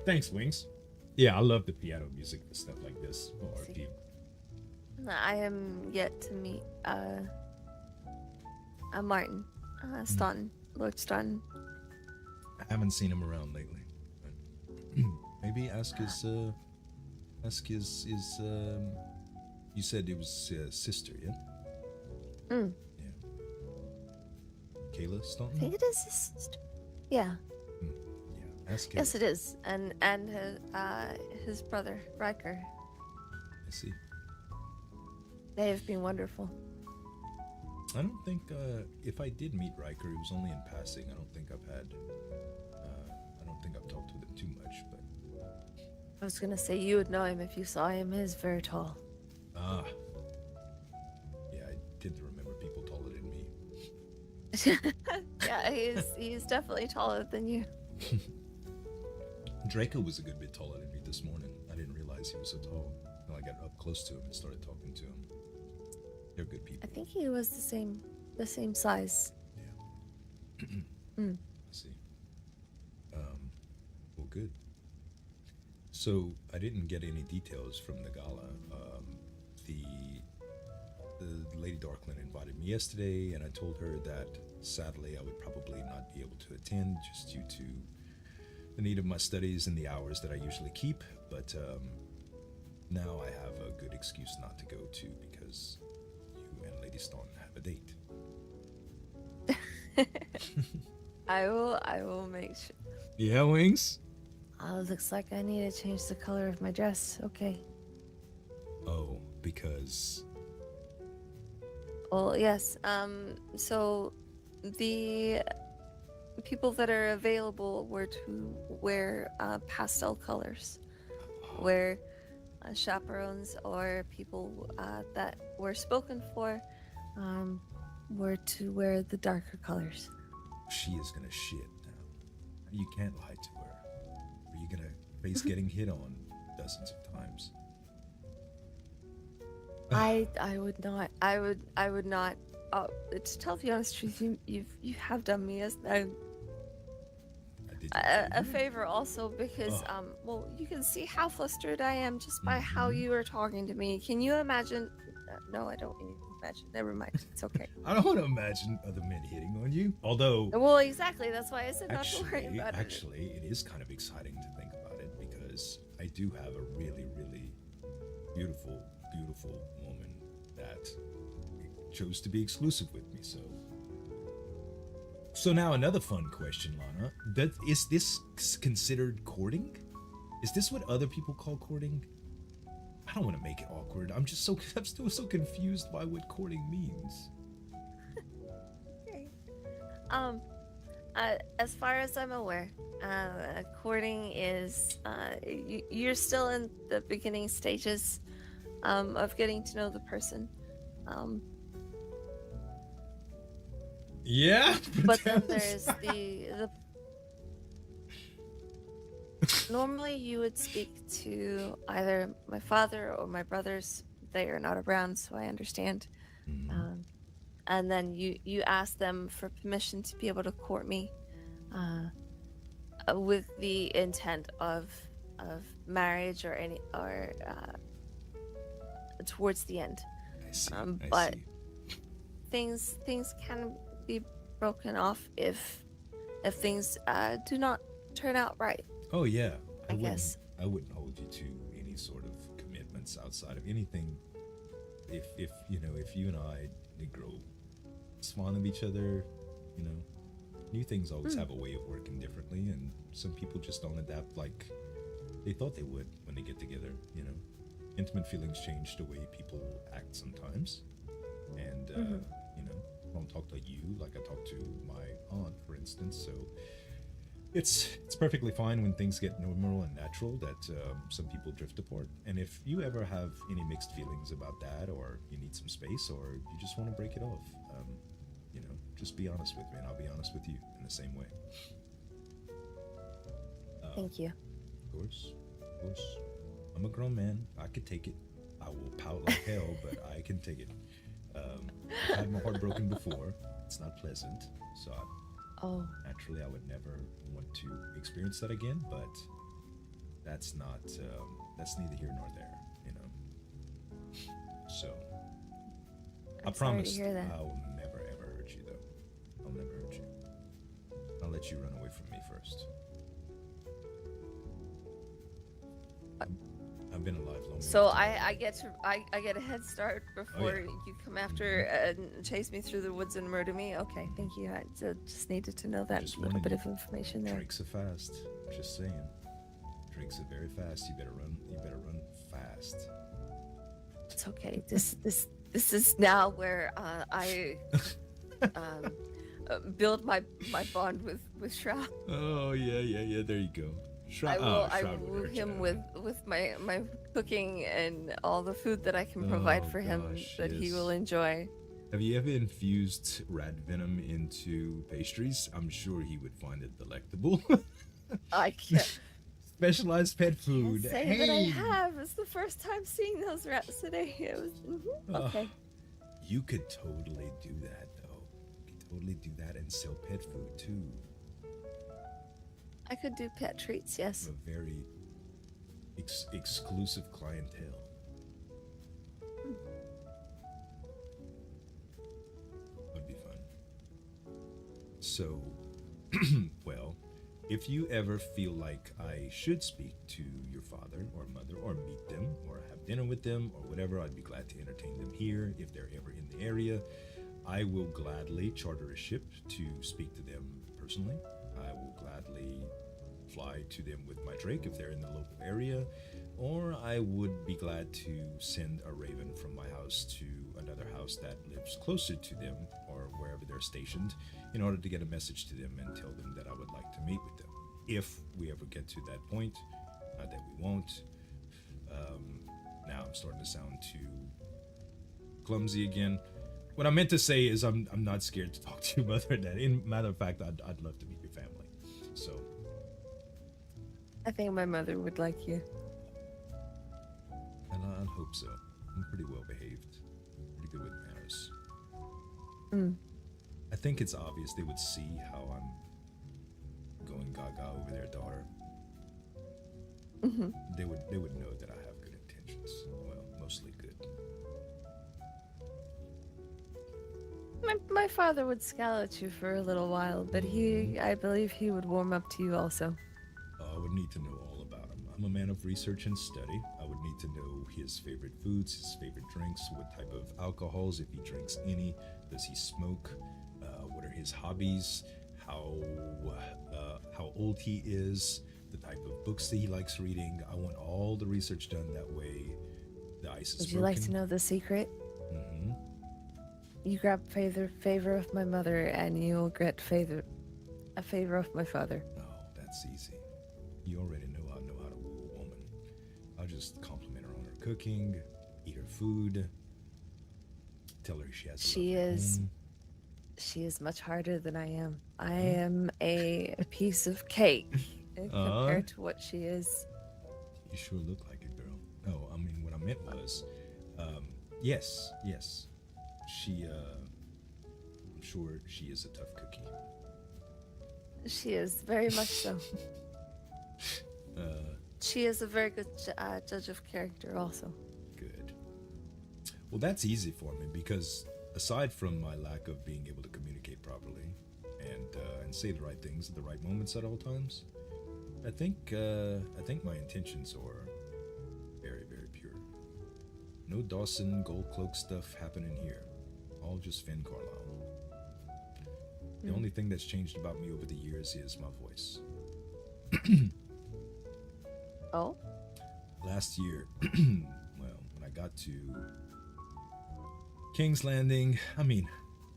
thanks, Wings. Yeah, I love the piano music and stuff like this. RP. I am yet to meet Martin Staunton, Lord Staunton. I haven't seen him around lately. Maybe ask his you said it was sister, yeah? Mm. Yeah. Kayla Staunton? I think it is his sister. Yeah. Yeah. Ask Kayla. Yes, it is. And his brother, Riker. I see. They have been wonderful. I don't think, if I did meet Riker, it was only in passing. I don't think I've talked with him too much, but... I was gonna say you would know him if you saw him. He is very tall. Ah. Yeah, I tend to remember people taller than me. Yeah, he's definitely taller than you. Draco was a good bit taller than me this morning. I didn't realize he was so tall. Until I got up close to him and started talking to him. They're good people. I think he was the same size. Yeah. Mm. I see. Well, good. So I didn't get any details from the gala. The Lady Darkland invited me yesterday, and I told her that sadly I would probably not be able to attend just due to the need of my studies and the hours that I usually keep. But now I have a good excuse not to go to because you and Lady Stone have a date. I will make sure. Yeah, Wings? Looks like I need to change the color of my dress. Okay. Oh, because... Well, yes. So the people that are available were to wear pastel colors, where chaperones or people that were spoken for were to wear the darker colors. She is gonna shit now. You can't lie to her. Or you're gonna face getting hit on dozens of times. I would not. I would not. To tell the honest truth, you have done me a favor also because well, you can see how flustered I am just by how you are talking to me. Can you imagine? No, I don't need to imagine. Never mind. It's okay. I don't want to imagine other men hitting on you. Although, well, exactly. That's why I said not to worry about it. Actually, it is kind of exciting to think about it because I do have a really, really beautiful woman that chose to be exclusive with me. So now another fun question, Lana. Is this considered courting? Is this what other people call courting? I don't want to make it awkward. I'm still so confused by what courting means. Okay. As far as I'm aware, courting is you're still in the beginning stages of getting to know the person. Yeah, but then there's the normally you would speak to either my father or my brothers. They are not around, so I understand. And then you ask them for permission to be able to court me with the intent of marriage or towards the end. I see. But things can be broken off if things do not turn out right. Oh yeah, I guess I wouldn't hold you to any sort of commitments outside of anything. If you and I did grow fond of each other, new things always have a way of working differently, and some people just don't adapt like they thought they would when they get together. Intimate feelings change the way people act sometimes, and I don't talk to you like I talk to my aunt, for instance. So it's perfectly fine when things get normal and natural that some people drift apart. And if you ever have any mixed feelings about that, or you need some space, or you just want to break it off, just be honest with me, and I'll be honest with you in the same way. Thank you. Of course. I'm a grown man. I could take it. I will pout like hell, but I can take it. I've had my heart broken before. It's not pleasant, so naturally I would never want to experience that again, but that's neither here nor there, So I promise I'll never ever hurt you, though. I'll never hurt you. I'll let you run away from me first. I've been alive long enough. So I get a head start before you come after and chase me through the woods and murder me. Okay, thank you. I just needed to know that little bit of information there. Drinks are fast. Just saying. Drinks are very fast. You better run. You better run fast. It's okay. This This is now where I um, build my bond with Shroud. Oh yeah. There you go. I will Shroud would woo hurt him you. with my cooking and all the food that I can provide Oh, for him gosh, that he will yes. enjoy. Have you ever infused rat venom into pastries? I'm sure he would find it delectable. I can't, Specialized pet can't food. say that I Hey! have. It's the first time seeing those rats today. It was okay. You could totally do that, though. You could totally do that and sell pet food, too. I could do pet treats, yes. A very exclusive clientele. Would be fun. So, well, if you ever feel like I should speak to your father or mother or meet them or have dinner with them or whatever, I'd be glad to entertain them here if they're ever in the area. I will gladly charter a ship to speak to them personally. I will gladly fly to them with my Drake if they're in the local area, or I would be glad to send a raven from my house to another house that lives closer to them or wherever they're stationed in order to get a message to them and tell them that I would like to meet with them. If we ever get to that point, not that we won't. Now I'm starting to sound too clumsy again. What I meant to say is I'm not scared to talk to your mother. That, in matter of fact, I'd love to meet your family. So I think my mother would like you. and I'd hope so. I'm pretty well behaved, pretty good with manners. Mm. I think it's obvious they would see how I'm going gaga over their daughter. Hmm. They would know that I have good intentions. Well, mostly good. My father would scowl at you for a little while, but I believe he would warm up to you also. I would need to know all about him. I'm a man of research and study. I would need to know his favorite foods, his favorite drinks, what type of alcohols, if he drinks any, does he smoke, what are his hobbies, how old he is, the type of books that he likes reading. I want all the research done that way. The ice is Would you broken. like to know the secret? Mm-hmm. You grab favor of my mother, and you'll get a favor of my father. Oh, that's easy. You already know how to woo a woman. I'll just compliment her on her cooking, eat her food, tell her she has a lovely home. She is much harder than I am. I am a piece of cake compared to what she is. You sure look like it, girl. No, I mean, what I meant was, yes. She, I'm sure she is a tough cookie. She is very much so. She is a very good judge of character also. Good. Well, that's easy for me because aside from my lack of being able to communicate properly and say the right things at the right moments at all times, I think my intentions are very, very pure. No Dawson gold cloak stuff happening here. All just Finn Carlyle. The only thing that's changed about me over the years is my voice. Oh? Last year, well, when I got to King's Landing, I mean,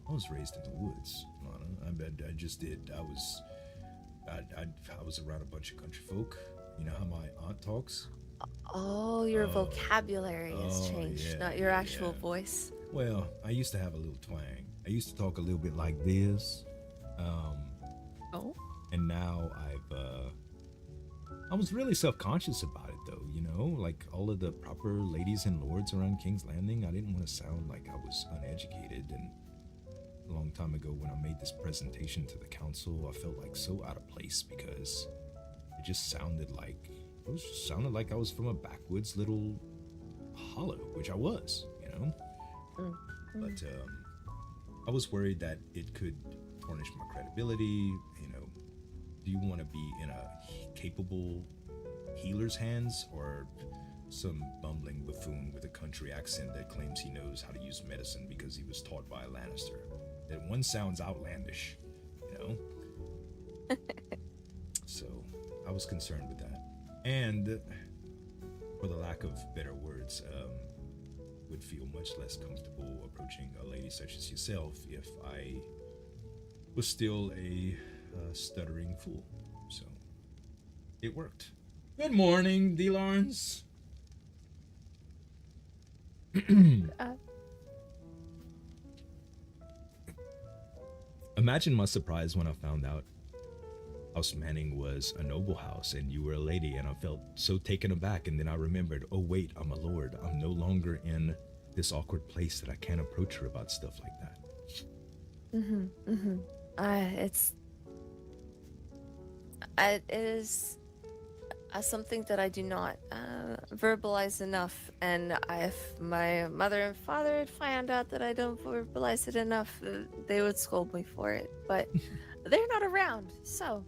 I was raised in the woods, Lana. I just did. I was around a bunch of country folk. You know how my aunt talks? Oh, your vocabulary has changed, yeah, not your actual yeah. voice. Well, I used to have a little twang. I used to talk a little bit like this. Oh? And now I was really self-conscious about it, though, you know? Like, all of the proper ladies and lords around King's Landing, I didn't want to sound like I was uneducated. And a long time ago when I made this presentation to the council, I felt like so out of place because it just sounded like I was from a backwoods little hollow, which I was, you know? But I was worried that it could tarnish my credibility. You know, do you want to be in a capable healer's hands or some bumbling buffoon with a country accent that claims he knows how to use medicine because he was taught by a Lannister? That one sounds outlandish, you know? So I was concerned with that. And for the lack of better words, would feel much less comfortable approaching a lady such as yourself if I was still a stuttering fool. So it worked. Good morning, D-Lawrence. Imagine my surprise when I found out House Manning was a noble house and you were a lady, and I felt so taken aback, and then I remembered, oh wait, I'm a lord. I'm no longer in this awkward place that I can't approach her about stuff like that. It is something that I do not verbalize enough, and if my mother and father had found out that I don't verbalize it enough, they would scold me for it. But they're not around, so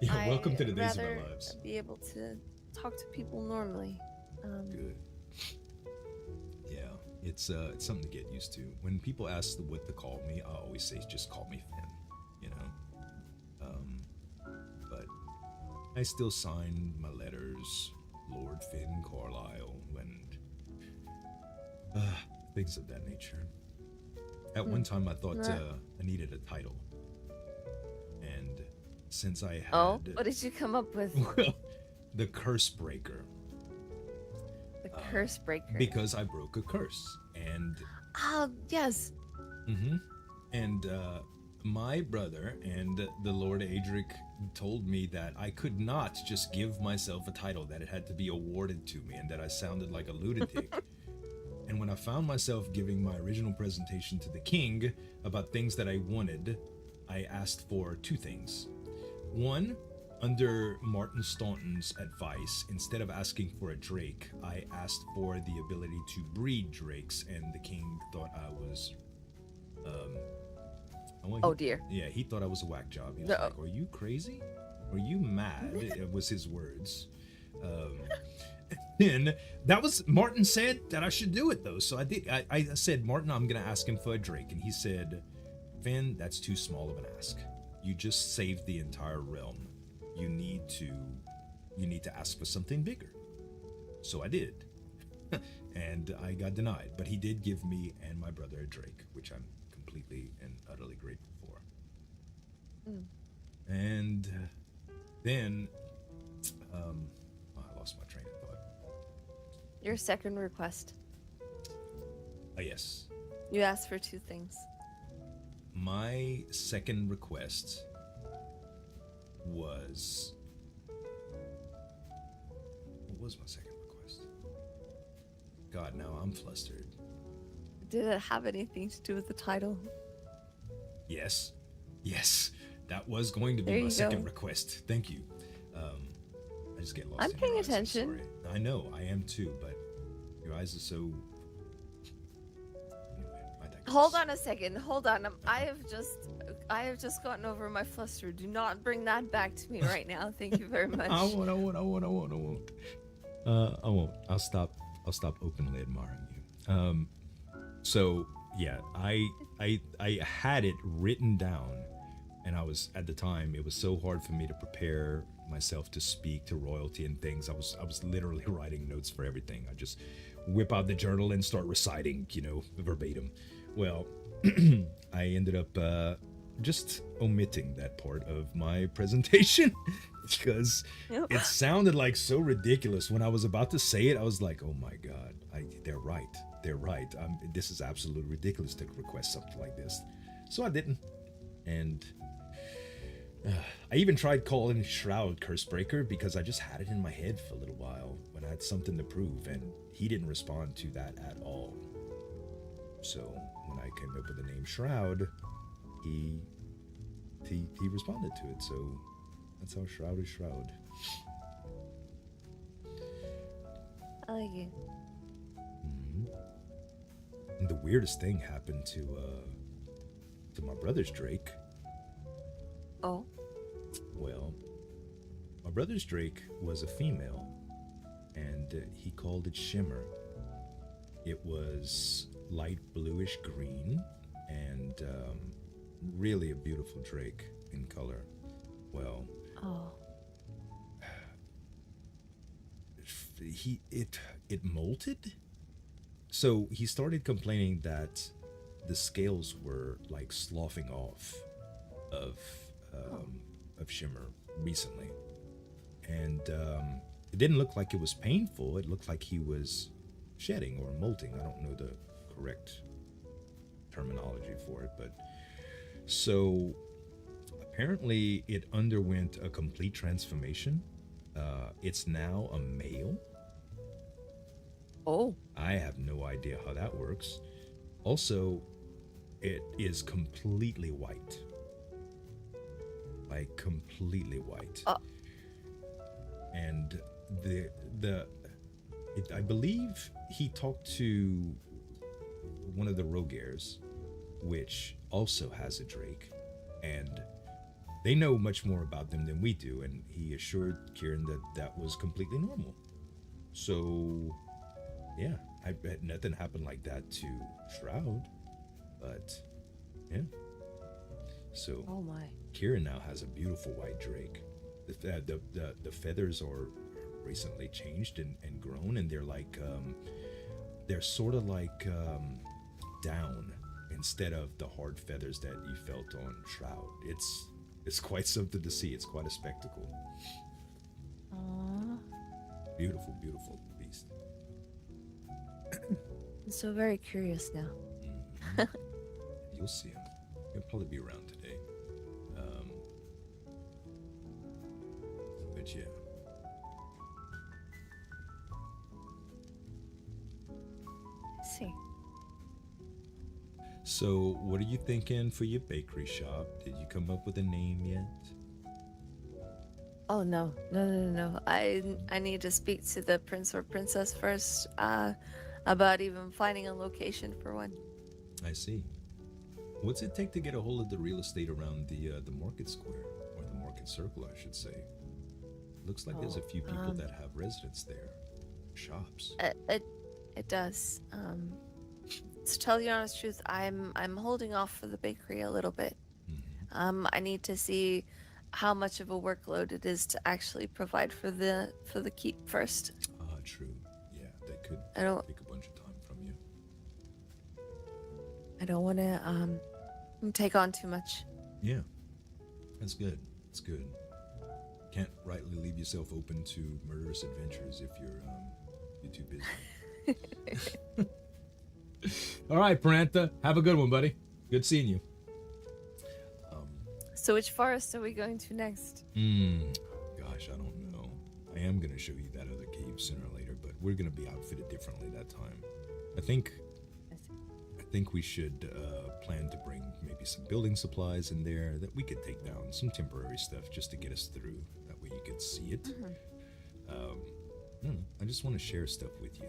Yeah, welcome to the days of our rather lives. be able to talk to people normally. Good. Yeah, it's something to get used to. When people ask what to call me, I always say just call me Finn. You know. But I still sign my letters, Lord Finn Carlyle, and things of that nature. At one time, I thought I needed a title, and since I had What did you come up with? the Curse Breaker. The Curse Breaker. Because I broke a curse, and yes. And my brother and the Lord Adric told me that I could not just give myself a title, that it had to be awarded to me, and that I sounded like a lunatic. And when I found myself giving my original presentation to the king about things that I wanted, I asked for two things. One, under Martin Staunton's advice, instead of asking for a drake, I asked for the ability to breed drakes, and the king thought I was oh dear. Yeah, he thought I was a whack job. He was like, "Are you crazy? Are you mad?" It was his words. And that was, Martin said that I should do it though, so I did. I said, "Martin, I'm gonna ask him for a drake," and he said, "Finn, that's too small of an ask. You just saved the entire realm. You need to ask for something bigger." So I did. And I got denied, but he did give me and my brother a drake, which I'm completely and utterly grateful for. And then I lost my train of thought. Your second request. Yes. You asked for two things. My second request was... What was my second request? God, now I'm flustered. Did it have anything to do with the title? Yes. That was going to be There my you second go. request. Thank you. I just get lost. I'm in paying your eyes. attention. Sorry. I know, I am too, but your eyes are so... Anyway, I digress. Hold on a second. Hold on. I have just gotten over my fluster. Do not bring that back to me right now. Thank you very much. I won't. I won't. I'll stop openly admiring you. So yeah, I had it written down, and I was, at the time, it was so hard for me to prepare myself to speak to royalty and things. I was literally writing notes for everything. I just whip out the journal and start reciting, verbatim. Well, I ended up just omitting that part of my presentation because it sounded like so ridiculous. When I was about to say it, I was like, oh my God, they're right. This is absolutely ridiculous to request something like this. So I didn't. And I even tried calling Shroud Cursebreaker because I just had it in my head for a little while when I had something to prove, and he didn't respond to that at all. So when I came up with the name Shroud, he responded to it. So that's how Shroud is Shroud. I like it. And the weirdest thing happened to my brother's Drake. Oh. Well, my brother's Drake was a female, and he called it Shimmer. It was light bluish green, and really a beautiful Drake in color. Well, it molted, So he started complaining that the scales were like sloughing off of of Shimmer recently, and it didn't look like it was painful. It looked like he was shedding or molting. I don't know the correct terminology for it, but so apparently it underwent a complete transformation. It's now a male. Oh. I have no idea how that works. Also, it is completely white. Like completely white. And I believe he talked to one of the Rogares, which also has a Drake, and they know much more about them than we do, and he assured Kieran that that was completely normal. So, yeah, I bet nothing happened like that to Shroud, but yeah. So, Oh my. Kieran now has a beautiful white Drake. The feathers are recently changed and grown, and they're like they're sort of like down instead of the hard feathers that you felt on Shroud. It's quite something to see. It's quite a spectacle. Aww. Beautiful, beautiful beast. I'm so very curious now. Mm-hmm. You'll see him. He'll probably be around today. But yeah. See. So, what are you thinking for your bakery shop? Did you come up with a name yet? Oh no. No. I need to speak to the prince or princess first about even finding a location for one. I see. What's it take to get a hold of the real estate around the market square, or the market circle, I should say? Looks like there's a few people that have residence there, shops. It does. To tell you the honest truth, I'm holding off for the bakery a little bit. Mm-hmm. I need to see how much of a workload it is to actually provide for the keep first. True. Yeah, that could I don't take a bunch of time from you. want to take on too much. Yeah, that's good. That's good. Can't rightly leave yourself open to murderous adventures if you're too busy. All right, Parantha, have a good one, buddy. Good seeing you. So which forest are we going to next? Gosh, I don't know. I am gonna show you that other cave sooner or later, but we're gonna be outfitted differently that time. I think we should plan to bring maybe some building supplies in there that we could take down, some temporary stuff just to get us through. That way you could see it. I don't know. I just want to share stuff with you.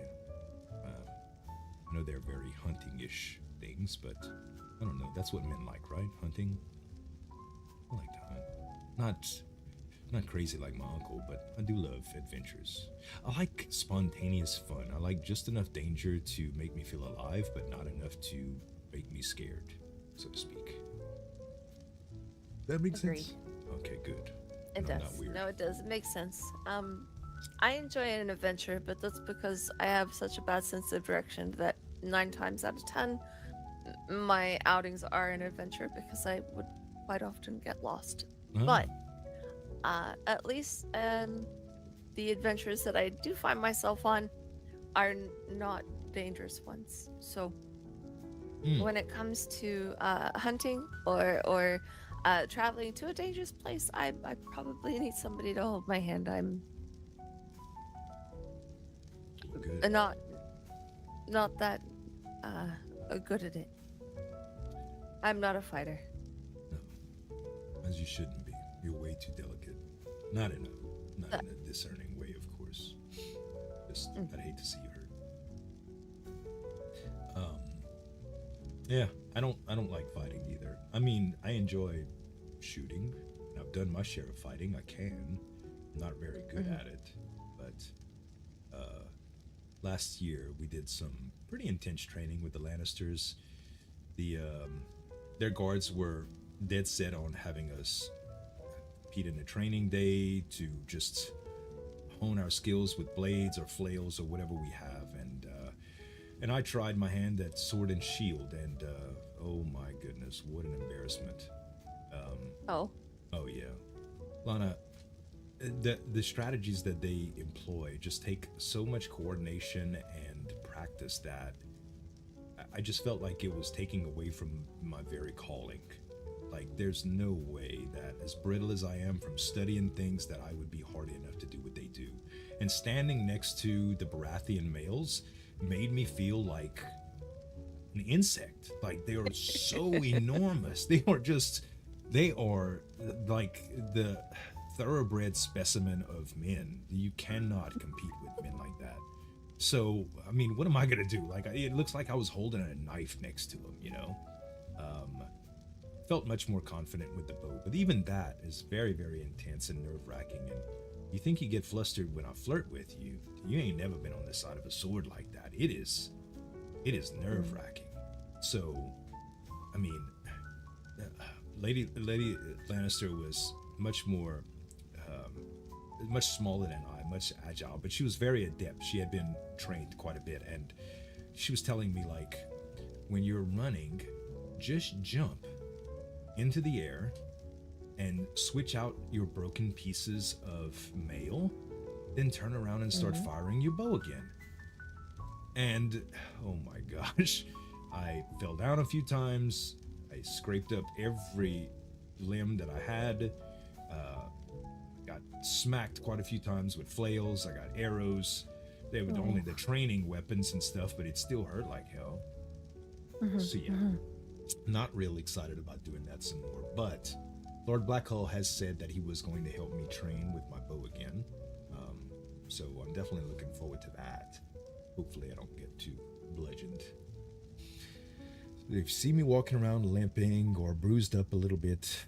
I know they're very hunting-ish things, but I don't know. That's what men like, right? Hunting. I like to hunt. Not crazy like my uncle, but I do love adventures. I like spontaneous fun. I like just enough danger to make me feel alive, but not enough to make me scared, so to speak. That makes sense? Okay, good. It No, does. not weird. No, it does. It makes sense. I enjoy an adventure, but that's because I have such a bad sense of direction that 9 times out of 10, my outings are an adventure because I would quite often get lost. Ah, But at least the adventures that I do find myself on are not dangerous ones. So when it comes to hunting or traveling to a dangerous place, I probably need somebody to hold my hand. I'm good. not that good at it. I'm not a fighter. No, as you shouldn't be. You're way too delicate. Not in a discerning way, of course. Just, I'd hate to see you hurt. Yeah, I don't like fighting either. I mean, I enjoy shooting. I've done my share of fighting. I can. I'm not very good at it, but last year we did some pretty intense training with the Lannisters. Their guards were dead set on having us compete in a training day to just hone our skills with blades or flails or whatever we have, and And I tried my hand at sword and shield, and oh my goodness, what an embarrassment. Oh. Oh yeah, Lana, the strategies that they employ just take so much coordination and practice that I just felt like it was taking away from my very calling. Like, there's no way that, as brittle as I am from studying things, that I would be hardy enough to do what they do. And standing next to the Baratheon males made me feel like an insect. Like, they are so enormous. They are like the thoroughbred specimen of men. You cannot compete with men like that. So, I mean, what am I gonna do? Like, it looks like I was holding a knife next to him, you know? Felt much more confident with the bow, but even that is very, very intense and nerve-wracking. And you think you get flustered when I flirt with you. You ain't never been on the side of a sword like that. It is nerve-wracking. So, I mean, Lady Lannister was much more, much smaller than I, much agile, but she was very adept. She had been trained quite a bit, and she was telling me, like, when you're running, just jump into the air and switch out your broken pieces of mail, then turn around and start firing your bow again. And oh my gosh, I fell down a few times. I scraped up every limb that I had. Got smacked quite a few times with flails. I got arrows. They were only the training weapons and stuff, but it still hurt like hell. So yeah, not real excited about doing that some more. But Lord Blackhall has said that he was going to help me train with my bow again. So I'm definitely looking forward to that. Hopefully I don't get too bludgeoned. If you see me walking around limping or bruised up a little bit,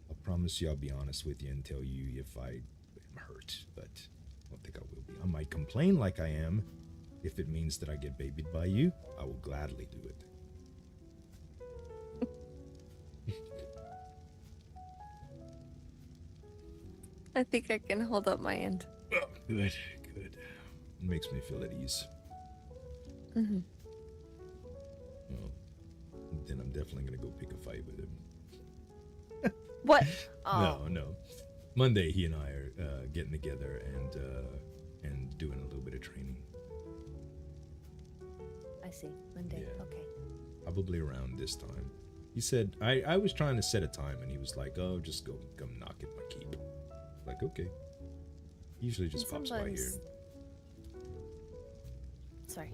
I promise you I'll be honest with you and tell you if I am hurt, but I don't think I will be. I might complain like I am. If it means that I get babied by you, I will gladly do it. I think I can hold up my end. Oh, good. It makes me feel at ease. Mm-hmm. Well, then I'm definitely gonna go pick a fight with him. What? Oh. No. Monday, he and I are getting together and doing a little bit of training. I see. Monday. Yeah. Okay. Probably around this time. He said I was trying to set a time, and he was like, "Oh, just come knock at my keep." Like, okay. He usually just pops by here. Sorry.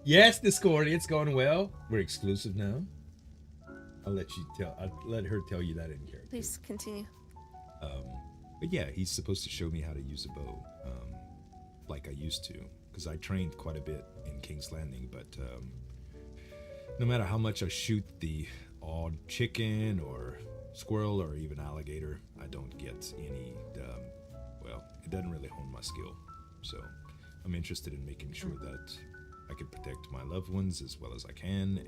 Yes, Discord, it's going well. We're exclusive now. I'll let her tell you that in character. Please continue. But yeah, he's supposed to show me how to use a bow, like I used to, because I trained quite a bit in King's Landing. But no matter how much I shoot the odd chicken or squirrel or even alligator, I don't get any. It doesn't really hone my skill. So I'm interested in making sure that I can protect my loved ones as well as I can,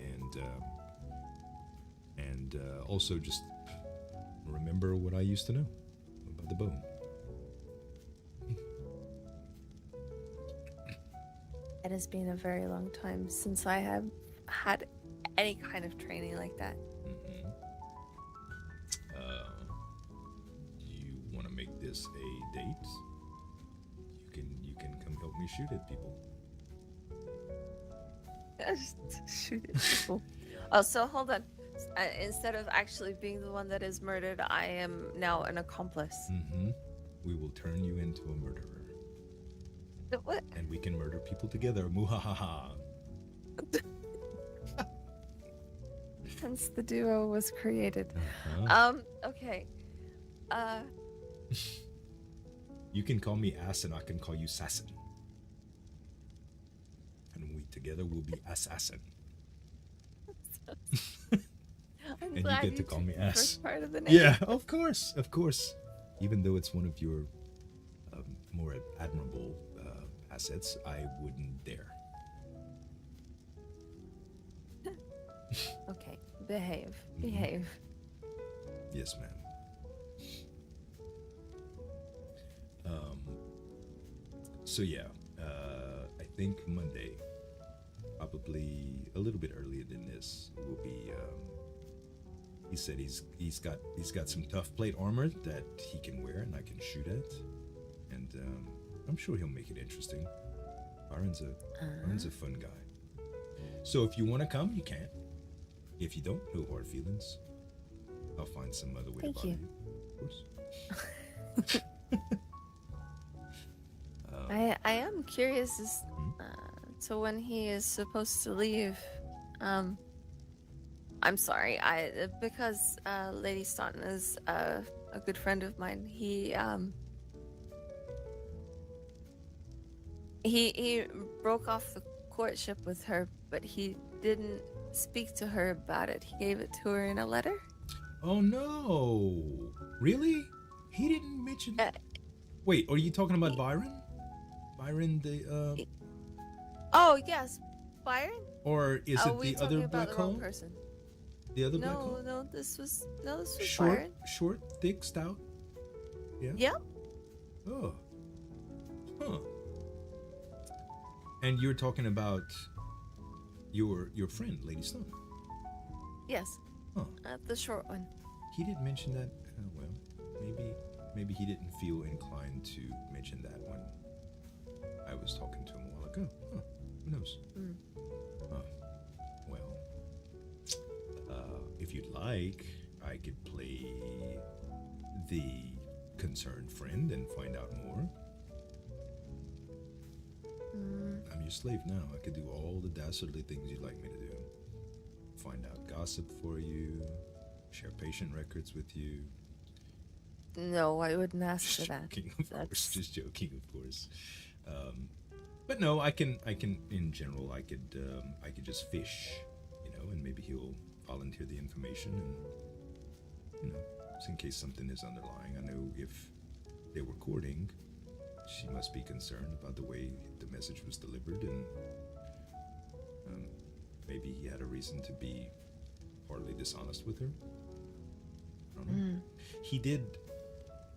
and also just remember what I used to know about the bow. It has been a very long time since I have had any kind of training like that. Do you want to make this a date? You can come help me shoot at people. Just shoot at people. Oh, so hold on. Instead of actually being the one that is murdered, I am now an accomplice. We will turn you into a murderer. What? And we can murder people together. Muhahaha. Hence the duo was created. Okay. You can call me Ass and I can call you Sassin. And we together will be Assassin. I'm and glad you get to call me took the Ass. first part of the name. Yeah, of course. Even though it's one of your more admirable assets, I wouldn't dare. Okay, behave. Yes, ma'am. So yeah, I think Monday probably a little bit earlier than this. It will be. He said he's got some tough plate armor that he can wear and I can shoot at, and I'm sure he'll make it interesting. Byron's a fun guy. So if you want to come, you can. If you don't, no hard feelings. I'll find some other way to bother you. Of course. I am curious as to when he is supposed to leave. I'm sorry, because Lady Staunton is a good friend of mine. He broke off the courtship with her, but he didn't speak to her about it. He gave it to her in a letter. Oh no! Really? He didn't mention. Wait, are you talking about Byron? Byron, the Oh yes, Byron. Or is it the other black hole? Person? The other black hole? No, this was short, Byron. Short, thick, stout. Yeah. Yep. Oh. Huh. And you're talking about your friend, Lady Stone. Yes. Huh. The short one. He didn't mention that. Well, maybe he didn't feel inclined to mention that when I was talking to him a while ago. Huh. Who knows? Well, if you'd like, I could play the concerned friend and find out more. I'm your slave now. I could do all the dastardly things you'd like me to do. Find out gossip for you, share patient records with you. No, I wouldn't ask for that. Joking, of course. Just joking, of course. But no, I can. In general, I could just fish, and maybe he'll volunteer the information, and just in case something is underlying. I know if they were courting, she must be concerned about the way the message was delivered, and maybe he had a reason to be partly dishonest with her. I don't know. He did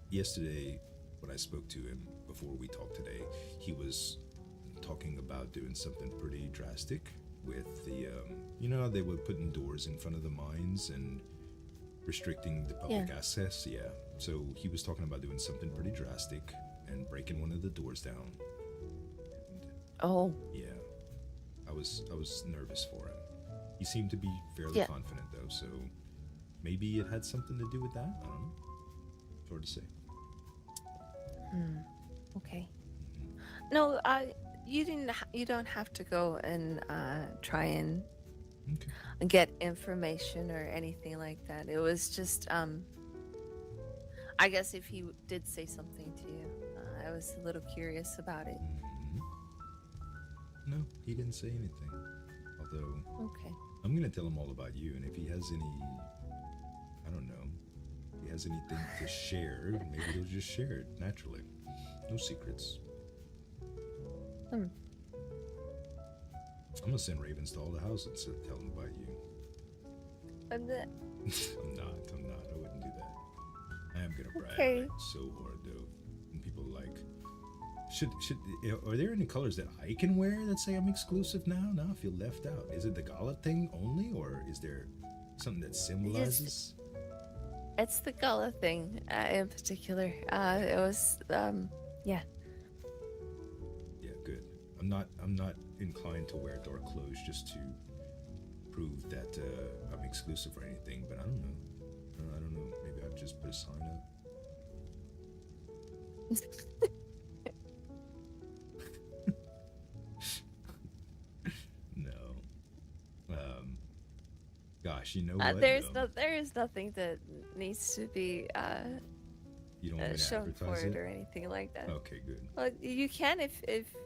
yesterday when I spoke to him before we talked today. He was talking about doing something pretty drastic with the they were putting doors in front of the mines and restricting the public access. Yeah, so he was talking about doing something pretty drastic and breaking one of the doors down. Oh. Yeah, I was nervous for him. He seemed to be fairly confident though, so maybe it had something to do with that. I don't know. It's hard to say. Okay. No, you don't have to go and try and get information or anything like that. It was just I guess if he did say something to you, I was a little curious about it. No, he didn't say anything. Although I'm gonna tell him all about you, and if he has any, I don't know, if he has anything to share, maybe he'll just share it naturally. No secrets. I'm gonna send ravens to all the houses and tell them about you. I'm not. I wouldn't do that. I am gonna brag so hard though. And people are like, are there any colors that I can wear that say I'm exclusive now? Now I feel left out. Is it the gala thing only, or is there something that symbolizes? It's the gala thing in particular. It was yeah. Yeah, good. I'm not inclined to wear dark clothes just to prove that I'm exclusive or anything, but I don't know. I don't know. Maybe I'll just put a sign up. No. Gosh, you know what? There is nothing that needs to be you don't want to shown advertise for it it or anything like that. Okay, good. Well, you can if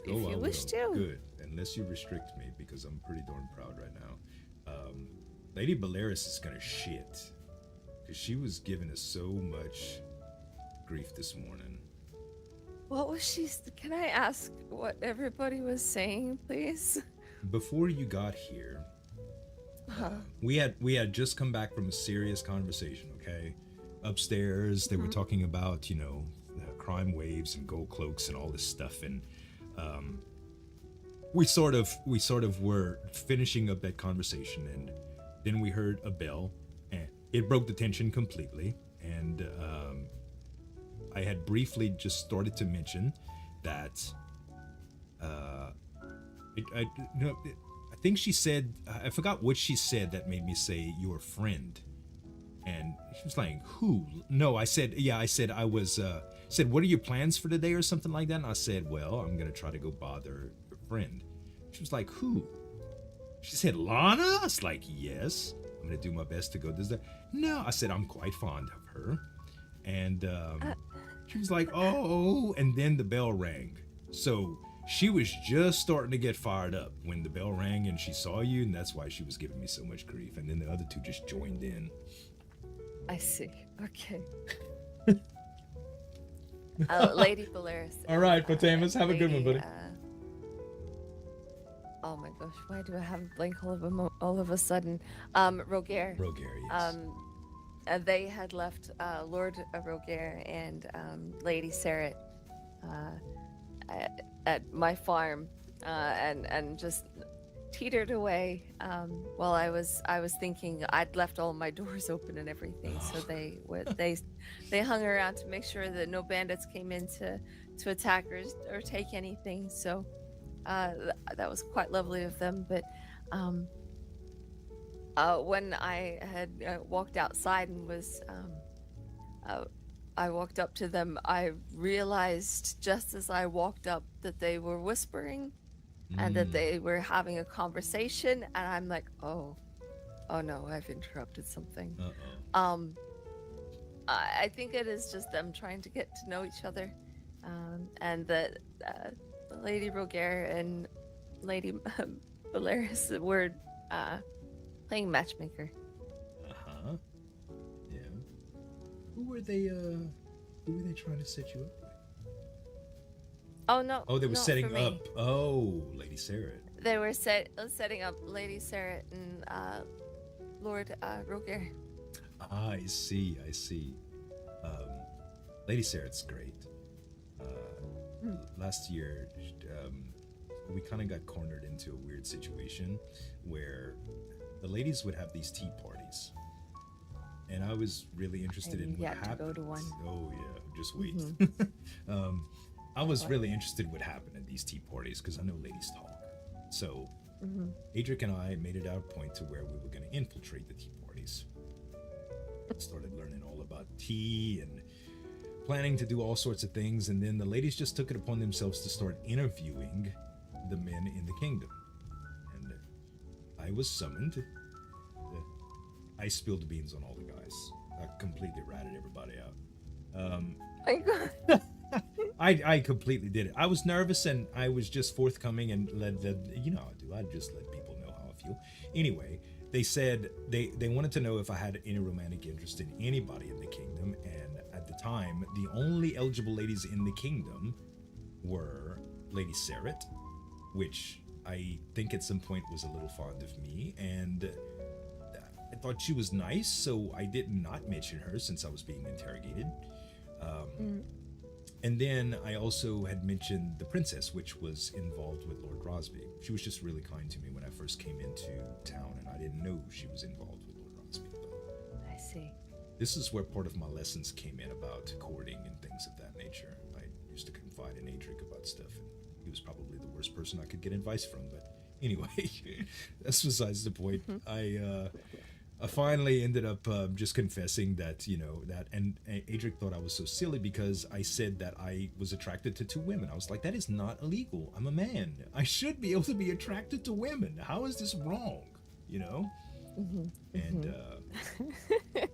you wish to. Good, unless you restrict me, because I'm pretty darn proud right now. Lady Belaris is gonna shit, because she was giving us so much grief this morning. What was she? Can I ask what everybody was saying, please? Before you got here, we had just come back from a serious conversation. Okay, upstairs they were talking about crime waves and gold cloaks and all this stuff, and we sort of were finishing up that conversation, and then we heard a bell, and it broke the tension completely. And I had briefly just started to mention that I think she said, I forgot what she said that made me say your friend. And she was like, who? No, I said, I was, said, what are your plans for today or something like that? And I said, well, I'm going to try to go bother your friend. She was like, who? She said, Lana? I was like, yes, I'm going to do my best to go this day. No, I said, I'm quite fond of her. And she was like, oh, and then the bell rang. So she was just starting to get fired up when the bell rang and she saw you, and that's why she was giving me so much grief. And then the other two just joined in. I see. Okay. Lady Belarus. All right, Potamus, have a good one, buddy. Oh my gosh, why do I have a blank all of a sudden? Roger. Roger, yes. They had left Lord Roger and Lady Sarah at my farm, and just teetered away while I was thinking I'd left all my doors open and everything. So they hung around to make sure that no bandits came in to attack or take anything. So that was quite lovely of them. But when I had walked outside and was I walked up to them, I realized just as I walked up that they were whispering and that they were having a conversation, and I'm like, oh no, I've interrupted something. I think it is just them trying to get to know each other, and that Lady Roger and Lady Belarus were playing matchmaker. Yeah. Who were they trying to set you up with? Oh no. Oh, they were setting for me. up. Oh, Lady Sarah. They were setting up Lady Sarah and Lord Roger. I see. Lady Sarah's great. Last year, we kind of got cornered into a weird situation where the ladies would have these tea parties, and I was really interested in what happened. To go to one. Oh yeah, just wait. I was really interested in what happened at these tea parties because I know ladies talk. So Adric and I made it our point to where we were going to infiltrate the tea parties. Started learning all about tea and planning to do all sorts of things, and then the ladies just took it upon themselves to start interviewing the men in the kingdom. And I was summoned. I spilled the beans on all the guys. I completely ratted everybody out. My God. I completely did it. I was nervous and I was just forthcoming and you know how I do. I just let people know how I feel. Anyway, they said they wanted to know if I had any romantic interest in anybody in the kingdom, and at the time, the only eligible ladies in the kingdom were Lady Sarah, which I think at some point was a little fond of me, and I thought she was nice, so I did not mention her since I was being interrogated. And then I also had mentioned the princess, which was involved with Lord Rosby. She was just really kind to me when I first came into town, and I didn't know she was involved with Lord Rosby. But I see. this is where part of my lessons came in about courting and things of that nature. I used to confide in Adric about stuff, and he was probably the worst person I could get advice from. But anyway, that's besides the point. I finally ended up just confessing that, and Adric thought I was so silly because I said that I was attracted to two women. I was like, that is not illegal. I'm a man. I should be able to be attracted to women. How is this wrong? And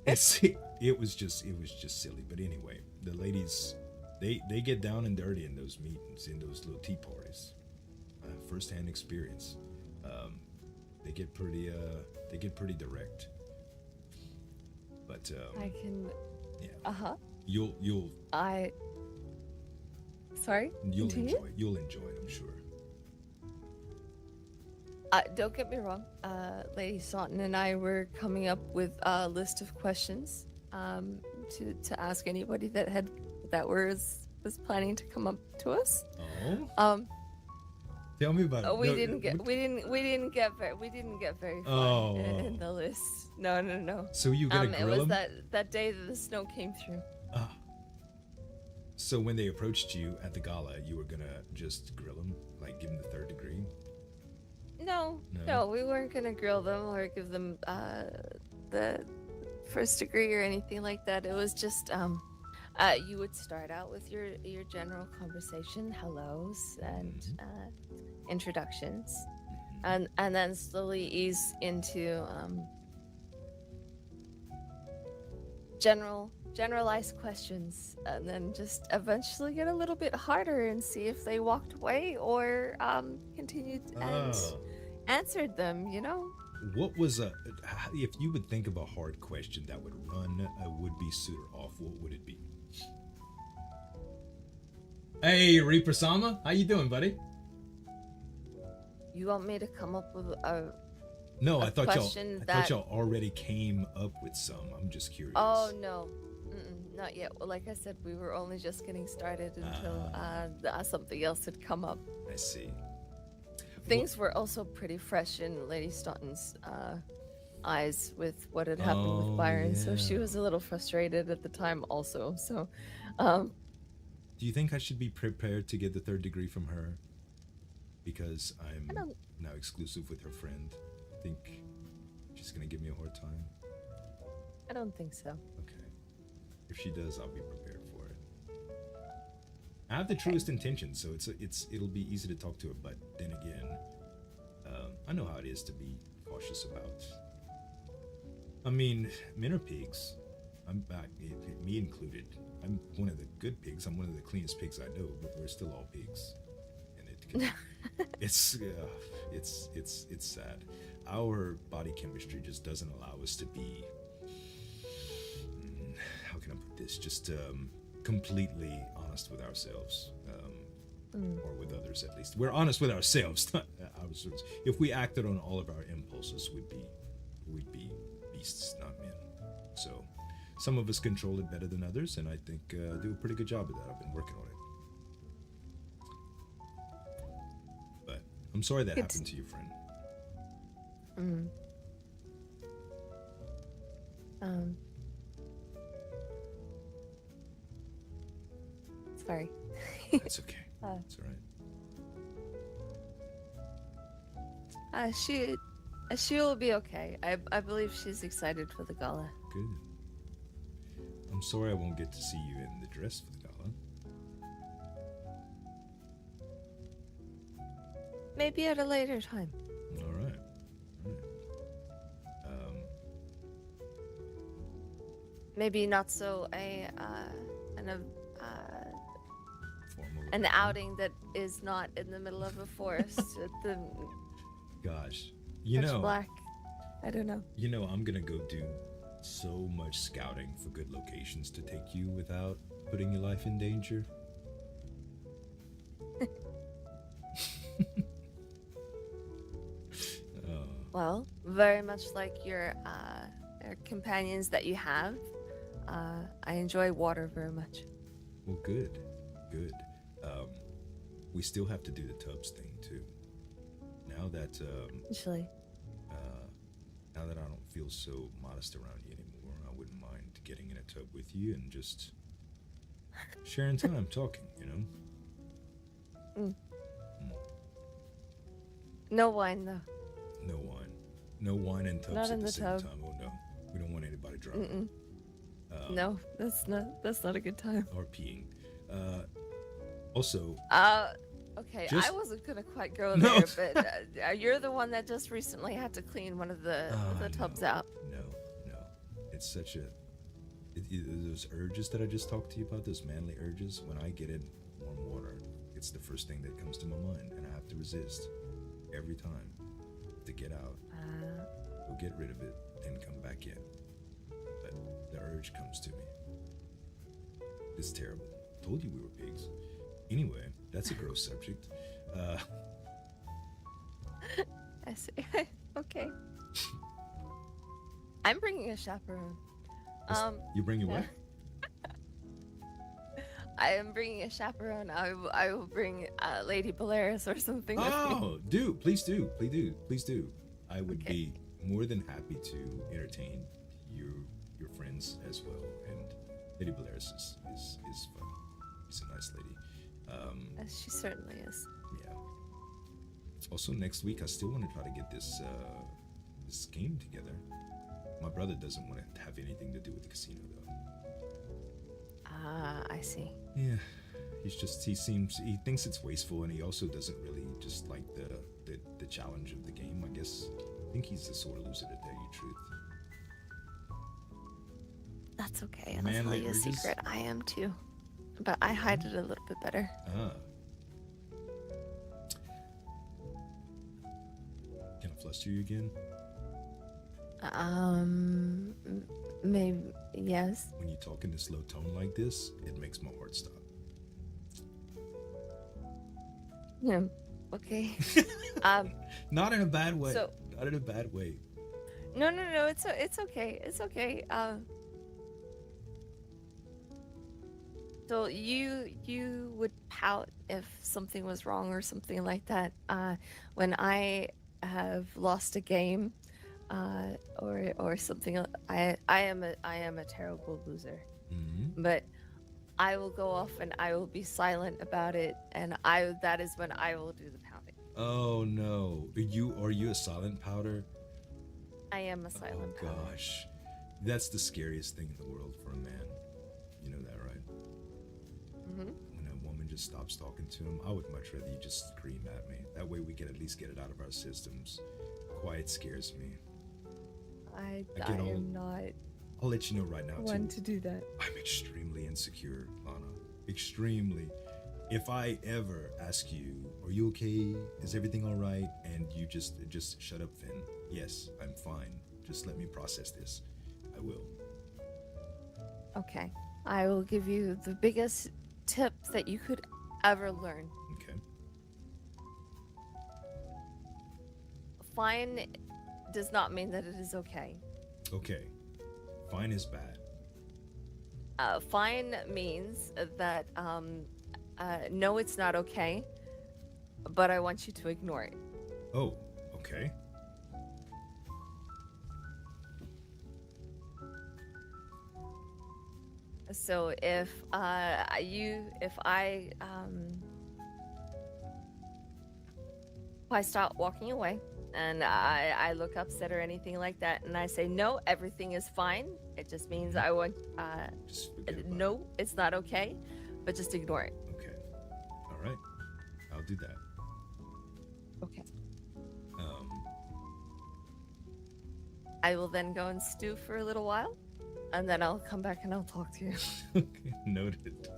it was just silly. But anyway, the ladies, they get down and dirty in those meetings, in those little tea parties. First-hand experience. They get pretty direct. But I can. Yeah. You'll. Sorry. You'll continue? enjoy. You'll enjoy it, I'm sure. Don't get me wrong. Lady Saunton and I were coming up with a list of questions to ask anybody that was planning to come up to us. Oh. Tell me about it. we No, didn't get what- we didn't get very far Oh. in the list. No. So you gonna It grill was them? that day that the snow came through. Ah. So when they approached you at the gala, you were gonna just grill them, like give them the third degree? No, No? we weren't gonna grill them or give them the first degree or anything like that. It was just you would start out with your general conversation, hellos and introductions, Mhm. and then slowly ease into generalized questions, and then just eventually get a little bit harder and see if they walked away or continued and Oh. answered them, you know. What was if you would think of a hard question that would run a would-be suitor off, what would it be? Hey, Reaper Sama, how you doing, buddy? You want me to come up with a No, A I thought question y'all that- already came up with some. I'm just curious. Oh no, not yet. Well, like I said, we were only just getting started until something else had come up. I see. Things were also pretty fresh in Lady Staunton's eyes with what had happened Oh, with Byron, so she yeah. was a little frustrated at the time also. So, Do you think I should be prepared to get the third degree from her? Because I'm I don't. now exclusive with her friend. I think she's gonna give me a hard time. I don't think so. Okay. If she does, I'll be prepared for it. I have the truest intentions, so it'll be easy to talk to her. But then again, I know how it is to be cautious about. I mean, men are pigs. I'm back, me included. I'm one of the good pigs. I'm one of the cleanest pigs I know, but we're still all pigs, and it's sad. Our body chemistry just doesn't allow us to be. How can I put this? Just completely honest with ourselves, or with others at least. We're honest with ourselves. Not ourselves. If we acted on all of our impulses, we'd be beasts, not men. So, some of us control it better than others, and I think do a pretty good job of that. I've been working on it. But I'm sorry that happened to you, friend. Sorry. That's okay. Uh. It's all right. She will be okay. I believe she's excited for the gala. Good. I'm sorry I won't get to see you in the dress for the gala. Maybe at a later time. All right. Maybe not so Formal. an outing that is not in the middle of a forest at the Gosh, pitch black. I don't know. I'm gonna go do so much scouting for good locations to take you without putting your life in danger. Well, very much like your companions that you have, I enjoy water very much. Well, good. We still have to do the tubs thing too. Now that Usually. now that I don't feel so modest around you anymore, I wouldn't mind getting in a tub with you and just sharing time talking, No wine though. No wine and tubs Not at in the the same tub. time. Oh no, we don't want anybody drowning. No, that's not a good time. Or peeing. Also, Okay, Just- I wasn't gonna quite go No. there, but you're the one that just recently had to clean one of the tubs no, out. No, it's such those urges that I just talked to you about, those manly urges. When I get in warm water, it's the first thing that comes to my mind, and I have to resist every time to get out. Go get rid of it, then come back in. But the urge comes to me. It's terrible. Told you we were pigs. Anyway, that's a gross subject. I see. Okay. I'm bringing a chaperone. You bring your what? I am bringing a chaperone. I will bring Lady Polaris or something with me. Oh, do please do, please do, please do. I would Okay. be more than happy to entertain your friends as well. And Lady Polaris is fun. She's a nice lady. She certainly is. Yeah. Also, next week I still want to try to get this game together. My brother doesn't want to have anything to do with the casino though. Ah, I see. Yeah, he thinks it's wasteful, and he also doesn't really just like the challenge of the game. I guess I think he's the sort of loser to tell you the truth. That's okay. I'll Manly tell you a urges? secret. I am too. But I hide it a little bit better. Ah. Can I fluster you again? Maybe, yes. When you talk in a slow tone like this, it makes my heart stop. Yeah. Okay. Not in a bad way. So- Not in a bad way. No. It's okay. It's okay. So you would pout if something was wrong or something like that. When I have lost a game, or something, I am a terrible loser. Mm-hmm. But I will go off and I will be silent about it, and that is when I will do the pouting. Oh no. Are you a silent pouter? I am a silent Oh pouter. gosh. That's the scariest thing in the world for a man. You know that, right? Hmm. When a woman just stops talking to him, I would much rather you just scream at me. That way we can at least get it out of our systems. Quiet scares me. I get all- am not I'll let you know right now one too. to do that. I'm extremely insecure, Lana. Extremely. If I ever ask you, are you okay? Is everything all right? And you just shut up, Finn. Yes, I'm fine. Just let me process this. I will. Okay. I will give you the biggest tip that you could ever learn. Okay. Fine does not mean that it is okay. Okay. Fine is bad. Fine means that no, it's not okay, but I want you to ignore it. Oh, okay. So if I start walking away and I look upset or anything like that, and I say no, everything is fine, it just means I want Just forget about no, it's not okay, but just ignore it. it. Okay. All right. I'll do that. Okay. Um, I will then go and stew for a little while, and then I'll come back and I'll talk to you. okay. Noted.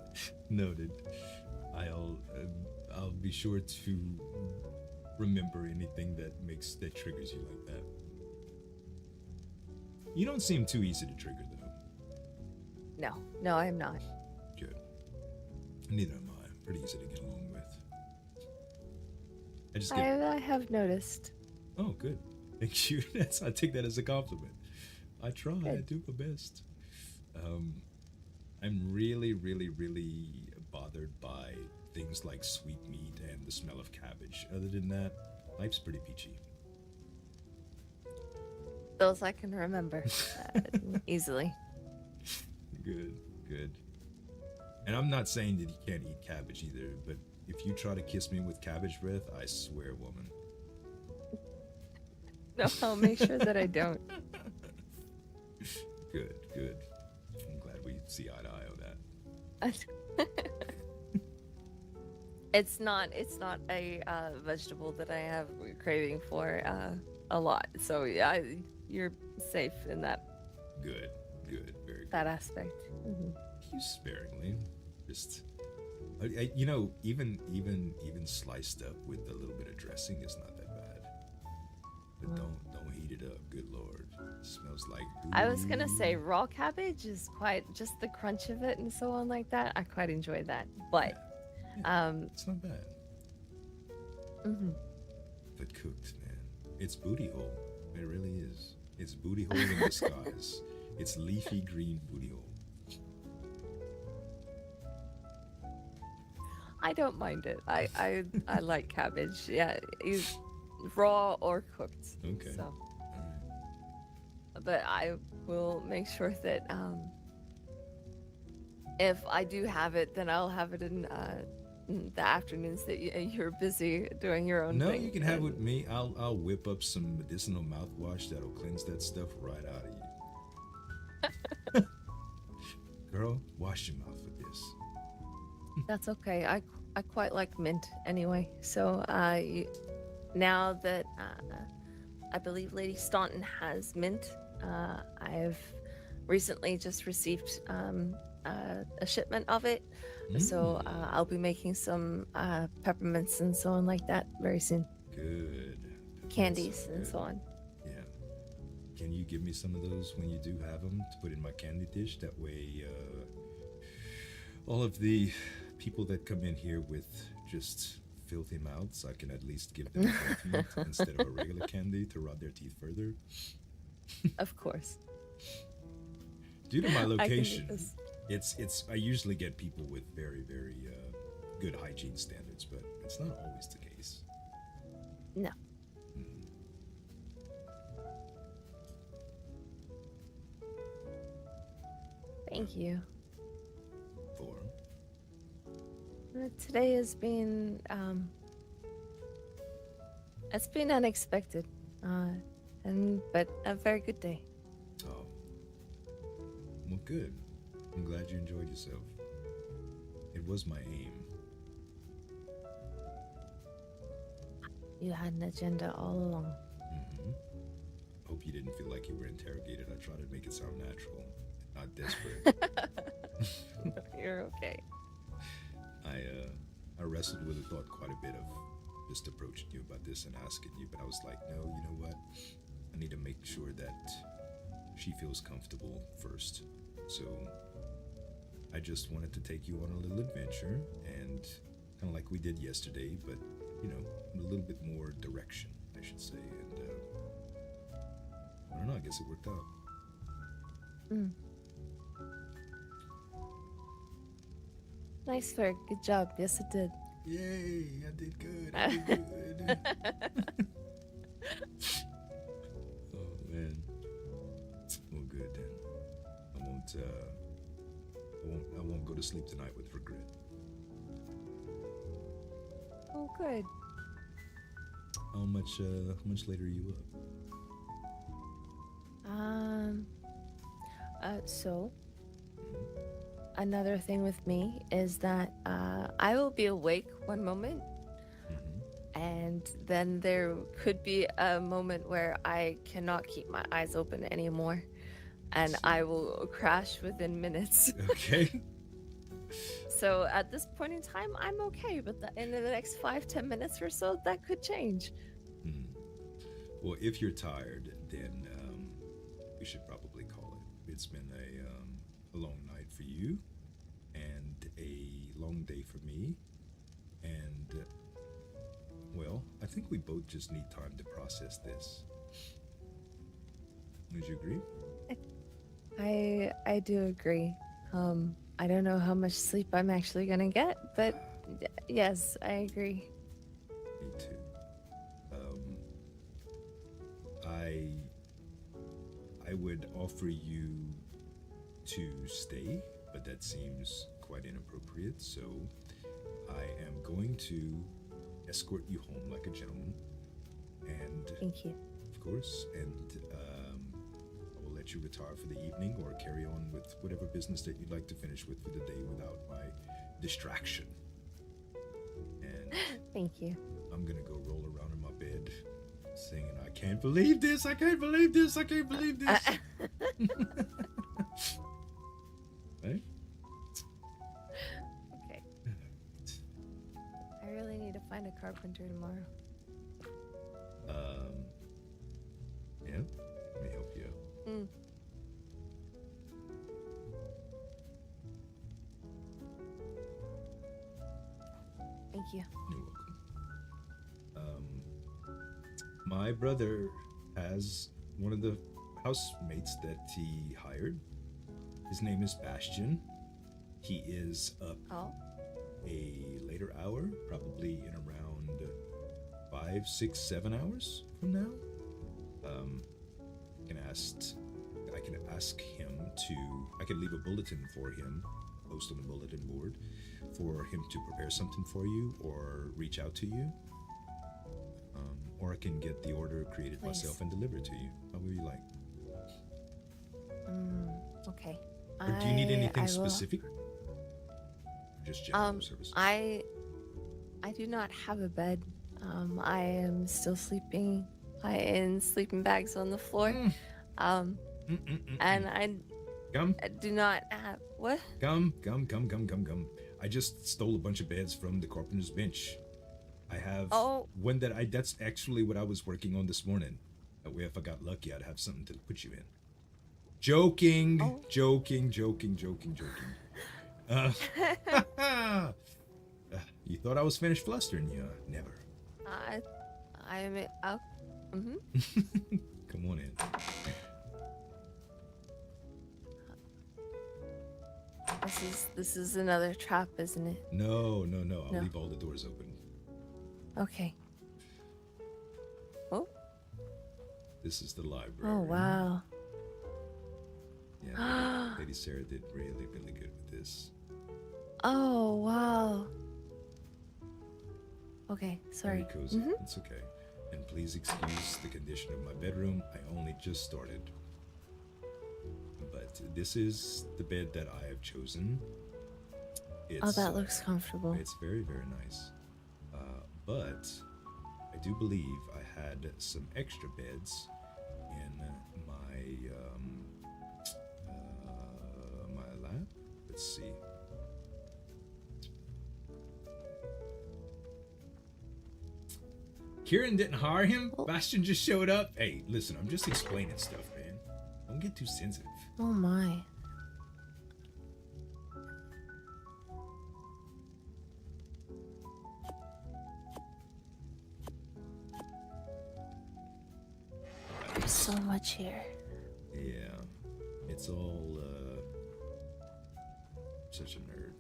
Noted. I'll be sure to remember anything that triggers you like that. You don't seem too easy to trigger though. No, I'm not. Good. Neither am I. Pretty easy to get along with. I just get. I have noticed. Oh, good. Thank you. I take that as a compliment. I try. I Good. do my best. I'm really, really, really bothered by things like sweet meat and the smell of cabbage. Other than that, life's pretty peachy. Those I can remember easily. Good, good. And I'm not saying that you can't eat cabbage either, but if you try to kiss me with cabbage breath, I swear, woman. No, I'll make sure that I don't. Good, good. I'm glad we see eye to eye on that. It's not a vegetable that I have craving for a lot. So yeah, you're safe in that Good, good, very good. that aspect. Mhm. Use sparingly. Just, even sliced up with a little bit of dressing is not that bad. But don't heat it up. Good lord, it smells like. I was gonna say raw cabbage is quite just the crunch of it and so on like that. I quite enjoy that, but It's not bad. mhm. But cooked, man, it's booty hole. It really is. It's booty hole in disguise. It's leafy green booty hole. I don't mind it. I like cabbage. Yeah, raw or cooked. Okay. So, All right. but I will make sure that if I do have it, then I'll have it in the afternoons that you're busy doing your own No, thing. you can have and- with me. I'll whip up some medicinal mouthwash that'll cleanse that stuff right out of you. Girl, wash your mouth with this. That's okay. I quite like mint anyway. So now that I believe Lady Staunton has mint, I've recently just received a shipment of it. So I'll be making some peppermints and so on like that very soon. Good. Candies Sounds and good. so on. Yeah. Can you give me some of those when you do have them to put in my candy dish? That way, all of the people that come in here with just filthy mouths, I can at least give them a mint instead of a regular candy to rot their teeth further. Of course. Due to my I can do location, this. it's I usually get people with very good hygiene standards, but it's not always the case. No. Thank you. For Today has been it's been unexpected, but a very good day. oh, well, good. I'm glad you enjoyed yourself. It was my aim. You had an agenda all along. Mm-hmm. Hope you didn't feel like you were interrogated. I tried to make it sound natural, not desperate. You're okay. I wrestled with the thought quite a bit of just approaching you about this and asking you, but I was like, no, you know what? I need to make sure that she feels comfortable first. So I just wanted to take you on a little adventure, and kind of like we did yesterday, but you know, a little bit more direction, I should say. And I don't know, I guess it worked out. Mm. Nice work. Good job. Yes, it did. Yay, I did good. I did good. Oh man. Well, good then. I won't go to sleep tonight with regret. Oh, good. How much later are you up? So another thing with me is that I will be awake one moment, Mm-hmm. and then there could be a moment where I cannot keep my eyes open anymore, and I will crash within minutes. Okay. So at this point in time, I'm okay, but in the next 5-10 minutes or so, that could change. Hmm. Well, if you're tired, then we should probably call it. It's been a long night for you, and a long day for me, and well, I think we both just need time to process this. Would you agree? I do agree. I don't know how much sleep I'm actually gonna get, but yes, I agree. Me too. I would offer you to stay, but that seems quite inappropriate. So I am going to escort you home like a gentleman, and Thank you. of course, and I will let you retire for the evening or carry on with whatever business that you'd like to finish with for the day without my distraction. And Thank you. I'm gonna go roll around in my bed singing, I can't believe this, I can't believe this, I can't believe this. Right? Okay. I really need to find a carpenter tomorrow. Yeah, let me help you out. Mm. Thank you. You're welcome. My brother has one of the housemates that he hired. His name is Bastion. He is up Oh, a later hour, probably in around 5, 6, 7 hours from now. I can ask him to. I can leave a bulletin for him, post on the bulletin board, for him to prepare something for you or reach out to you. Or I can get the order created myself and deliver it to you. However you like. Okay. Or do you need anything I will- specific? Just general services. I do not have a bed. I am still sleeping in sleeping bags on the floor. And I Come. do not have what? Come. I just stole a bunch of beds from the carpenter's bench. I have one that's actually what I was working on this morning. That way if I got lucky, I'd have something to put you in. Joking. You thought I was finished flustering you? Never. I am Come on in. This is another trap, isn't it? No. I'll leave all the doors open. Okay. Oh. This is the library. Oh wow. Yeah, Lady Sarah did really good with this. Oh wow. Okay, sorry. Very cozy. It's okay. And please excuse the condition of my bedroom. I only just started. But this is the bed that I have chosen. That looks comfortable. It's very nice. But I do believe I had some extra beds in my lab. Let's see. Kieran didn't hire him. Bastion just showed up. Hey, listen, I'm just explaining stuff, man. Don't get too sensitive. Oh my. There's so much here. Yeah, it's all such a nerd.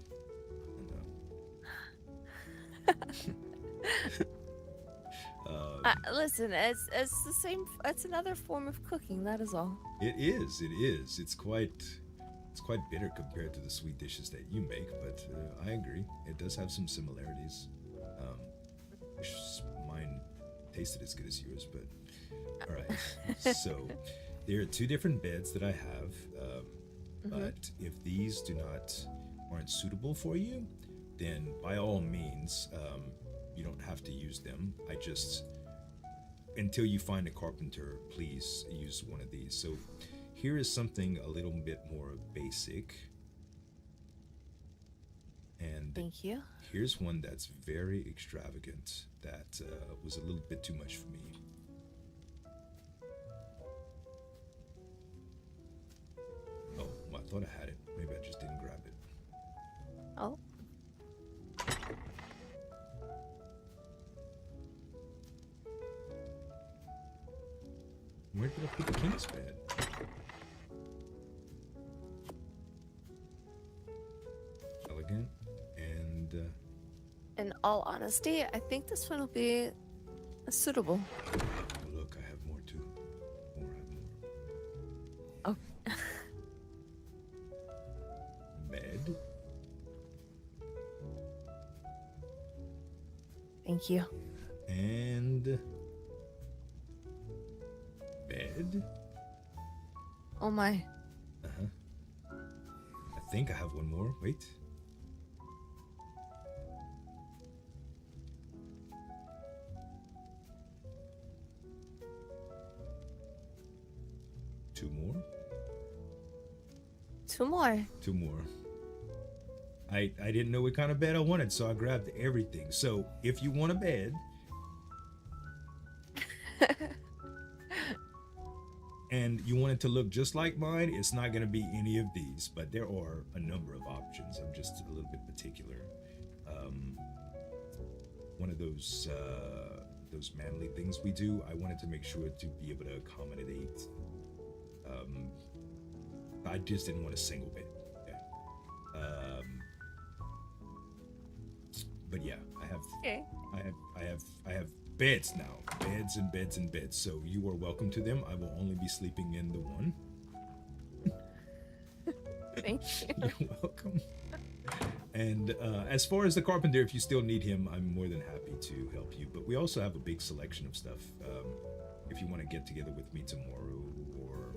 Listen, it's the same. It's another form of cooking. That is all. It is. It's quite bitter compared to the sweet dishes that you make, but I agree. It does have some similarities. Mine tasted as good as yours, but all right. So there are 2 different beds that I have, but if these aren't suitable for you, then by all means, you don't have to use them. Until you find a carpenter, please use one of these. So here is something a little bit more basic. And thank you. Here's one that's very extravagant that was a little bit too much for me. Oh, well, I thought I had it. Maybe I just didn't grab it. Oh. Where did I put the king's bed? Elegant and... In all honesty, I think this one will be suitable. Oh, look, I have more too. Oh. Bed. Thank you. And... bed. Oh my. I think I have one more. Wait. Two more. Two more. I didn't know what kind of bed I wanted, so I grabbed everything. So if you want a bed, and you want it to look just like mine, it's not going to be any of these, but there are a number of options. I'm just a little bit particular. One of those manly things we do, I wanted to make sure to be able to accommodate. I just didn't want a single bed. Okay. But yeah, Okay. I have beds now, beds and beds and beds. So you are welcome to them. I will only be sleeping in the one. Thank you. You're welcome. And as far as the carpenter, if you still need him, I'm more than happy to help you. But we also have a big selection of stuff. If you want to get together with me tomorrow, or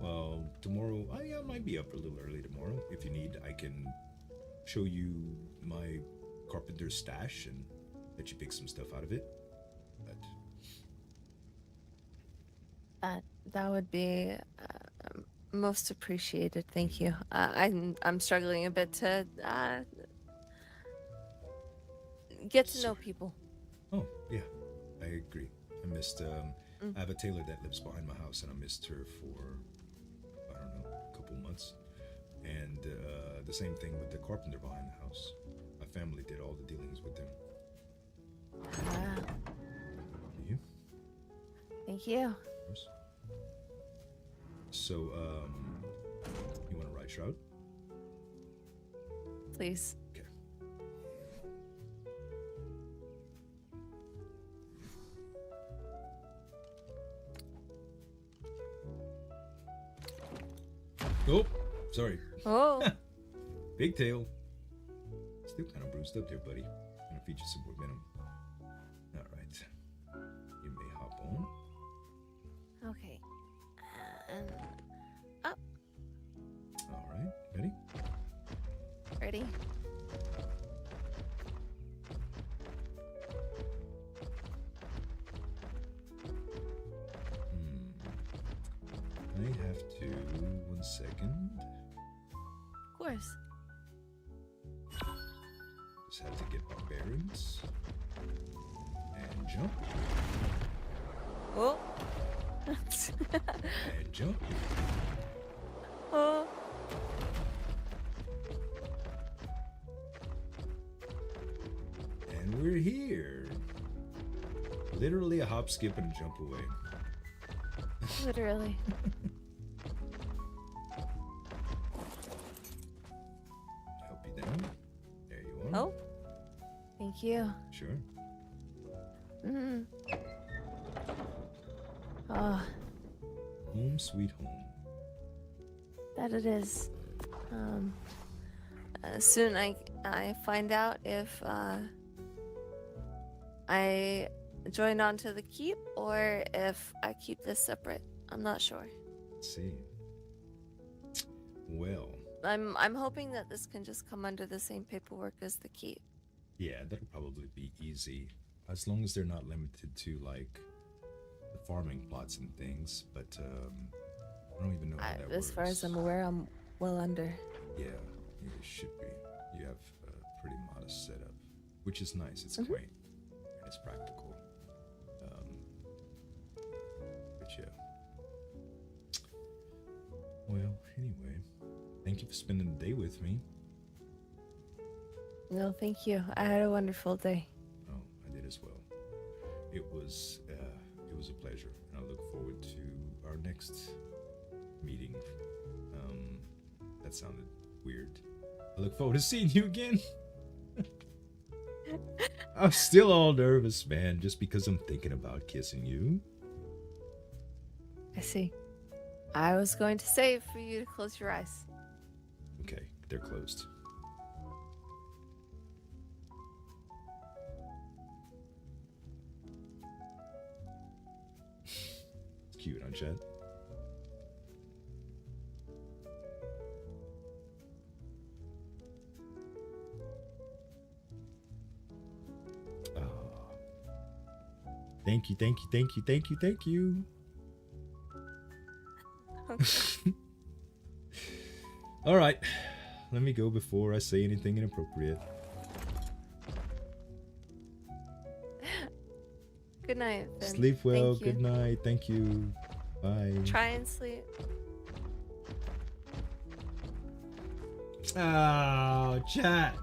well, tomorrow, I might be up a little early tomorrow. If you need, I can show you my carpenter's stash and let you pick some stuff out of it. But That would be most appreciated. Thank you. I'm struggling a bit to get to know people. oh yeah, I agree. I missed. I have a tailor that lives behind my house, and I missed her for I don't know, a couple months. And the same thing with the carpenter behind the house. My family did all the dealings with them. Ah, You? thank you. Of course. So, you want to ride Shroud? Please. Okay. Oh, sorry. Oh, Big tail. Still kind of bruised up there, buddy. Gonna feed you some more venom. All right. You may hop on. okay. And up. All right. Ready? Ready? I have to. 1 second. Of course. Just have to get my bearings. And jump. Oh. And jump. Oh. And we're here. Literally a hop, skip, and a jump away. Literally. Help you down. There you are. Oh. Thank you. Sure. Mm. Oh, Home sweet home. that it is. Soon I find out if I join on to the keep or if I keep this separate. I'm not sure. Let's see. Well, I'm hoping that this can just come under the same paperwork as the keep. yeah, that'll probably be easy. As long as they're not limited to, like, the farming plots and things. But, I don't even know how that As far as works. I'm aware, I'm well under. Yeah, it should be. You have a pretty modest setup, which is nice. It's Mhm. quaint. And it's practical. But yeah. Well, anyway, thank you for spending the day with me. No, thank you. I had a wonderful day. Oh, I did as well. It was a pleasure, and I look forward to our next meeting. That sounded weird. I look forward to seeing you again. I'm still all nervous, man, just because I'm thinking about kissing you. I see. I was going to say for you to close your eyes. Okay, they're closed. It's cute, huh, Chad? Thank you, thank you, thank you, thank you, thank you. All right, let me go before I say anything inappropriate. Good night, Finn. Sleep well. Thank you. Good night. Thank you. Bye. Try and sleep. Oh, chat.